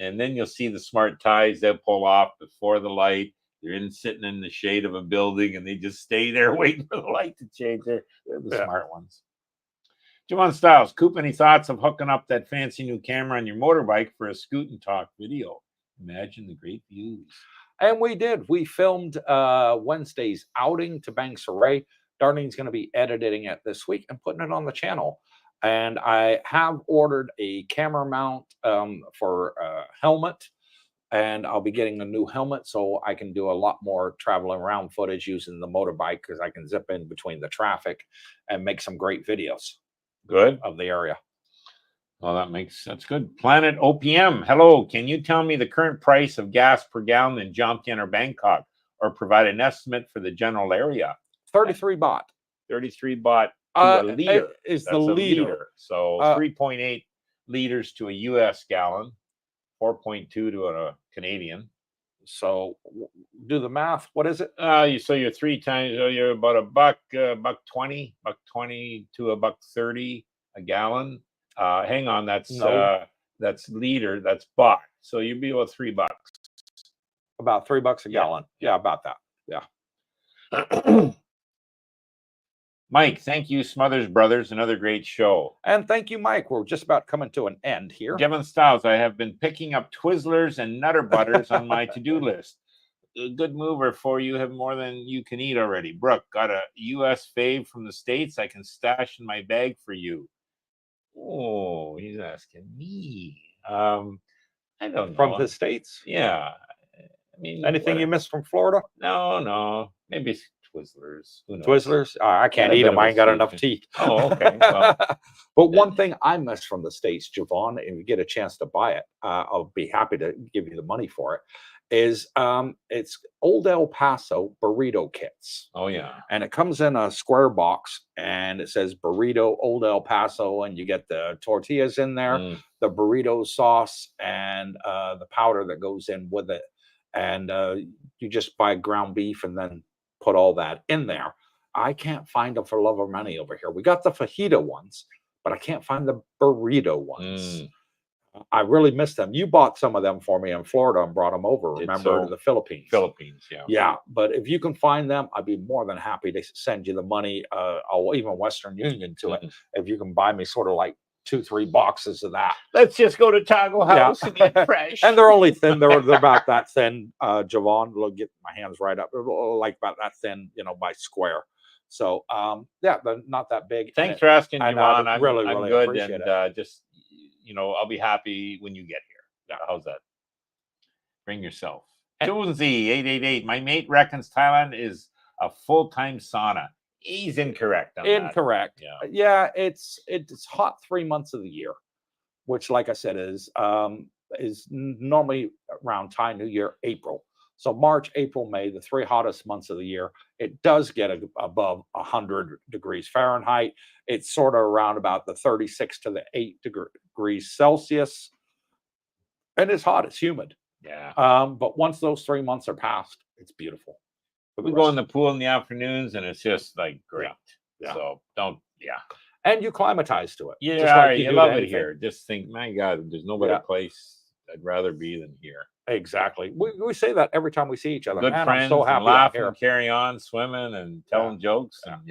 and then you'll see the smart ties. They'll pull off before the light. They're sitting in the shade of a building, and they just stay there waiting for the light to change. They're the smart ones. Javon Styles, Coop, any thoughts of hooking up that fancy new camera on your motorbike for a Scoot and Talk video? Imagine the great views.
And we did. We filmed Wednesday's outing to Banks Array. Darlene's going to be editing it this week and putting it on the channel. And I have ordered a camera mount for a helmet. And I'll be getting a new helmet so I can do a lot more traveling around footage using the motorbike, because I can zip in between the traffic and make some great videos.
Good.
Of the area.
Well, that's good. Planet OPM, hello. Can you tell me the current price of gas per gallon in Jomtien or Bangkok, or provide an estimate for the general area?
33 baht.
33 baht to a liter.
Is the liter.
So 3.8 liters to a U.S. gallon, 4.2 to a Canadian.
So do the math. What is it?
So you're 3 times. You're about a buck 20 to a buck 30 a gallon. Hang on, that's liter. That's baht. So you'd be about $3.
About $3 a gallon. Yeah, about that. Yeah.
Mike, thank you, Smothers Brothers. Another great show.
And thank you, Mike. We're just about coming to an end here.
Devin Styles, I have been picking up Twizzlers and Nutter Butters on my to-do list. A good mover for you. Have more than you can eat already. Brooke, got a U.S. fave from the States I can stash in my bag for you. Oh, he's asking me. I don't know.
From the States?
Yeah. I mean,
anything you missed from Florida?
No. Maybe Twizzlers. Who knows?
Twizzlers? I can't eat them. I ain't got enough teeth.
Oh, okay. Well,
but one thing I missed from the States, Javon, if you get a chance to buy it, I'll be happy to give you the money for it, is it's Old El Paso burrito kits.
Oh, yeah.
And it comes in a square box, and it says burrito Old El Paso, and you get the tortillas in there, the burrito sauce, and the powder that goes in with it. And you just buy ground beef and then put all that in there. I can't find them for love or money over here. We got the fajita ones, but I can't find the burrito ones. I really miss them. You bought some of them for me in Florida and brought them over, remember, to the Philippines.
Yeah.
Yeah, but if you can find them, I'd be more than happy to send you the money. I'll even Western Union to it. If you can buy me sort of like 2-3 boxes of that.
Let's just go to Taco House and get fresh.
And they're only thin. They're about that thin, Javon. I'll get my hands right up. Like about that thin, by square. So, yeah, they're not that big.
Thanks for asking, Javon. I'm
really
good.
Appreciate
and just, I'll be happy when you get here. Yeah, how's that? Bring yourself. Jonesy 888. My mate reckons Thailand is a full-time sauna. He's incorrect on that.
Incorrect. Yeah, it's hot 3 months of the year, which, like I said, is normally around Thai New Year, April. So March, April, May, the 3 hottest months of the year. It does get above 100 degrees Fahrenheit. It's sort of around about the 36 to the 8 degrees Celsius. And it's hot, it's humid.
Yeah.
But once those 3 months are past, it's beautiful.
We go in the pool in the afternoons, and it's just like great.
Yeah.
So
And you climatize to it.
Yeah,
just like
you love it here. Just think, my God, there's no better place I'd rather be than here.
Exactly. We say that every time we see each other.
Good
Man,
friends,
I'm so happy
and laughing,
I'm here.
carry on, swimming, and telling jokes. And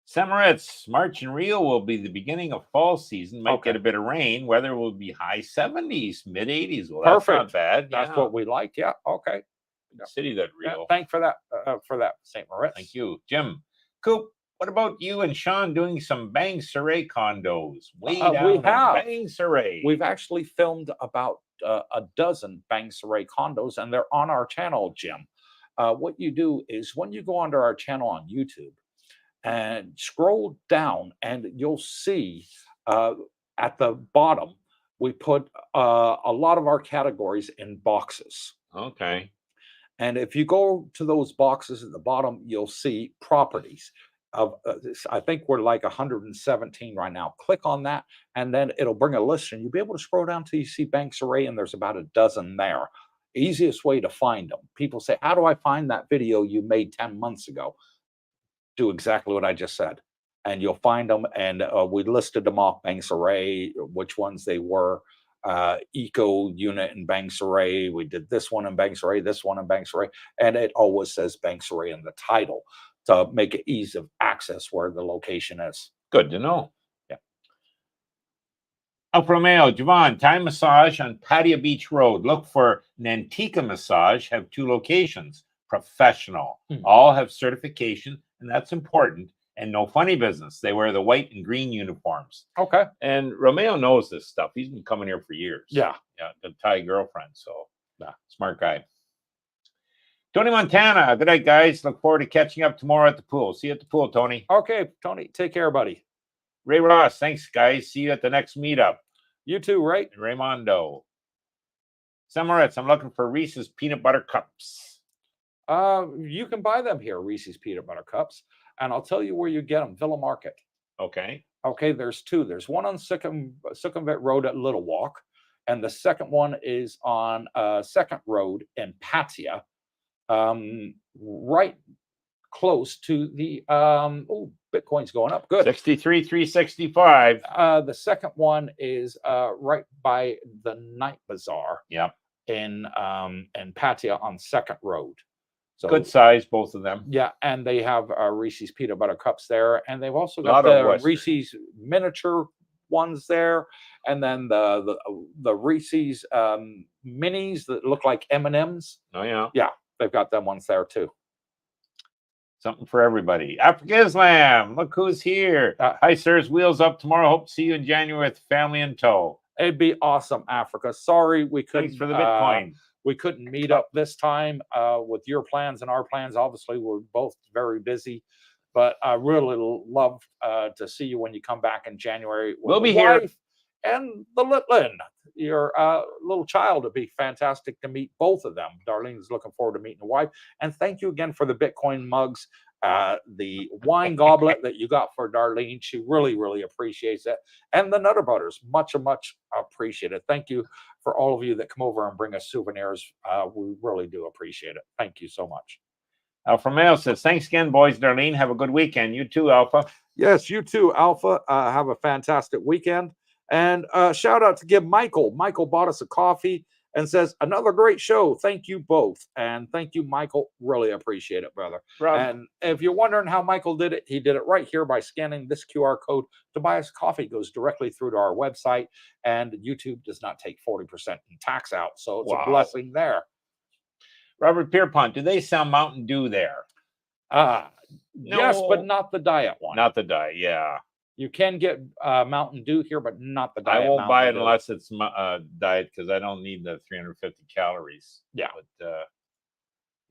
Samaritz, March and Rio will be the beginning of fall season. Might get a bit of rain. Weather will be high 70s, mid 80s. Well, that's not bad.
That's what we like. Yeah. Okay.
City that Rio.
Thanks for that, St. Moritz.
Thank you, Jim. Coop, what about you and Sean doing some Bang Saray condos? Way down
we have
Bang Saray.
We've actually filmed about a dozen Bang Saray condos, and they're on our channel, Jim. What you do is when you go onto our channel on YouTube and scroll down, and you'll see at the bottom we put a lot of our categories in boxes.
Okay.
And if you go to those boxes at the bottom, you'll see properties of, I think we're like 117 right now. Click on that, and then it'll bring a list, and you'll be able to scroll down till you see Bang Saray, and there's about a dozen there. Easiest way to find them. People say, how do I find that video you made 10 months ago? Do exactly what I just said, and you'll find them. And we listed them off, Bang Saray, which ones they were. Eco unit in Bang Saray. We did this one in Bang Saray, this one in Bang Saray, and it always says Bang Saray in the title to make it easy of access where the location is.
Good to know.
Yeah.
Alfa Romeo, Javon, Thai massage on Pattaya Beach Road. Look for Nantika Massage. Have 2 locations. Professional. All have certification, and that's important. And no funny business. They wear the white and green uniforms.
Okay.
And Romeo knows this stuff. He's been coming here for years.
Yeah.
Yeah. The Thai girlfriend. So, smart guy. Tony Montana. Good night, guys. Look forward to catching up tomorrow at the pool. See you at the pool, Tony.
Okay, Tony. Take care, buddy.
Ray Ross. Thanks, guys. See you at the next meetup.
You too, Ray.
Raymondo. Samaritz. I'm looking for Reese's Peanut Butter Cups.
You can buy them here, Reese's Peanut Butter Cups. And I'll tell you where you get them, Villa Market.
Okay.
Okay, there's 2. There's one on Sukhumvit Road at Little Walk, and the second one is on 2nd Road in Pattaya, right close to the, Bitcoin's going up, good.
63,365.
The second one is right by the Night Bazaar.
Yep.
In Pattaya on 2nd Road. So,
good size, both of them.
Yeah, and they have Reese's Peanut Butter Cups there, and they've also got the Reese's miniature ones there, and then the Reese's minis that look like M&Ms.
Oh yeah,
yeah, they've got them ones there too.
Something for everybody. Africa Islam, look who's here. Hi, sirs. Wheels up tomorrow. Hope to see you in January with family in tow.
It'd be awesome, Africa. Sorry we couldn't.
Thanks for the Bitcoin.
We couldn't meet up this time with your plans and our plans. Obviously, we're both very busy, but I really love to see you when you come back in January.
We'll be here.
And the Litlin, your little child. It'd be fantastic to meet both of them. Darlene's looking forward to meeting the wife. And thank you again for the Bitcoin mugs, the wine goblet that you got for Darlene. She really, really appreciates it. And the Nutter Butters, much appreciated. Thank you for all of you that come over and bring us souvenirs. We really do appreciate it. Thank you so much.
Alpha Male says, thanks again, boys. Darlene, have a good weekend. You too, Alpha.
Yes, you too, Alpha. Have a fantastic weekend. And shout out to give Michael. Michael bought us a coffee and says, another great show. Thank you both. And thank you, Michael. Really appreciate it, brother. And if you're wondering how Michael did it, he did it right here by scanning this QR code to buy us coffee. It goes directly through to our website. And YouTube does not take 40% in tax out. So it's a blessing there.
Robert Pierpont, do they sell Mountain Dew there?
No. Yes, but not the diet one.
Not the diet, yeah.
You can get Mountain Dew here, but not the diet.
I won't buy it unless it's diet because I don't need the 350 calories.
Yeah.
But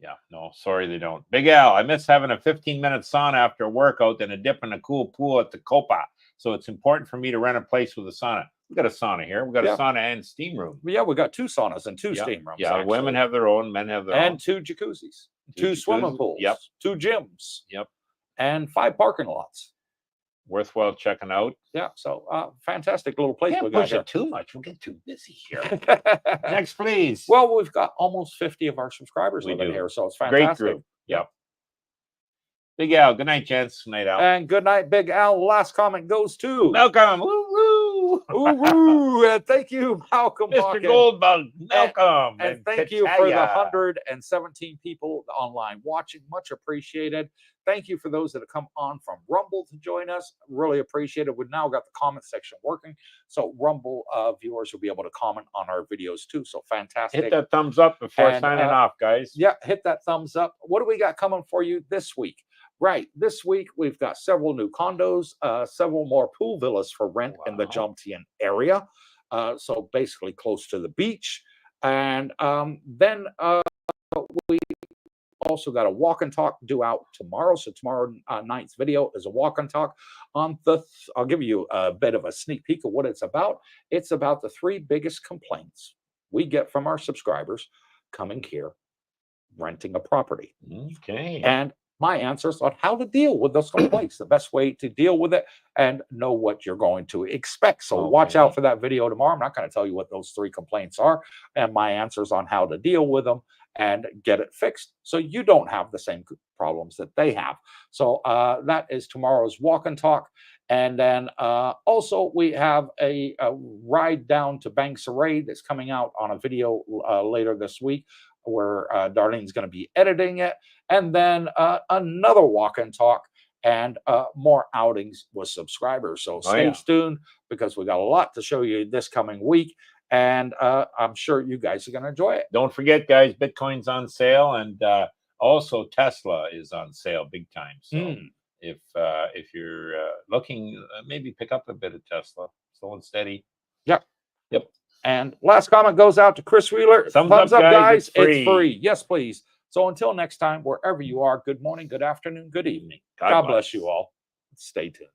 yeah, no, sorry they don't. Big Al, I miss having a 15-minute sauna after a workout and a dip in a cool pool at the Copa. So it's important for me to rent a place with a sauna. We've got a sauna here. We've got a sauna and steam room.
Yeah, we got 2 saunas and 2 steam rooms.
Yeah, actually. Women have their own, men have their own.
And 2 jacuzzis, 2 swimming pools.
Yep.
2 gyms.
Yep.
And 5 parking lots.
worthwhile checking out.
Yeah, so fantastic little place we
Can't
got
push
here.
it too much. We'll get too busy here. Next, please.
Well, we've got almost 50 of our subscribers living here, so it's fantastic.
Great group. Yep. Big Al. Good night, gents. Good night, Al.
And good night, Big Al. Last comment goes to
Malcolm. Woo woo.
Ooh, woo. And thank you, Malcolm.
Mr. Goldbug. Malcolm.
And thank you for the 117 people online watching. Much appreciated. Thank you for those that have come on from Rumble to join us. Really appreciate it. We've now got the comment section working, so Rumble viewers will be able to comment on our videos too. So fantastic.
Hit that thumbs up before signing off, guys.
Yeah, hit that thumbs up. What do we got coming for you this week? Right, this week we've got several new condos, several more pool villas for rent in the Jomtien area. So basically close to the beach. And then we also got a walk and talk due out tomorrow. So tomorrow night's video is a walk and talk on I'll give you a bit of a sneak peek of what it's about. It's about the 3 biggest complaints we get from our subscribers coming here, renting a property.
Okay.
And my answers on how to deal with those complaints, the best way to deal with it, and know what you're going to expect. So watch out for that video tomorrow. I'm not going to tell you what those 3 complaints are, and my answers on how to deal with them and get it fixed so you don't have the same problems that they have. So that is tomorrow's walk and talk. And then also we have a ride down to Bangsaray that's coming out on a video later this week, where Darlene's going to be editing it. And then another walk and talk and more outings with subscribers. So stay tuned, because we got a lot to show you this coming week. And I'm sure you guys are going to enjoy it.
Don't forget, guys, Bitcoin's on sale. And also Tesla is on sale big time. So if you're looking, maybe pick up a bit of Tesla. Slow and steady.
Yep. And last comment goes out to Chris Wheeler. Thumbs up, guys. It's free. Yes, please. So until next time, wherever you are, good morning, good afternoon, good evening. God bless you all. Stay tuned.